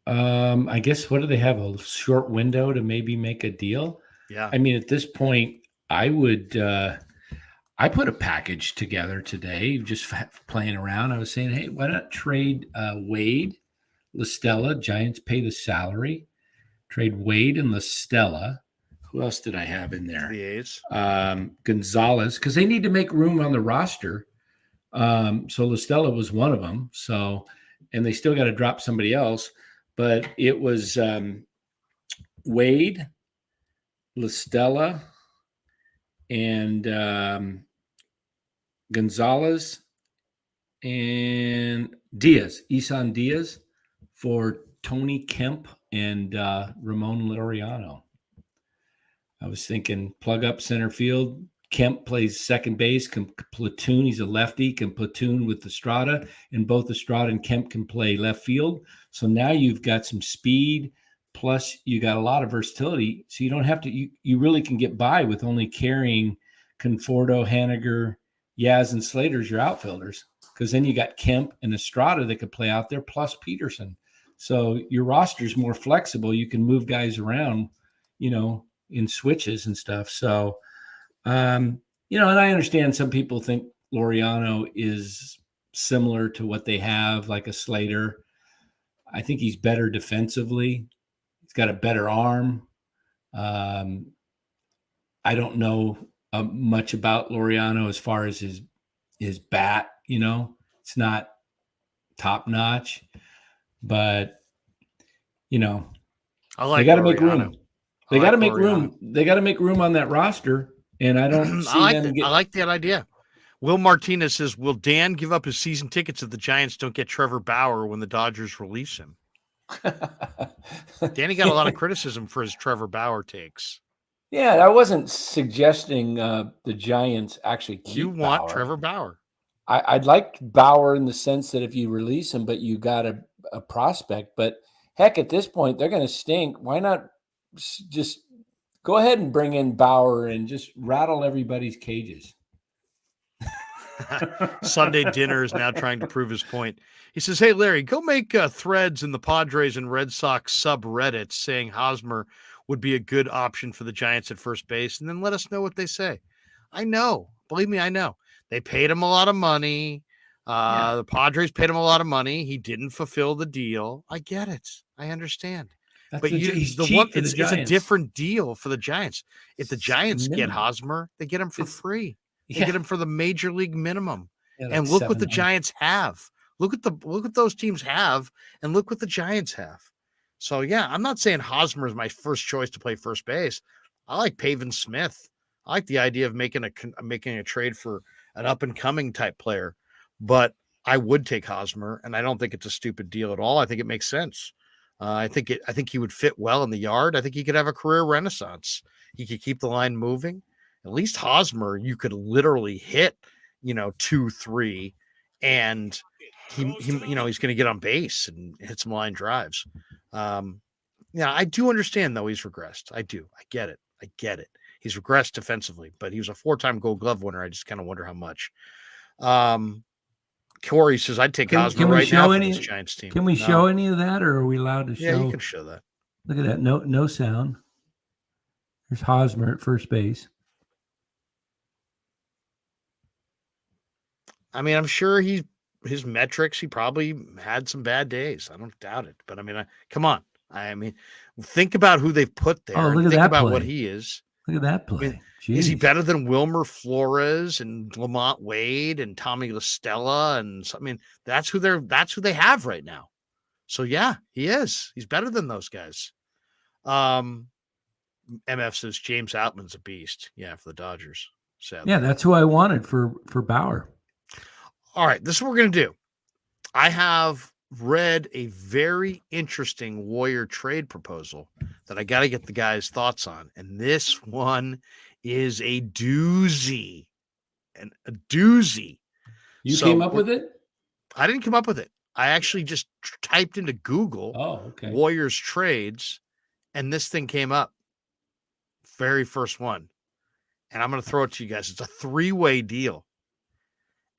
I guess, what do they have? A short window to maybe make a deal? Yeah. I mean, at this point, I would. I put a package together today, just playing around. I was saying, hey, why not trade Wade, LaStella? Giants pay the salary. Trade Wade and LaStella. Who else did I have in there? The A's. Gonzalez, because they need to make room on the roster. So LaStella was one of them. So, and they still got to drop somebody else. But it was Wade, LaStella, and Gonzalez and Diaz, Isan Diaz, for Tony Kemp and Ramon Laureano. I was thinking plug up center field. Kemp plays second base, can platoon. He's a lefty, can platoon with Estrada, and both Estrada and Kemp can play left field. So now you've got some speed, plus you got a lot of versatility. So you don't have to, you really can get by with only carrying Conforto, Haniger, Yaz, and Slater as your outfielders, because then you got Kemp and Estrada that could play out there, plus Peterson. So your roster's more flexible. You can move guys around, in switches and stuff. So, and I understand some people think Laureano is similar to what they have, like a Slater. I think he's better defensively. He's got a better arm. I don't know much about Laureano as far as his bat. It's not top notch, but I like. They got to make Laureano. room. They got to make room. They got to make room on that roster, and I don't see I like that idea. Will Martinez says, will Dan give up his season tickets if the Giants don't get Trevor Bauer when the Dodgers release him? Danny got a lot of criticism for his Trevor Bauer takes. Yeah, I wasn't suggesting the Giants actually keep You want Bauer. Trevor Bauer. I'd like Bauer in the sense that if you release him, but you got a prospect. But heck, at this point, they're going to stink. Why not just go ahead and bring in Bauer and just rattle everybody's cages? Sunday Dinner is now trying to prove his point. He says, hey, Larry, go make threads in the Padres and Red Sox subreddits saying Hosmer would be a good option for the Giants at first base, and then let us know what they say. I know. Believe me, I know. They paid him a lot of money. The Padres paid him a lot of money. He didn't fulfill the deal. I get it. I understand. But it's a different deal for the Giants. If the Giants get Hosmer, they get him for free. They get him for the major league minimum. And look what the Giants have. Look what those teams have, and look what the Giants have. So yeah, I'm not saying Hosmer is my first choice to play first base. I like Pavin Smith. I like the idea of making a trade for an up and coming type player, but I would take Hosmer, and I don't think it's a stupid deal at all. I think it makes sense. I think he would fit well in the yard. I think he could have a career renaissance. He could keep the line moving. At least Hosmer, you could literally hit, 2-3, and he's going to get on base and hit some line drives. I do understand though he's regressed. I do. I get it. He's regressed defensively, but he was a 4-time Gold Glove winner. I just kind of wonder how much. Corey says, I'd take Hosmer right now for this Giants team. Can we show any of that, or are we allowed to show? Yeah, you can show that. Look at that. No sound. There's Hosmer at first base. I mean, I'm sure his metrics, he probably had some bad days. I don't doubt it. But I mean, come on. I mean, think about who they've put there. Oh, look and at think that about play. what he is. Look at that play. I mean, is he Jeez. better than Wilmer Flores and Lamont Wade and Tommy LaStella? And I mean, that's who they have right now. So yeah, he is. He's better than those guys. MF says James Outman's a beast. Yeah, for the Dodgers. Sadly. Yeah, that's who I wanted for Bauer. All right, this is what we're going to do. I have read a very interesting Warrior trade proposal that I got to get the guys' thoughts on. And this one is a doozy. And a doozy. You came up with it? I didn't come up with it. I actually just typed into Google Warriors trades, and this thing came up. Very first one. And I'm going to throw it to you guys. It's a 3-way deal.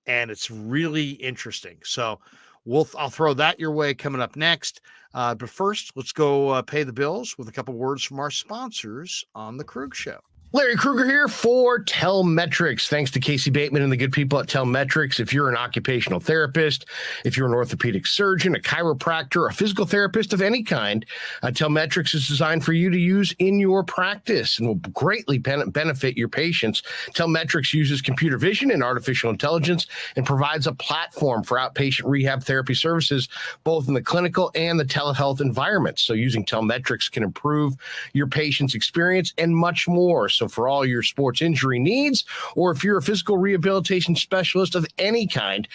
And it's really interesting. So I'll throw that your way coming up next. But first, let's go pay the bills with a couple words from our sponsors on the Krueg Show. Larry Krueger here for Telmetrics. Thanks to Casey Bateman and the good people at Telmetrics. If you're an occupational therapist, if you're an orthopedic surgeon, a chiropractor, a physical therapist of any kind, Telmetrics is designed for you to use in your practice and will greatly benefit your patients. Telmetrics uses computer vision and artificial intelligence and provides a platform for outpatient rehab therapy services, both in the clinical and the telehealth environments. So using Telmetrics can improve your patient's experience and much more. So for all your sports injury needs, or if you're a physical rehabilitation specialist of any kind,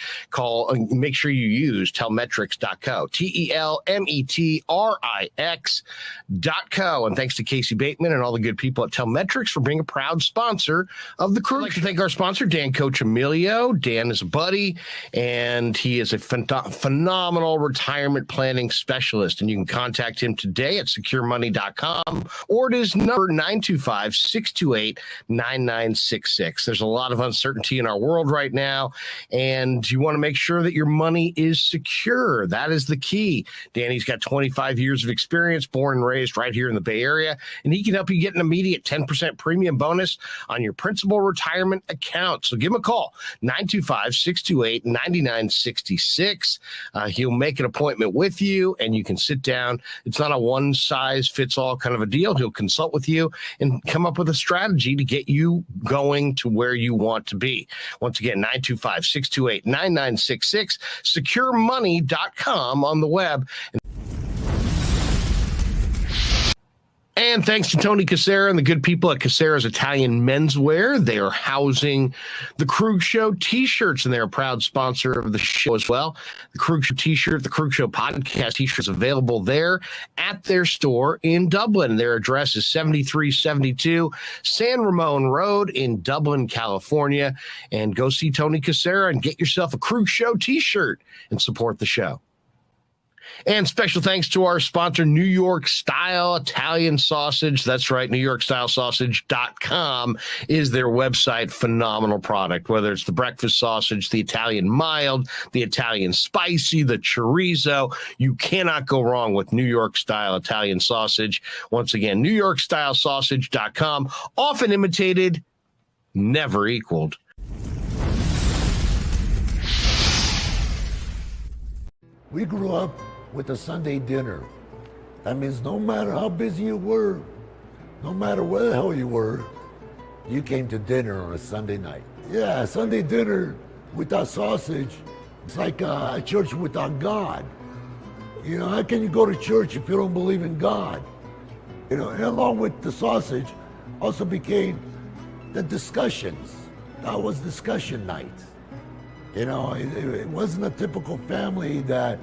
make sure you use telmetrics.co, TELMETRIX.co. And thanks to Casey Bateman and all the good people at Telmetrics for being a proud sponsor of the Krueg. I'd like to thank our sponsor, Dan Coach Emilio. Dan is a buddy, and he is a phenomenal retirement planning specialist. And you can contact him today at securemoney.com, or it is number 925-628-9966. There's a lot of uncertainty in our world right now, and you want to make sure that your money is secure. That is the key. Danny's got 25 years of experience, born and raised right here in the Bay Area, and he can help you get an immediate 10% premium bonus on your principal retirement account. So give him a call, 925-628-9966. He'll make an appointment with you, and you can sit down. It's not a one-size-fits-all kind of a deal. He'll consult with you and come up with a strategy to get you going to where you want to be. Once again, 925-628-9966, securemoney.com on the web. And thanks to Tony Cassera and the good people at Cassera's Italian Menswear. They are housing the Krueg Show t-shirts, and they're a proud sponsor of the show as well. The Krueg Show t-shirt, the Krueg Show podcast t-shirt is available there at their store in Dublin. Their address is 7372 San Ramon Road in Dublin, California. And go see Tony Cassera and get yourself a Krueg Show t-shirt and support the show. And special thanks to our sponsor, New York Style Italian Sausage. That's right, NewYorkStyleSausage.com is their website. Phenomenal product, whether it's the breakfast sausage, the Italian mild, the Italian spicy, the chorizo. You cannot go wrong with New York Style Italian Sausage. Once again, NewYorkStyleSausage.com. Often imitated, never equaled. We grew up with a Sunday dinner. That means no matter how busy you were, no matter where the hell you were, you came to dinner on a Sunday night. Yeah, Sunday dinner without sausage, it's like a church without God. You know, how can you go to church if you don't believe in God? You know, and along with the sausage also became the discussions. That was discussion night. You know, it wasn't a typical family that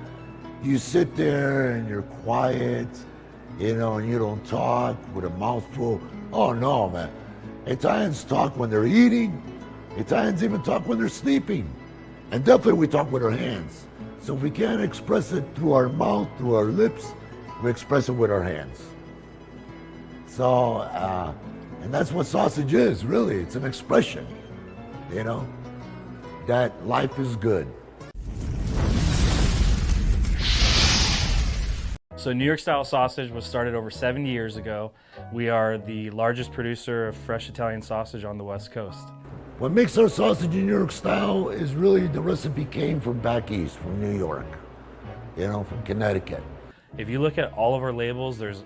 you sit there and you're quiet, you know, and you don't talk with a mouthful. Oh no, man. Italians talk when they're eating. Italians even talk when they're sleeping. And definitely we talk with our hands. So if we can't express it through our mouth, through our lips, we express it with our hands. So, and that's what sausage is, really. It's an expression, you know, that life is good. So New York Style Sausage was started over 70 years ago. We are the largest producer of fresh Italian sausage on the West Coast. What makes our sausage in New York style is really the recipe came from back east, from New York, from Connecticut. If you look at all of our labels, there's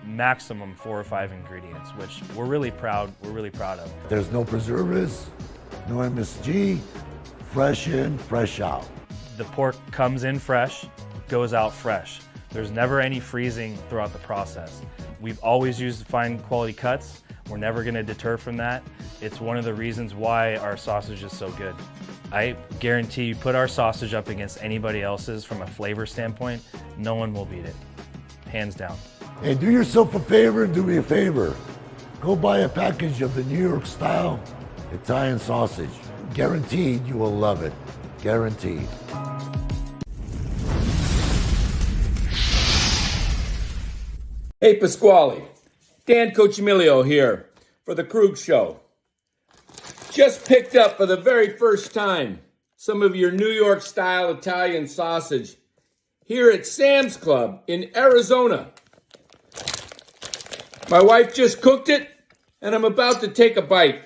maximum 4 or 5 ingredients, which we're really proud of. There's no preservatives, no MSG, fresh in, fresh out. The pork comes in fresh, goes out fresh. There's never any freezing throughout the process. We've always used fine quality cuts. We're never going to deter from that. It's one of the reasons why our sausage is so good. I guarantee you put our sausage up against anybody else's from a flavor standpoint, no one will beat it. Hands down. Hey, do yourself a favor and do me a favor. Go buy a package of the New York style Italian sausage. Guaranteed you will love it. Guaranteed. Hey, Pasquale. Dan Coach Emilio here for the Krueg Show. Just picked up for the very first time some of your New York style Italian sausage here at Sam's Club in Arizona. My wife just cooked it and I'm about to take a bite.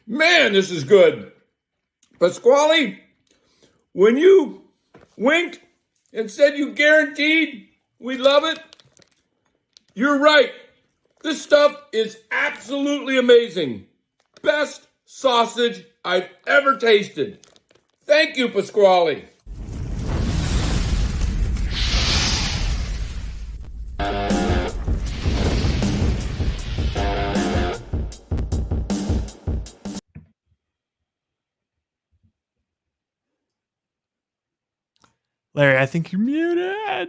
Man, this is good. Pasquale, when you winked and said you guaranteed we love it, you're right. This stuff is absolutely amazing. Best sausage I've ever tasted. Thank you, Pasquale. Larry, I think you're muted.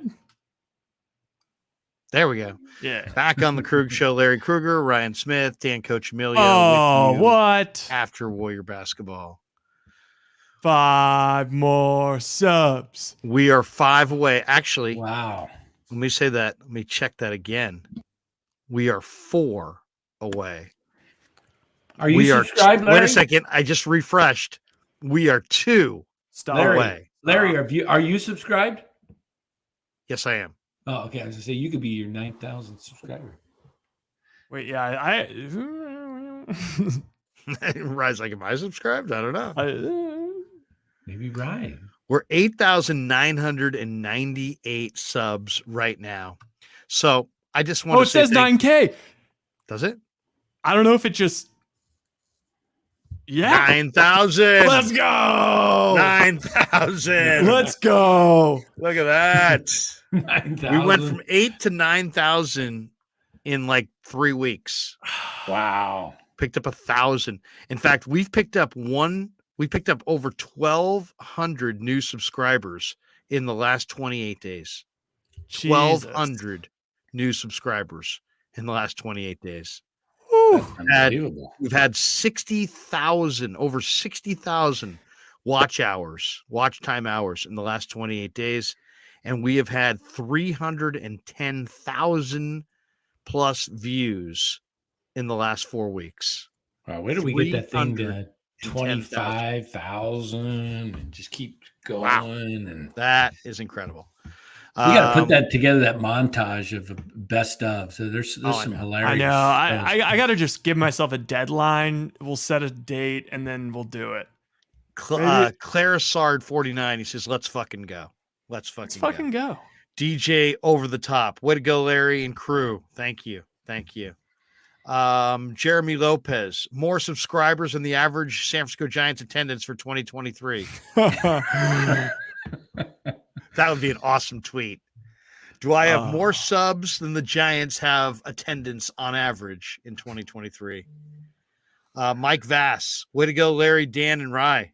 There we go. Yeah. Back on the Krueg Show, Larry Krueger, Ryan Smith, Dan Coach Emilio. Oh, with you what? After Warrior Basketball. 5 more subs. We are 5 away. Actually, Wow. let me say that. Let me check that again. We are 4 away. Are you subscribed, Larry? Wait a second. I just refreshed. We are 2 Stop. away. Larry, are you subscribed? Yes, I am. Oh, okay. I was going to say, you could be your 9,000th subscriber. Wait, yeah, Rise like, am I subscribed? I don't know. Maybe Ryan. We're 8,998 subs right now. So I just want to say. It says 9K. Does it? I don't know if it just. Yeah. 9,000. Let's go. 9,000. Let's go. Look at that. 9,000. We went from 8 to 9,000 in like 3 weeks. Wow. Picked up 1,000. In fact, we picked up over 1,200 new subscribers in the last 28 days. 1,200 new subscribers in the last 28 days. Unbelievable. We've had 60,000, over 60,000 watch time hours in the last 28 days. And we have had 310,000 plus views in the last 4 weeks. Wow, where did we get that thing to 25,000 and just keep going? Wow. And That is incredible. we got to put that together, that montage of best of. So there's some hilarious. I know. I got to just give myself a deadline. We'll set a date and then we'll do it. Clarisard 49. He says, "Let's fucking go. Let's fucking go." DJ over the top. Way to go, Larry and crew. Thank you. Jeremy Lopez, more subscribers than the average San Francisco Giants attendance for 2023. That would be an awesome tweet. Do I have more subs than the Giants have attendance on average in 2023? Mike Vass, way to go, Larry, Dan, and Rye.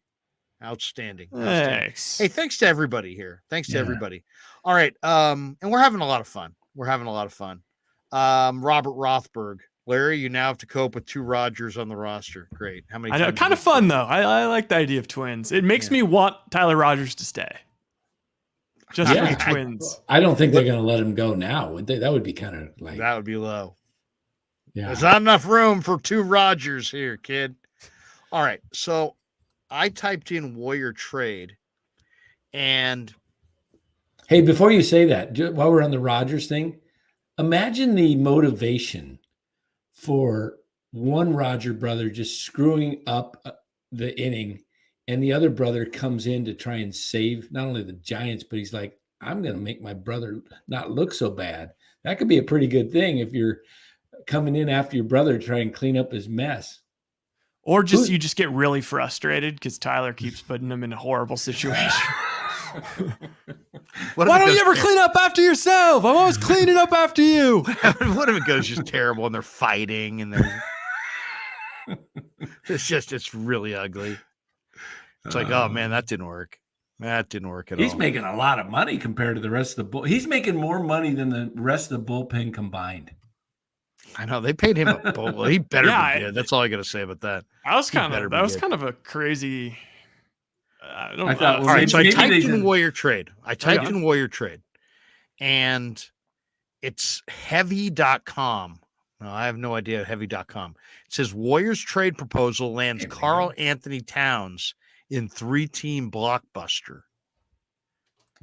Outstanding. Thanks. Hey, thanks to everybody here. Thanks to everybody. All right. And we're having a lot of fun. Robert Rothberg. Larry, you now have to cope with 2 Rodgers on the roster. Great. How many? I know. Kind of fun, though. I like the idea of twins. It makes me want Tyler Rogers to stay. Just for the twins. I don't think they're going to let him go now, would they? That would be kind of like. That would be low. Yeah. There's not enough room for 2 Rodgers here, kid. All right. So I typed in Warrior trade, and Hey, before you say that, while we're on the Rodgers thing, imagine the motivation for one Roger brother just screwing up the inning, and the other brother comes in to try and save not only the Giants, but he's like, I'm going to make my brother not look so bad. That could be a pretty good thing if you're coming in after your brother to try and clean up his mess. Or just you just get really frustrated because Tyler keeps putting him in a horrible situation. Why don't you ever clean up after yourself? I'm always cleaning up after you. What if it goes just terrible and they're fighting and it's really ugly. It's like, oh man, that didn't work. That didn't work at all. He's making a lot of money compared to the rest of the bull. He's making more money than the rest of the bullpen combined. I know they paid him a bull. He better be good. That's all I got to say about that. That was kind of a crazy. I thought, all right, so I typed in Warrior trade. in Warrior trade, and it's heavy.com. No, I have no idea heavy.com. It says Warriors trade proposal lands Carl Anthony Towns in 3-team blockbuster.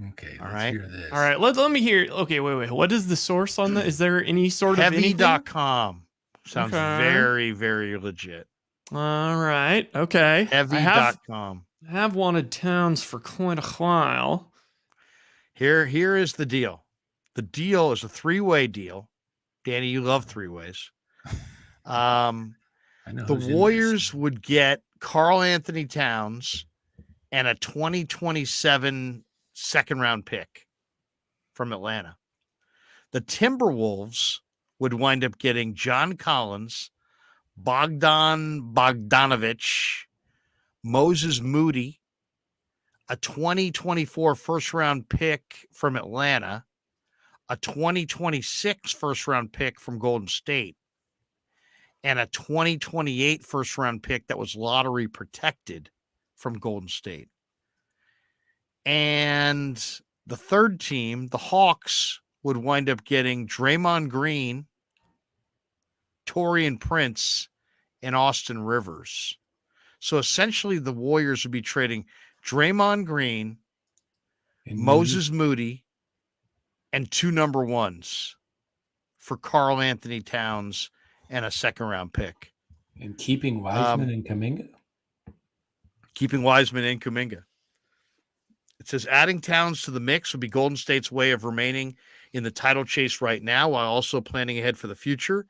Okay, all right. Hear this. All right, let me hear. Okay, wait. What is the source on that? Is there any sort of heavy.com? Sounds very, very legit. All right. Okay. Heavy.com. I have wanted Towns for quite a while. Here is the deal. The deal is a 3-way deal. Danny, you love 3-ways. I know the Warriors would get Carl Anthony Towns and a 2027 second-round pick from Atlanta. The Timberwolves would wind up getting John Collins, Bogdan Bogdanovich, Moses Moody, a 2024 first-round pick from Atlanta, a 2026 first-round pick from Golden State, and a 2028 first-round pick that was lottery protected from Golden State. And the third team, the Hawks, would wind up getting Draymond Green, Taurean Prince, and Austin Rivers. So essentially the Warriors would be trading Draymond Green, Moses Moody, and 2 number 1s for Carl Anthony Towns and a second-round pick. And keeping Wiseman and Kuminga? Keeping Wiseman and Kuminga. It says adding Towns to the mix would be Golden State's way of remaining in the title chase right now while also planning ahead for the future.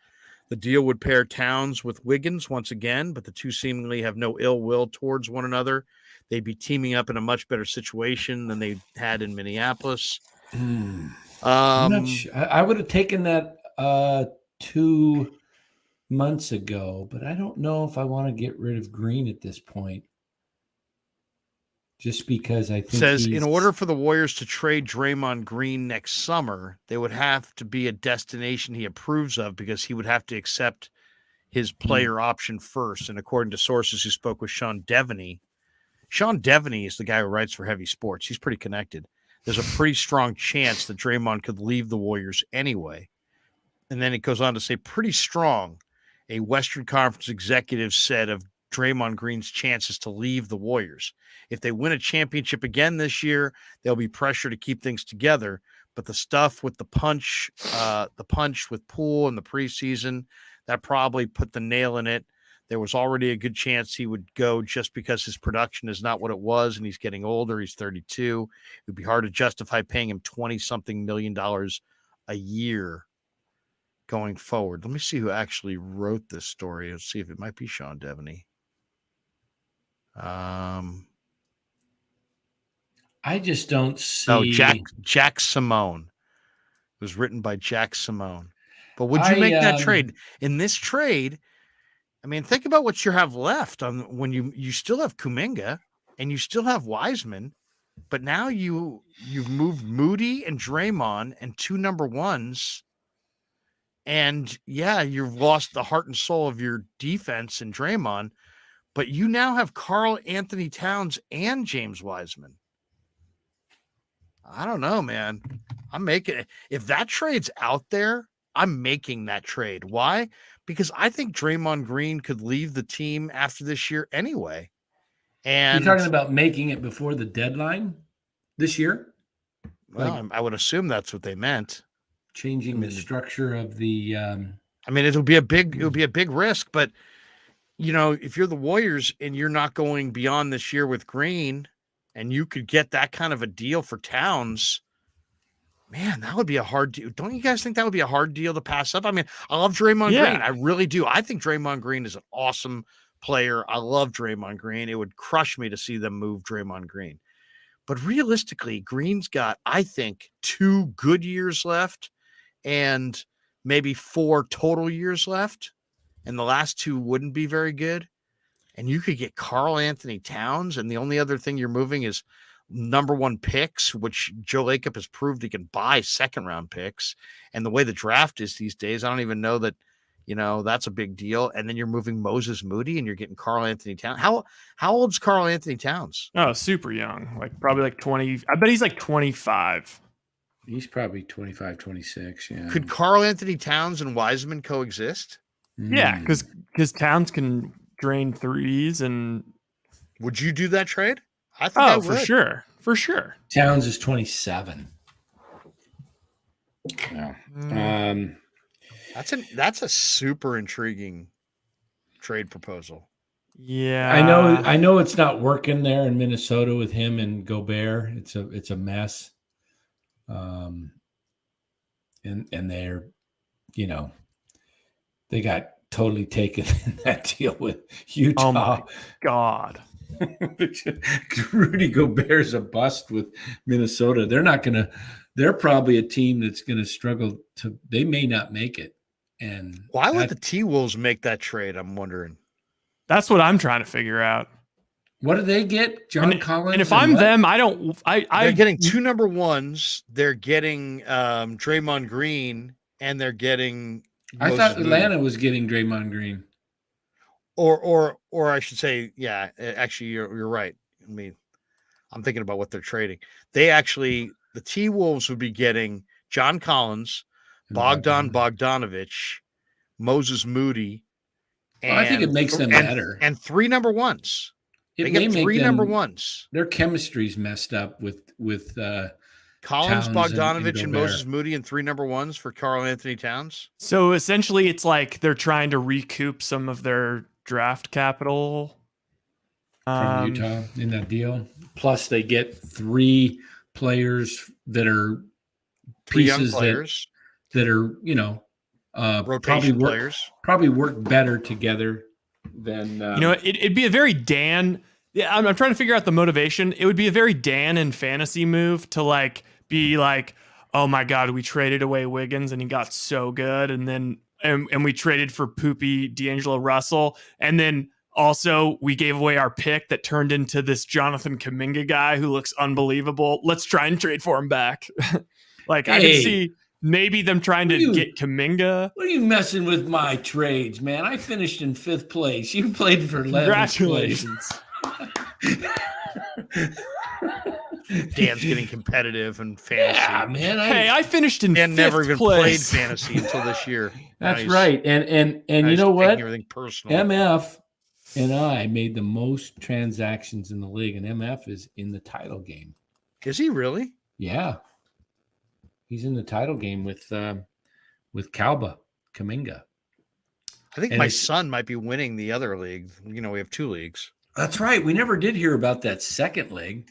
The deal would pair Towns with Wiggins once again, but the two seemingly have no ill will towards one another. They'd be teaming up in a much better situation than they had in Minneapolis. I would have taken that 2 months ago, but I don't know if I want to get rid of Green at this point. Just because I think it says in order for the Warriors to trade Draymond Green next summer, they would have to be a destination he approves of because he would have to accept his player option first. And according to sources who spoke with Sean Devaney is the guy who writes for Heavy Sports. He's pretty connected. There's a pretty strong chance that Draymond could leave the Warriors anyway. And then it goes on to say pretty strong. A Western Conference executive said of Draymond Green's chances to leave the Warriors. If they win a championship again this year, there'll be pressure to keep things together. But the stuff with the punch with Poole in the preseason, that probably put the nail in it. There was already a good chance he would go just because his production is not what it was, and he's getting older. He's 32. It would be hard to justify paying him $20-something million a year going forward. Let me see who actually wrote this story. Let's see if it might be Sean Devaney. I just don't see. Jack Simone. It was written by Jack Simone. But would you make that trade? In this trade, I mean, think about what you have left on when you still have Kuminga and you still have Wiseman, but now you've moved Moody and Draymond and 2 number 1s. And yeah, you've lost the heart and soul of your defense in Draymond, but you now have Carl Anthony Towns and James Wiseman. I don't know, man. I'm making it. If that trade's out there, I'm making that trade. Why? Because I think Draymond Green could leave the team after this year anyway. And You're talking about making it before the deadline this year? Well, I would assume that's what they meant. Changing the structure of the. I mean, it would be a big risk, but if you're the Warriors and you're not going beyond this year with Green, and you could get that kind of a deal for Towns, man, that would be a hard deal. Don't you guys think that would be a hard deal to pass up? I mean, I love Draymond Green. I really do. I think Draymond Green is an awesome player. I love Draymond Green. It would crush me to see them move Draymond Green. But realistically, Green's got, I think, 2 good years left and maybe 4 total years left. And the last 2 wouldn't be very good. And you could get Karl Anthony Towns, and the only other thing you're moving is number 1 picks, which Joe Lacob has proved he can buy 2nd-round picks. And the way the draft is these days, I don't even know that, that's a big deal. And then you're moving Moses Moody, and you're getting Karl Anthony Towns. How old's Karl Anthony Towns? Oh, super young. Probably 20. I bet he's 25. He's probably 25, 26. Yeah. Could Karl Anthony Towns and Wiseman coexist? Yeah, because Towns can drain threes. And would you do that trade? I think I would. For sure. Towns is 27. Yeah. That's a super intriguing trade proposal. Yeah. I know it's not working there in Minnesota with him and Gobert. It's a mess. And they're, they got totally taken in that deal with Utah. Oh my God. Rudy Gobert's a bust with Minnesota. They're probably a team that's going to struggle they may not make it. And why would the T-Wolves make that trade? I'm wondering. That's what I'm trying to figure out. What do they get? John Collins? And if I'm them, they're getting 2 number 1s. They're getting Draymond Green, and they're getting I thought Atlanta was getting Draymond Green. Or I should say, yeah, actually you're right. I mean, I'm thinking about what they're trading. The T-Wolves would be getting John Collins, Bogdan Bogdanovic, Moses Moody. And, I think it makes them better. And 3 number 1s. They get 3 number 1s. Their chemistry's messed up with Collins, Towns Bogdanovic, and Gobert. Moses Moody, and 3 number 1s for Karl Anthony Towns. So essentially, it's like they're trying to recoup some of their draft capital from Utah in that deal. Plus, they get 3 players that are pieces that are rotation players. Probably work better together than it'd be a very Dan. Yeah, I'm trying to figure out the motivation. It would be a very Dan and fantasy move to be like, oh my God, we traded away Wiggins and he got so good, and then and we traded for poopy D'Angelo Russell, and then also we gave away our pick that turned into this Jonathan Kuminga guy who looks unbelievable. Let's try and trade for him back. I can see maybe them trying to get Kuminga. What are you messing with my trades, man? I finished in 5th place. You played for 11th place. Congratulations. Dan's getting competitive and fantasy. Yeah, man. I finished in 5th place. Never even played fantasy until this year. That's right. And you know what? Everything personal. MF and I made the most transactions in the league, and MF is in the title game. Is he really? Yeah. He's in the title game with Kuminga. I think my son might be winning the other league. We have 2 leagues. That's right. We never did hear about that second league.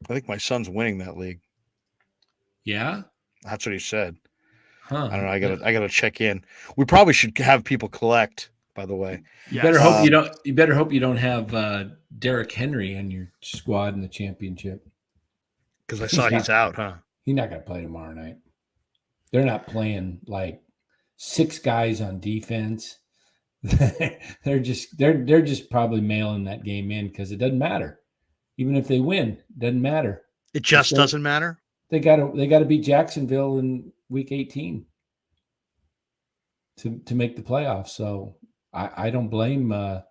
I think my son's winning that league. Yeah, that's what he said. Huh. I don't know. I gotta check in. We probably should have people collect. By the way, you better hope you don't. You better hope you don't have Derrick Henry on your squad in the championship. Because I saw he's out, huh? He's not going to play tomorrow night. They're not playing 6 guys on defense. they're just probably mailing that game in because it doesn't matter. Even if they win, it doesn't matter. It just doesn't matter. They got to beat Jacksonville in week 18 to make the playoffs. So I don't blame them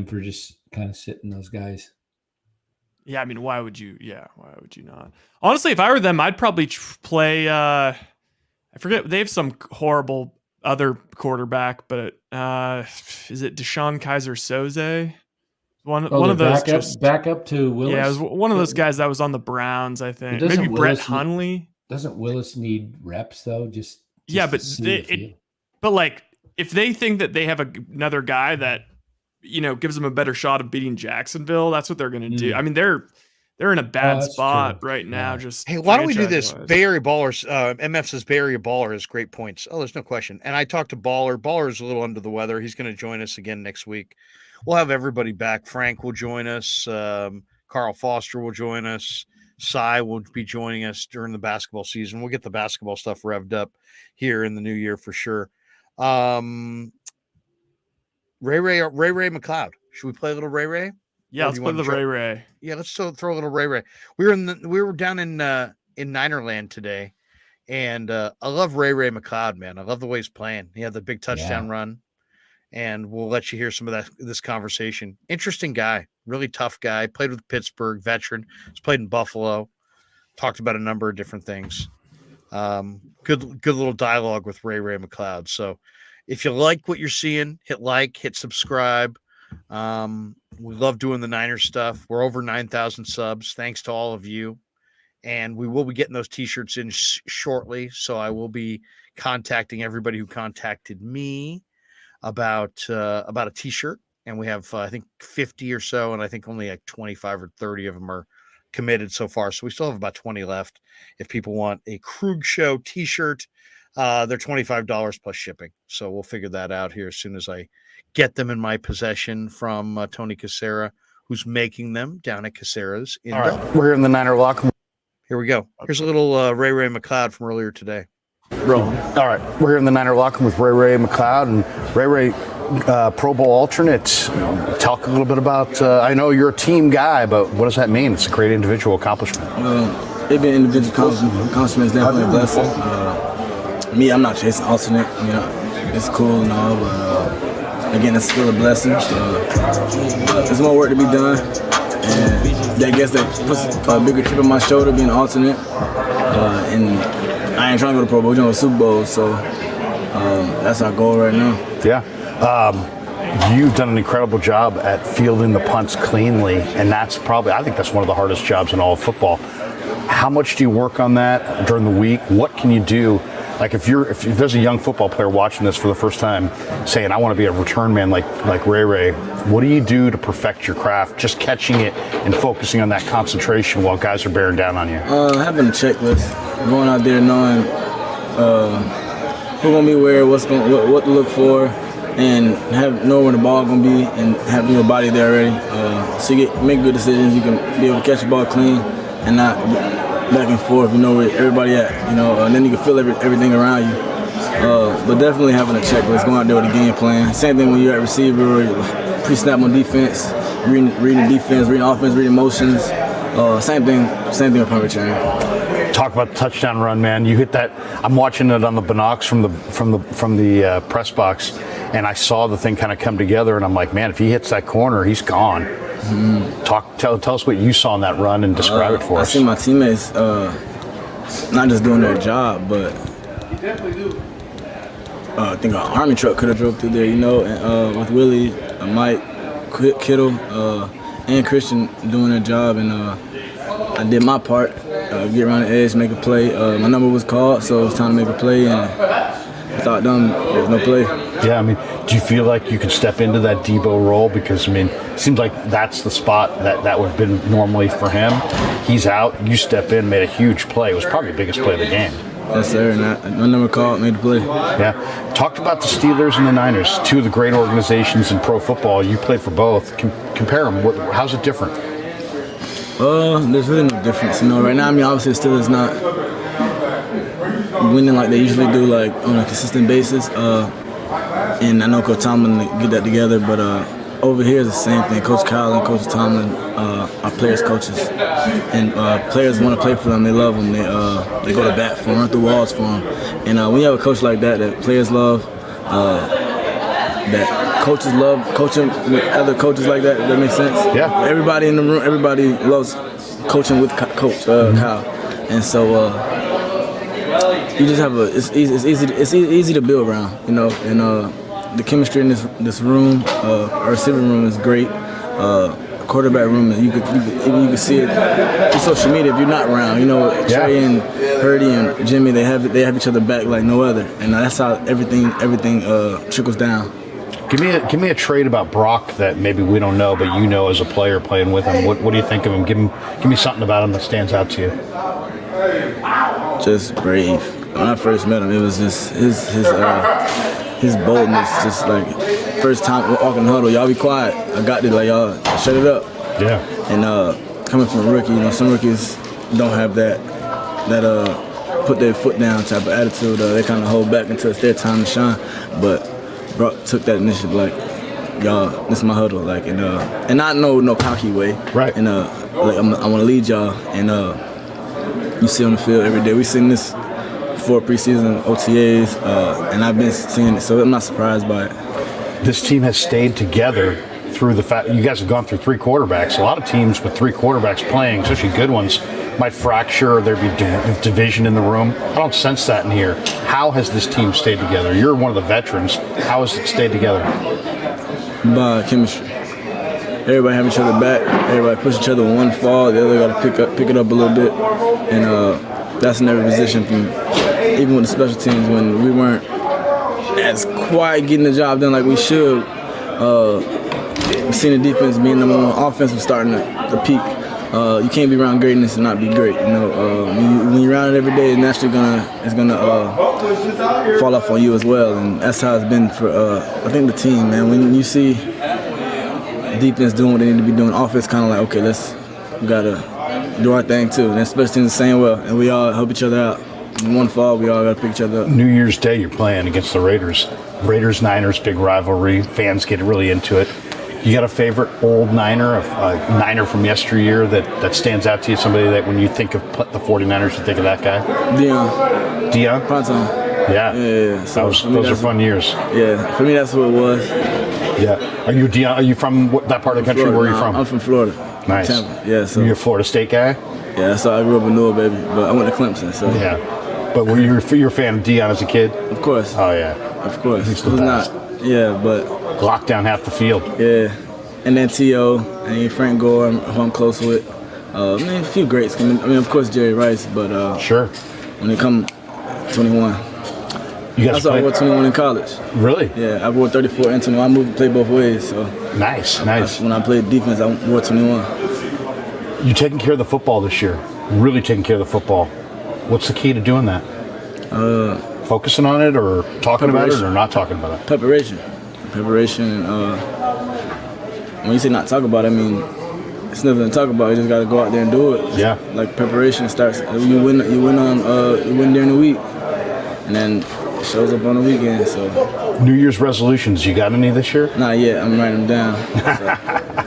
for just kind of sitting those guys. Yeah, I mean, why would you not? Honestly, if I were them, I'd probably play. I forget, they have some horrible other quarterback, but is it Deshaun Kaiser Soze? One of those back up to Willis. Yeah, it was one of those guys that was on the Browns, I think. Maybe Brett Hundley. Doesn't Willis need reps though? Just yeah, but like if they think that they have another guy that gives them a better shot of beating Jacksonville, that's what they're going to do. I mean, they're in a bad spot right now. Just hey, why don't we do this? Bay Area Ballers. MF says Bay Area Baller has great points. Oh, there's no question. And I talked to Baller. Baller is a little under the weather. He's going to join us again next week. We'll have everybody back. Frank will join us. Carl Foster will join us. Cy will be joining us during the basketball season. We'll get the basketball stuff revved up here in the new year for sure. Ray McLeod. Should we play a little Ray? Yeah, let's play the Ray. Yeah, let's throw a little Ray. We were down in Ninerland today, and I love Ray McLeod, man. I love the way he's playing. He had the big touchdown run, and we'll let you hear some of this conversation. Interesting guy, really tough guy. Played with Pittsburgh, veteran. Has played in Buffalo. Talked about a number of different things. Good little dialogue with Ray McLeod. So if you like what you're seeing, hit like, hit subscribe. We love doing the Niners stuff. We're over 9,000 subs. Thanks to all of you. And we will be getting those t-shirts in shortly. So I will be contacting everybody who contacted me about a t-shirt. And we have, I think 50 or so. And I think only like 25 or 30 of them are committed so far. So we still have about 20 left. If people want a Krueg Show t-shirt, they're $25 plus shipping. So we'll figure that out here as soon as I get them in my possession from Tony Casera, who's making them down at Casera's. All right, we're in the Niner locker. Here we go. Here's a little Ray McLeod from earlier today. Rolling. All right, we're here in the Niner locker room with Ray McLeod, and Ray, Pro Bowl alternate. Talk a little bit about. I know you're a team guy, but what does that mean? It's a great individual accomplishment. It being individual accomplishment is definitely a blessing. Me, I'm not chasing alternate. It's cool and all, but again, it's still a blessing. There's more work to be done, and I guess that puts a bigger chip on my shoulder being an alternate. And I ain't trying to go to Pro Bowl, we're going to Super Bowl, so that's our goal right now. Yeah. You've done an incredible job at fielding the punts cleanly, and I think that's one of the hardest jobs in all of football. How much do you work on that during the week? What can you do? Like if there's a young football player watching this for the first time saying, I want to be a return man like Ray, what do you do to perfect your craft? Just catching it and focusing on that concentration while guys are bearing down on you. Having a checklist, going out there knowing who's gonna be where, what to look for, and know where the ball gonna be, and having your body there already. So you make good decisions. You can be able to catch the ball clean and not back and forth, where everybody at, and then you can feel everything around you. But definitely having a checklist, going out there with a game plan. Same thing when you're at receiver or pre-snap on defense, reading defense, reading offense, reading motions. Same thing with punt return. Talk about the touchdown run, man. You hit that. I'm watching it on the binocs from the press box, and I saw the thing kind of come together, and I'm like, man, if he hits that corner, he's gone. Mm-hmm. Tell us what you saw in that run and describe it for us. I see my teammates not just doing their job, but I think an Army truck could have drove through there, and with Willie, Mike, Kittle, and Christian doing their job, and I did my part, get around the edge, make a play. My number was called, so it was time to make a play, and without them, there's no play. Yeah, do you feel like you could step into that Debo role? Because, it seems like that's the spot that would have been normally for him. He's out, you step in, made a huge play. It was probably the biggest play of the game. Yes, sir, and my number called, made the play. Yeah. Talked about the Steelers and the Niners, two of the great organizations in pro football. You played for both. Compare them. How's it different? There's really no difference. Right now, obviously the Steelers not winning like they usually do, like on a consistent basis. And I know Coach Tomlin get that together, but over here is the same thing. Coach Kyle and Coach Tomlin are players' coaches, and players want to play for them. They love them. They go to bat for them, run through walls for them. And when you have a coach like that players love, that coaches love coaching with other coaches like that. That makes sense. Yeah. Everybody in the room, everybody loves coaching with Coach Kyle, and so you just have it's easy to build around, you know, and the chemistry in this room, our receiving room is great. Quarterback room, you can see it on social media if you're not around. You know, Trey and Purdy and Jimmy, they have each other back like no other, and that's how everything trickles down. Give me a trait about Brock that maybe we don't know, but you know as a player playing with him. What do you think of him? Give me something about him that stands out to you. Just brave. When I first met him, it was just his boldness, just like first time walking the huddle, y'all be quiet. I got this, like y'all shut it up. Yeah. And coming from a rookie, you know, some rookies don't have that put their foot down type of attitude. They kind of hold back until it's their time to shine. But Brock took that initiative, like, y'all, this is my huddle, like, and not no cocky way. Right. And like I want to lead y'all, and you see on the field every day. We seen this before preseason OTAs, and I've been seeing it, so I'm not surprised by it. This team has stayed together through the fact you guys have gone through 3 quarterbacks. A lot of teams with 3 quarterbacks playing, especially good ones, might fracture. There'd be division in the room. I don't sense that in here. How has this team stayed together? You're one of the veterans. How has it stayed together? By chemistry. Everybody have each other back. Everybody push each other. When one fall, the other got to pick it up a little bit, and that's in every position. From even with the special teams, when we weren't as quiet getting the job done like we should, we've seen the defense being number one. Offense was starting to peak. You can't be around greatness and not be great. You know, when you're around it every day, it's naturally gonna fall off on you as well. And that's how it's been for I think the team, man. When you see defense doing what they need to be doing, offense kind of like, okay, we gotta do our thing too. And special teams the same well, and we all help each other out. In one fall, we all gotta pick each other up. New Year's Day, you're playing against the Raiders. Raiders-Niners, big rivalry. Fans get really into it. You got a favorite old Niner, a Niner from yesteryear that stands out to you? Somebody that when you think of the 49ers, you think of that guy? Deion? Pronto. Yeah. So those are fun years. Yeah, for me that's what it was. Yeah. Are you Deion? Are you from that part of the country? Florida. Where are you from? I'm from Florida. Nice. Tampa. Yeah. So you're a Florida State guy? Yeah. So I grew up in Newell, baby, but I went to Clemson. So yeah. But were you a fan of Deion as a kid? Of course. Oh yeah. Of course. He's the best. Yeah, but locked down half the field. Yeah. And then T.O. and Frank Gore, who I'm close with. I mean, a few greats. I mean, of course, Jerry Rice, but sure. When they come 21. You guys I wore 21 in college. Really? Yeah, I wore 34 and 21. I moved and played both ways. So nice. When I played defense, I wore 21. You taking care of the football this year. Really taking care of the football. What's the key to doing that? Focusing on it, or talking about it, or not talking about it? Preparation. When you say not talk about it, I mean, it's nothing to talk about. You just got to go out there and do it. Yeah. Like preparation starts. You win during the week, and then it shows up on the weekend. So. New Year's resolutions. You got any this year? Not yet. I'm writing them down. So,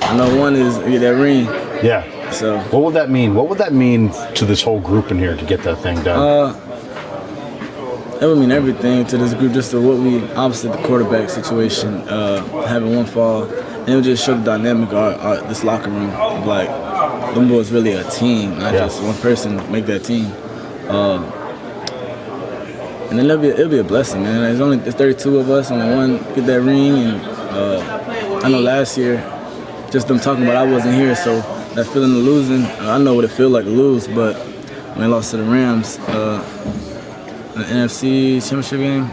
I know one is get that ring. Yeah. So. What would that mean? What would that mean to this whole group in here to get that thing done? That would mean everything to this group. Just to what we opposite the quarterback situation, having one fall. And it would just show the dynamic of this locker room. Like, them boys really a team, not just one person make that team. And then it'll be a blessing, man. There's 32 of us, only one get that ring. And I know last year, just them talking about I wasn't here, so that feeling of losing, I know what it feels like to lose, but when they lost to the Rams, the NFC Championship game.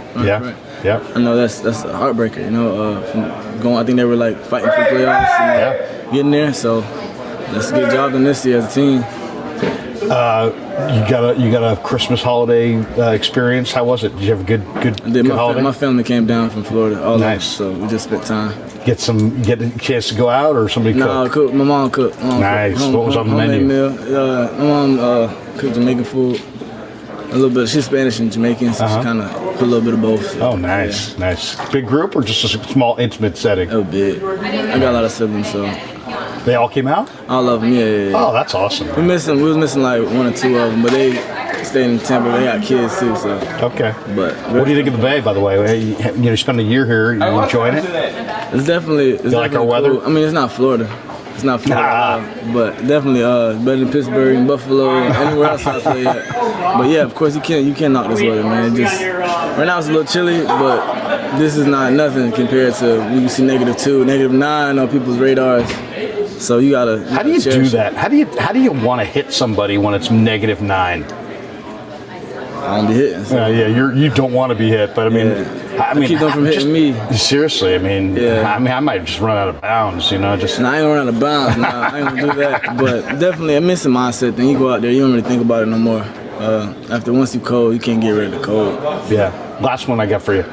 Yeah. I know that's a heartbreaker, you know. I think they were like fighting for playoffs and getting there. So let's get a job done this year as a team. You got a Christmas holiday experience. How was it? Did you have a good holiday? My family came down from Florida. All nice. So we just spent time. Get a chance to go out, or somebody cook? No, my mom cooked. Nice. What was on the menu? My mom cooked Jamaican food. A little bit. She's Spanish and Jamaican, so she kind of put a little bit of both. So. Oh, nice, nice. Big group or just a small, intimate setting? Oh, big. I got a lot of siblings, so. They all came out? All of them, yeah. Oh, that's awesome. We was missing like 1 or 2 of them, but they stayed in Tampa. They got kids too, so. Okay. But what do you think of the Bay, by the way? You spend a year here. You enjoying it? It's definitely. You like our weather? Cool. I mean, it's not Florida. It's not Florida, but definitely better than Pittsburgh and Buffalo and anywhere else I play at. But yeah, of course you can't knock this weather, man. Right now it's a little chilly, but this is not nothing compared to when you see -2, -9 on people's radars. So you gotta. How do you do that? How do you want to hit somebody when it's -9? I don't be hitting. So. You don't want to be hit, but I mean, keep them from hitting me. Seriously, I mean, I might just run out of bounds, you know. Just I ain't gonna run out of bounds. Nah, I ain't gonna do that. But definitely, a missing mindset thing. You go out there, you don't really think about it no more. After once you cold, you can't get rid of the cold. Yeah. Last one I got for you.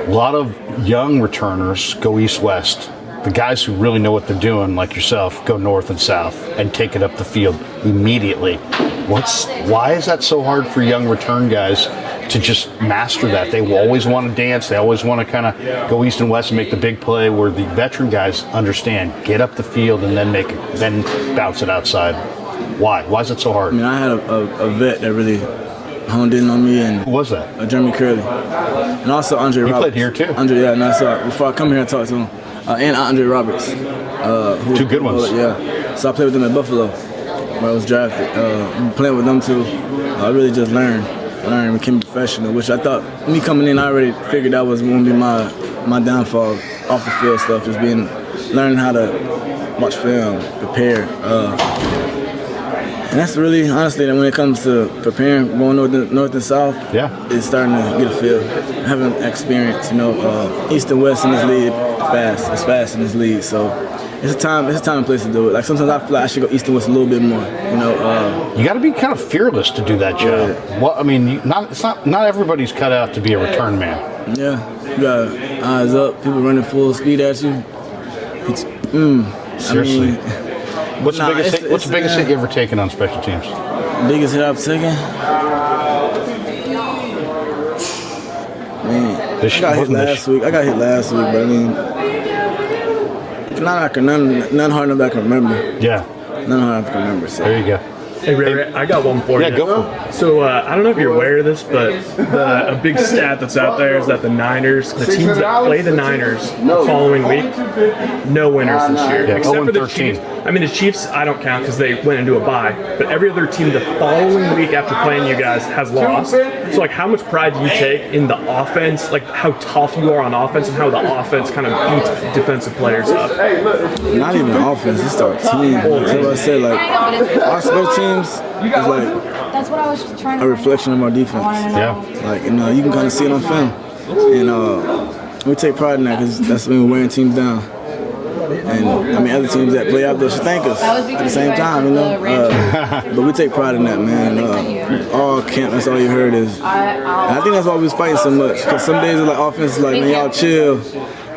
A lot of young returners go east-west. The guys who really know what they're doing, like yourself, go north and south and take it up the field immediately. Why is that so hard for young return guys to just master that? They always want to dance. They always want to kind of go east and west and make the big play, where the veteran guys understand, get up the field and then bounce it outside. Why? Why is it so hard? I mean, I had a vet that really honed in on me. And who was that? Jeremy Curley. And also Andre Roberts. He played here too? Andre, yeah. No, so before I come here, I talked to him. And Andre Roberts. Two good ones. Yeah. So I played with them at Buffalo, where I was drafted. Playing with them too, I really just learned and became professional, which I thought, me coming in, I already figured that was going to be my downfall off the field stuff, just learning how to watch film, prepare. And that's really, honestly, that when it comes to preparing, going north and south, it's starting to get a feel. Having experience, east and west in this league, it's fast in this league. So it's a time and place to do it. Like sometimes I feel like I should go east and west a little bit more. You got to be kind of fearless to do that job. Yeah. Well, I mean, not everybody's cut out to be a return man. Yeah, you got eyes up, people running full speed at you. Seriously. What's the biggest hit you ever taken on special teams? Biggest hit I've taken? Man, I got hit last week, but I mean, none hard enough I can remember. Yeah. None hard enough I can remember. So. There you go. Hey, Ray, I got one for you. Yeah, go for it. So, I don't know if you're aware of this, but a big stat that's out there is that the teams that play the Niners the following week, no winners this year. Yeah, except for the Chiefs. I mean, the Chiefs, I don't count because they went into a bye, but every other team the following week after playing you guys has lost. So, like, how much pride do you take in the offense, like how tough you are on offense and how the offense kind of beats defensive players up? Not even offense, it's our team. That's what I said, like, our special teams is like a reflection of our defense. Yeah. Like, you can kind of see it on film. And we take pride in that because that's when we're wearing teams down. And, I mean, other teams that play out there should thank us at the same time, But we take pride in that, man. All camp, that's all you heard is. And I think that's why we was fighting so much. Because some days it's like offense is like, man, y'all chill.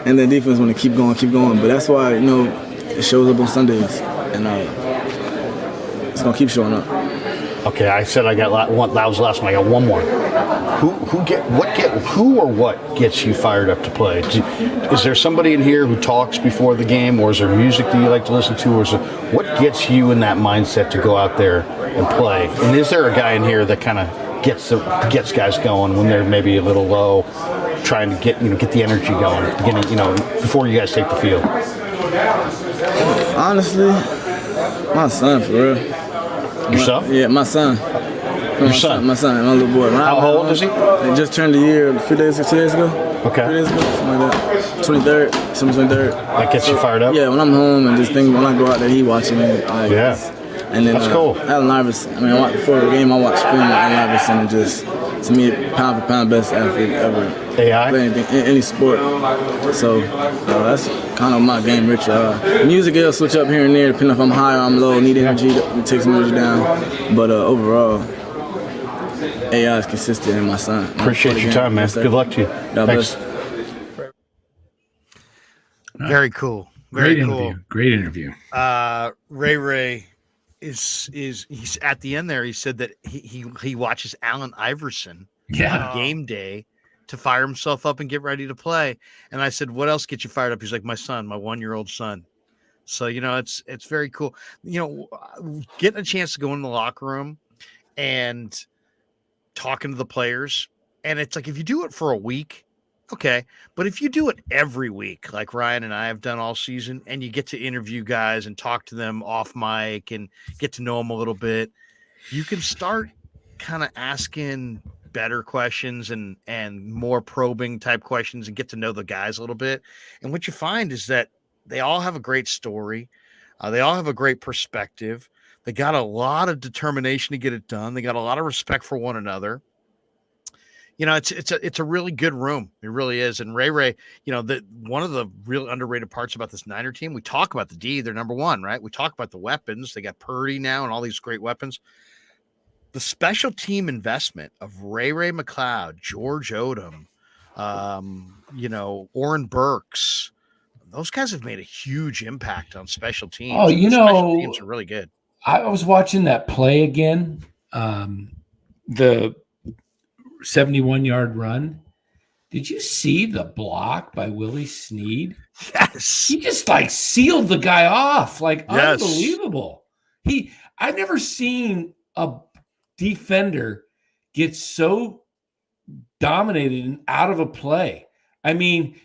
And then defense want to keep going. But that's why, it shows up on Sundays. And it's going to keep showing up. Okay, I said I got one. That was the last one. I got one more. Who or what gets you fired up to play? Is there somebody in here who talks before the game, or is there music that you like to listen to, or what gets you in that mindset to go out there and play? And is there a guy in here that kind of gets guys going when they're maybe a little low, trying to get the energy going, before you guys take the field? Honestly, my son, for real. Yourself? My son. Your son? My son, my little boy. How old is he? He just turned a year 2 days ago. Okay. 3 days ago, something like that. 23rd, December 23rd. That gets you fired up? Yeah, when I'm home and just think, when I go out there, he watching me. Like, yeah. And then, that's cool. Allen Iverson. I mean, before the game, I watched film of Allen Iverson, and just, to me, pound for pound, best athlete ever. AI? Play anything, any sport. So that's kind of my game ritual. Music will switch up here and there, depending if I'm high or I'm low, need energy, it takes some energy down. But overall, AI is consistent in my son. Appreciate your time, man. Good luck to you. Thanks. Very cool. Great interview. Ray is he's at the end there. He said that he watches Allen Iverson on game day to fire himself up and get ready to play. And I said, what else gets you fired up? He's like, my son, my 1-year-old son. So, it's very cool. Getting a chance to go in the locker room and talking to the players. And it's like, if you do it for a week, Okay. But if you do it every week, like Ryan and I have done all season, and you get to interview guys and talk to them off mic and get to know them a little bit, you can start kind of asking better questions and more probing type questions and get to know the guys a little bit. And what you find is that they all have a great story. They all have a great perspective. They got a lot of determination to get it done. They got a lot of respect for one another. It's a really good room. It really is. And Ray, one of the real underrated parts about this Niner team, we talk about the D, they're number one, right? We talk about the weapons. They got Purdy now and all these great weapons. The special team investment of Ray McLeod, George Odom, Oren Burks, those guys have made a huge impact on special teams. Oh, special teams are really good. I was watching that play again, the 71-yard run. Did you see the block by Willie Snead? Yes. He just sealed the guy off. Yes. Unbelievable. I've never seen a defender get so dominated and out of a play. I mean,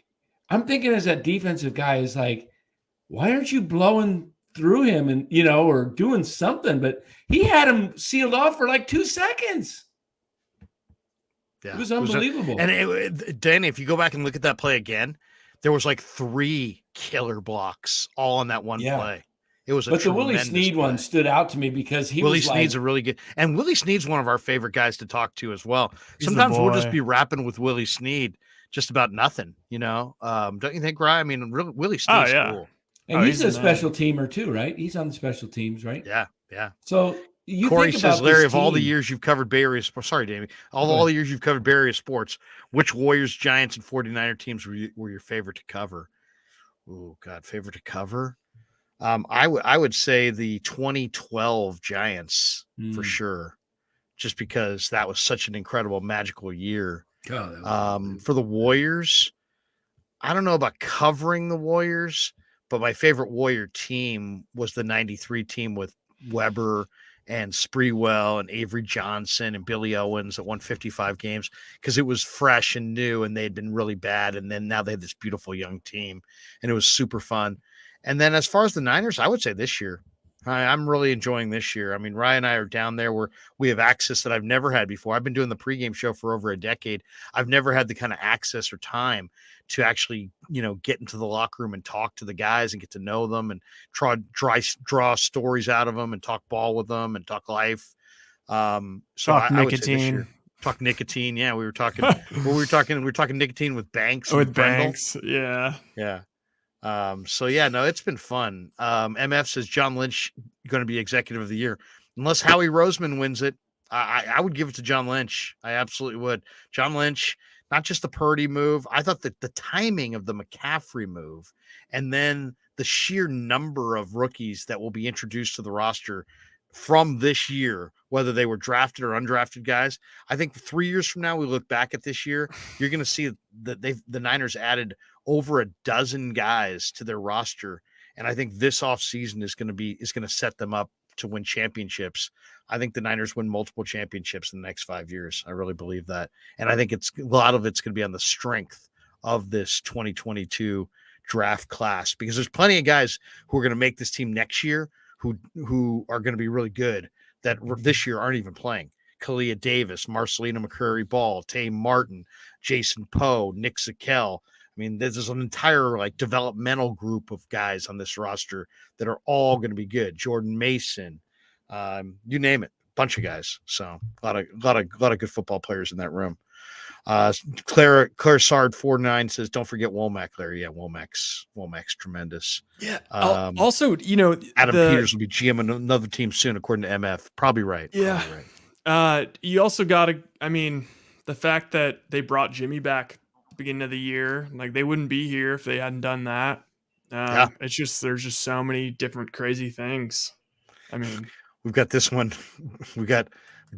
I'm thinking as that defensive guy is why aren't you blowing through him and, or doing something? But he had him sealed off for 2 seconds. Yeah, it was unbelievable. Danny, if you go back and look at that play again, there was 3 killer blocks all on that one play. It was but the Willie Snead one stood out to me because Willie Snead's a really good, and Willie Snead's one of our favorite guys to talk to as well. Sometimes we'll just be rapping with Willie Snead just about nothing, don't you think, Ryan? I mean, really, Willie Snead's cool. And he's a special teamer too, right? He's on the special teams, right? Yeah. So Corey says, Larry, of all the years you've covered Bay Area sports, sorry, Davey, all the years you've covered Bay Area sports, which Warriors, Giants, and 49er teams were your favorite to cover? Oh, God, favorite to cover? I would say the 2012 Giants for sure, just because that was such an incredible, magical year. For the Warriors, I don't know about covering the Warriors, but my favorite Warrior team was the 93 team with Weber and Spreewell and Avery Johnson and Billy Owens that won 55 games because it was fresh and new and they had been really bad. And then now they had this beautiful young team and it was super fun. And then as far as the Niners, I would say this year, I'm really enjoying this year. I mean, Ryan and I are down there where we have access that I've never had before. I've been doing the pregame show for over a decade. I've never had the kind of access or time to actually, get into the locker room and talk to the guys and get to know them and draw stories out of them and talk ball with them and talk life. Talk nicotine. Talk nicotine. Yeah, we were talking. we were talking nicotine with Banks. With Banks. Yeah. It's been fun. MF says John Lynch going to be executive of the year unless Howie Roseman wins it. I would give it to John Lynch. I absolutely would. John Lynch. Not just the Purdy move. I thought that the timing of the McCaffrey move and then the sheer number of rookies that will be introduced to the roster from this year, whether they were drafted or undrafted guys. I think 3 years from now, we look back at this year, you're going to see that the Niners added over a dozen guys to their roster. And I think this offseason is going to set them up to win championships. I think the Niners win multiple championships in the next 5 years. I really believe that. And I think a lot of it's going to be on the strength of this 2022 draft class, because there's plenty of guys who are going to make this team next year who are going to be really good that this year aren't even playing. Kalia Davis, Marcelino McCurry Ball, Tay Martin, Jason Poe, Nick Zakel. I mean, there's an entire developmental group of guys on this roster that are all going to be good. Jordan Mason, you name it, bunch of guys. So a lot of good football players in that room. Claire Sard 49 says, "Don't forget Womack, Larry." Yeah, Womack's tremendous. Yeah. Also, Adam Peters will be GM on another team soon, according to MF. Probably right. Yeah. Probably right. You also got to. I mean, the fact that they brought Jimmy back beginning of the year, they wouldn't be here if they hadn't done that. It's just there's just so many different crazy things. I mean, we've got this one. We got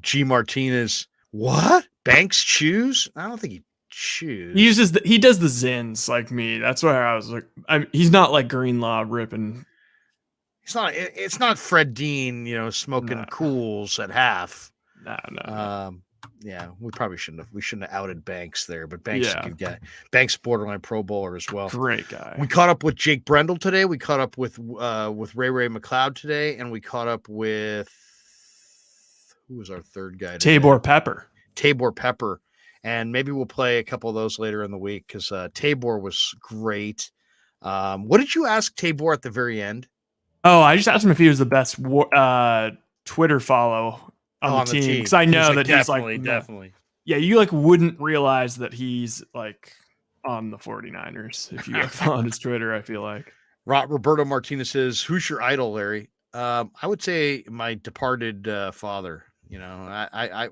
G Martinez. What? Banks choose? I don't think he choose. He does the zins like me. That's why I was like, he's not like Greenlaw ripping. It's not Fred Dean, smoking cools at half. No. Yeah, we probably shouldn't have outed Banks there, but Banks is a Yeah. good guy. Banks borderline Pro Bowler as well. Great guy. We caught up with Jake Brendel today. We caught up with Ray McLeod today, and we caught up with who was our third guy today? Tabor Pepper. And maybe we'll play a couple of those later in the week because Tabor was great. What did you ask Tabor at the very end? Oh, I just asked him if he was the best Twitter follow on the team because I know that he's like definitely. Yeah, you like wouldn't realize that he's like on the 49ers if you like follow his Twitter. I feel like Roberto Martinez says, "Who's your idol, Larry?" I would say my departed father. You know, I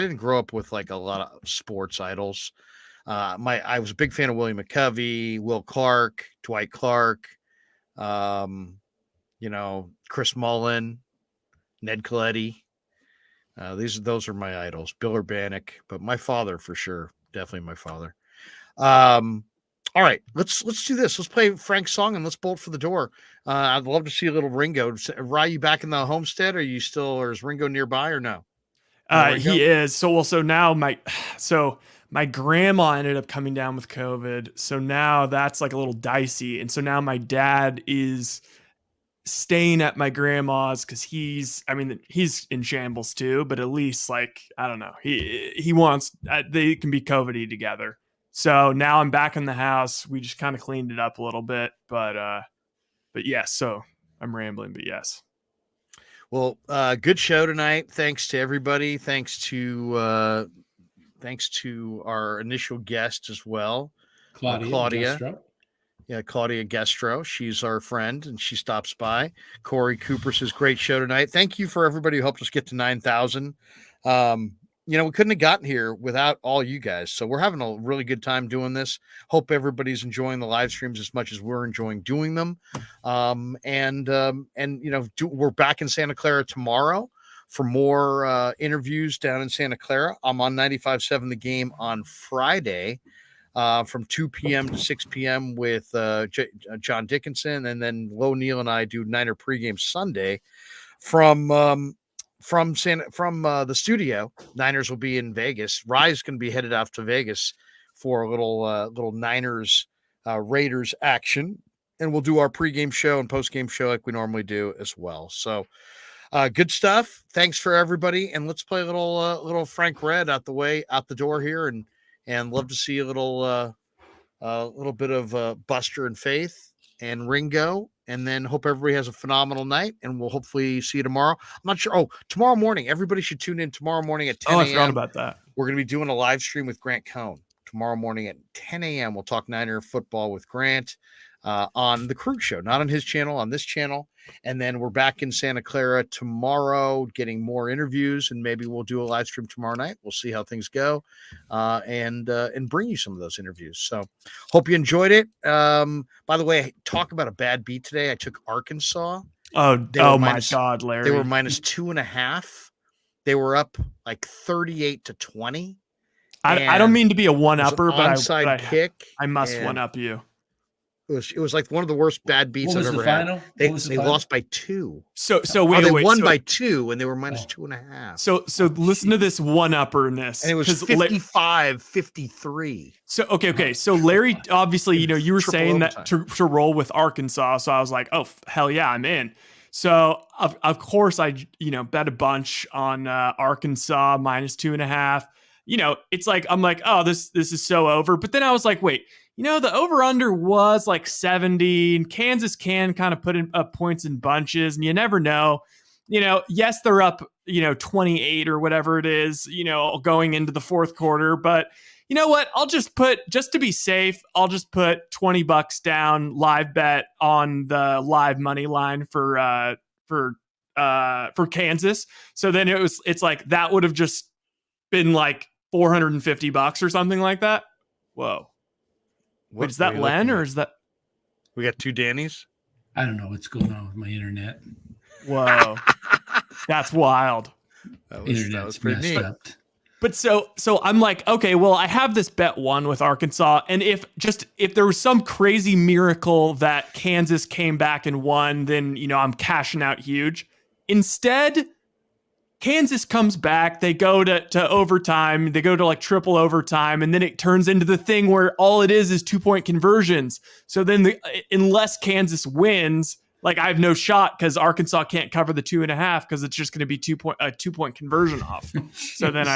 didn't grow up with like a lot of sports idols. I was a big fan of William McCovey, Will Clark, Dwight Clark, Chris Mullen, Ned Coletti. Those are my idols. Bill Urbanek, but my father for sure, definitely my father. All right, let's do this. Let's play Frank's song and let's bolt for the door. I'd love to see a little Ringo. Rye, you back in the homestead? Or is Ringo nearby or no? He is. So now my grandma ended up coming down with COVID. So now that's like a little dicey. And so now my dad is staying at my grandma's because he's in shambles too, but at least like, I don't know, he wants, they can be COVID-y together. So now I'm back in the house. We just kind of cleaned it up a little bit, but yes, so I'm rambling, but yes. Well, good show tonight. Thanks to everybody. Thanks to our initial guest as well, Claudia. Gestro. Yeah, Claudia Gestro. She's our friend, and she stops by. Corey Cooper says, "Great show tonight." Thank you for everybody who helped us get to 9,000. We couldn't have gotten here without all you guys. So we're having a really good time doing this. Hope everybody's enjoying the live streams as much as we're enjoying doing them. We're back in Santa Clara tomorrow for more interviews down in Santa Clara. I'm on 95.7 The Game on Friday from 2 p.m. to 6 p.m. with John Dickinson, and then Lo Neal and I do Niner pregame Sunday from the studio. Niners will be in Vegas. Rye's going to be headed off to Vegas for a little Niners Raiders action, and we'll do our pregame show and postgame show like we normally do as well. So good stuff. Thanks for everybody, and let's play a little Frank Red out the door here, and love to see a little bit of Buster and Faith and Ringo. And then hope everybody has a phenomenal night, and we'll hopefully see you tomorrow. I'm not sure. Oh, tomorrow morning. Everybody should tune in tomorrow morning at 10 a.m. Oh, I forgot about that. We're going to be doing a live stream with Grant Cohn tomorrow morning at 10 a.m. We'll talk Niner football with Grant on the Krueg Show, not on his channel, on this channel. And then we're back in Santa Clara tomorrow getting more interviews, and maybe we'll do a live stream tomorrow night. We'll see how things go and bring you some of those interviews. So hope you enjoyed it. By the way, talk about a bad beat today. I took Arkansas. Oh my God, Larry. They were minus 2.5. They were up like 38-20. I don't mean to be a one-upper, but I must one-up you. It was like one of the worst bad beats I've ever had. They lost by 2. So wait, they won by 2, and they were minus 2.5. So listen to this one-upperness. And it was 55-53. So okay. So Larry, obviously, you were saying that to roll with Arkansas. So I was like, oh hell yeah, I'm in. So of course I bet a bunch on Arkansas minus 2.5. It's like I'm like, oh, this is so over. But then I was like, wait. The over-under was like 70, and Kansas can kind of put in points in bunches, and you never know. Yes, they're up, 28 or whatever it is, going into the fourth quarter. But you know what? Just to be safe, I'll just put $20 down live bet on the live money line for Kansas. So then it's like that would have just been like $450 or something like that. Whoa. Wait, is that Len or is that? We got 2 Dannys? I don't know what's going on with my internet. Whoa. That's wild. That was pretty neat. But so I'm like, okay, well, I have this bet one with Arkansas. And if there was some crazy miracle that Kansas came back and won, then, I'm cashing out huge. Instead, Kansas comes back, they go to overtime, they go to like triple overtime, and then it turns into the thing where all it is 2-point conversions. So then unless Kansas wins, like I have no shot because Arkansas can't cover the 2.5 because it's just going to be 2-point conversion off. So then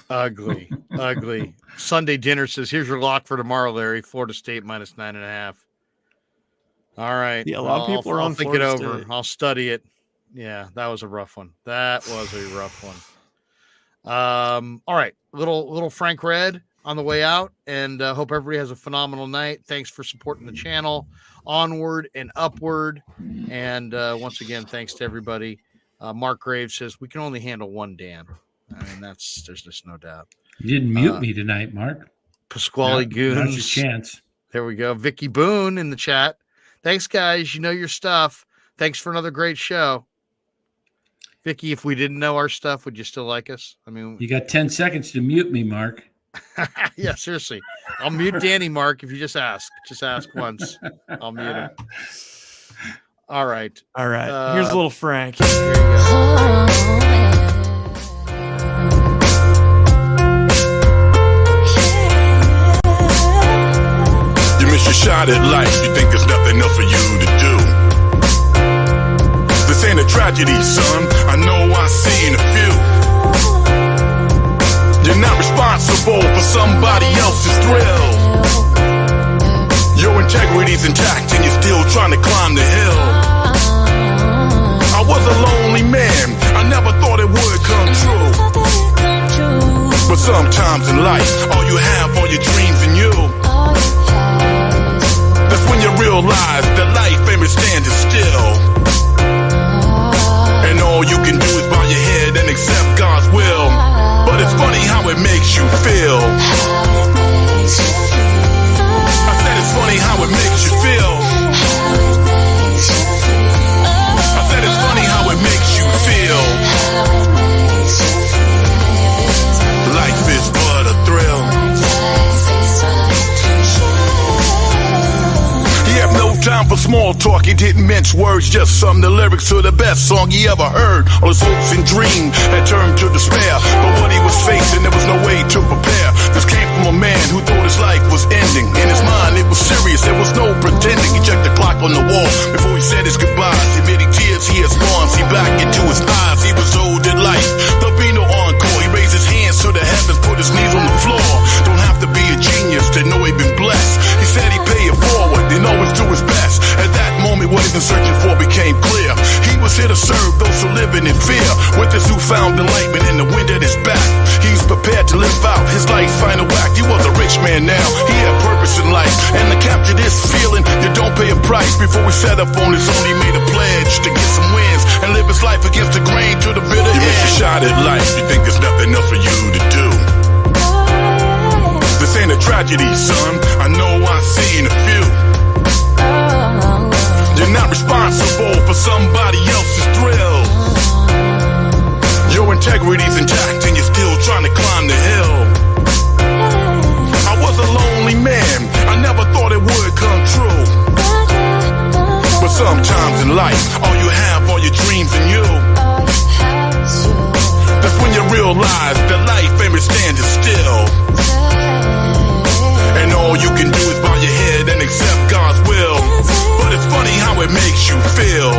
Ugly. Sunday dinner says, here's your lock for tomorrow, Larry. Florida State minus 9.5. All right. Yeah, a lot of people are on I'll think Florida it over. State. I'll study it. Yeah, that was a rough one. All right. Little Frank Red on the way out, and hope everybody has a phenomenal night. Thanks for supporting the channel. Onward and upward. And once again, thanks to everybody. Mark Graves says, we can only handle one Dan. I mean, there's just no doubt. You didn't mute me tonight, Mark. Pasquale Goons. Now's your chance. There we go. Vicky Boone in the chat. Thanks, guys. You know your stuff. Thanks for another great show. Vicky, if we didn't know our stuff, would you still like us? I mean, you got 10 seconds to mute me, Mark. Yeah, seriously. I'll mute Danny, Mark, if you just ask. Just ask once. I'll mute him. All right. Here's a little Frank. There you go. You miss your shot at life. You think there's nothing else for you to do. This ain't a tragedy, son. I know I've seen a few. You're not responsible for somebody else's thrill. Your integrity's intact and you're still trying to climb the hill. I was a lonely man. I never thought it would come true. But sometimes in life, all you have are your dreams and you. That's when you realize that life ain't standing still. And all you can do is bow your head and accept God's will. But it's funny how it makes you feel. I said it's funny how it makes you feel. I said it's funny how it makes you feel. Life is but a thrill. He had no time for small talk, he didn't mince words, just summed the lyrics to the best song he ever heard. All his hopes and dreams had turned to despair, but what he was facing, there was no way to prepare. This came from a man who thought his life was ending. In his mind, it was serious, there was no pretending. He checked the clock on the wall before he said his goodbyes. Emitting tears, he has gone, see back into his eyes. He was old in life, there'll be no encore. He raised his hands to the heavens, put his knees on the floor. Don't have to be a genius to know he'd been blessed. He said he'd pay it forward and always do his best. At that moment, what he'd been searching for became clear. He was here to serve those who living in fear. With his newfound enlightenment in the wind at his back, he's prepared to live out his life's final act. He was a rich man now, he had purpose in life. And to capture this feeling, you don't pay a price. Before we set up on his own, he made a pledge to get some wins and live his life against the grain to the bitter end. You miss your shot at life, you think there's nothing else for you to do. This ain't a tragedy, son. I know I've seen a few. You're not responsible for somebody else's thrill. Your integrity's intact and you're still trying to climb the hill. I was a lonely man. I never thought it would come true. But sometimes in life, all you have are your dreams and you. That's when you realize that life ain't standing still. And all you can do is bow your head and accept God's will. But it's funny how it makes you feel.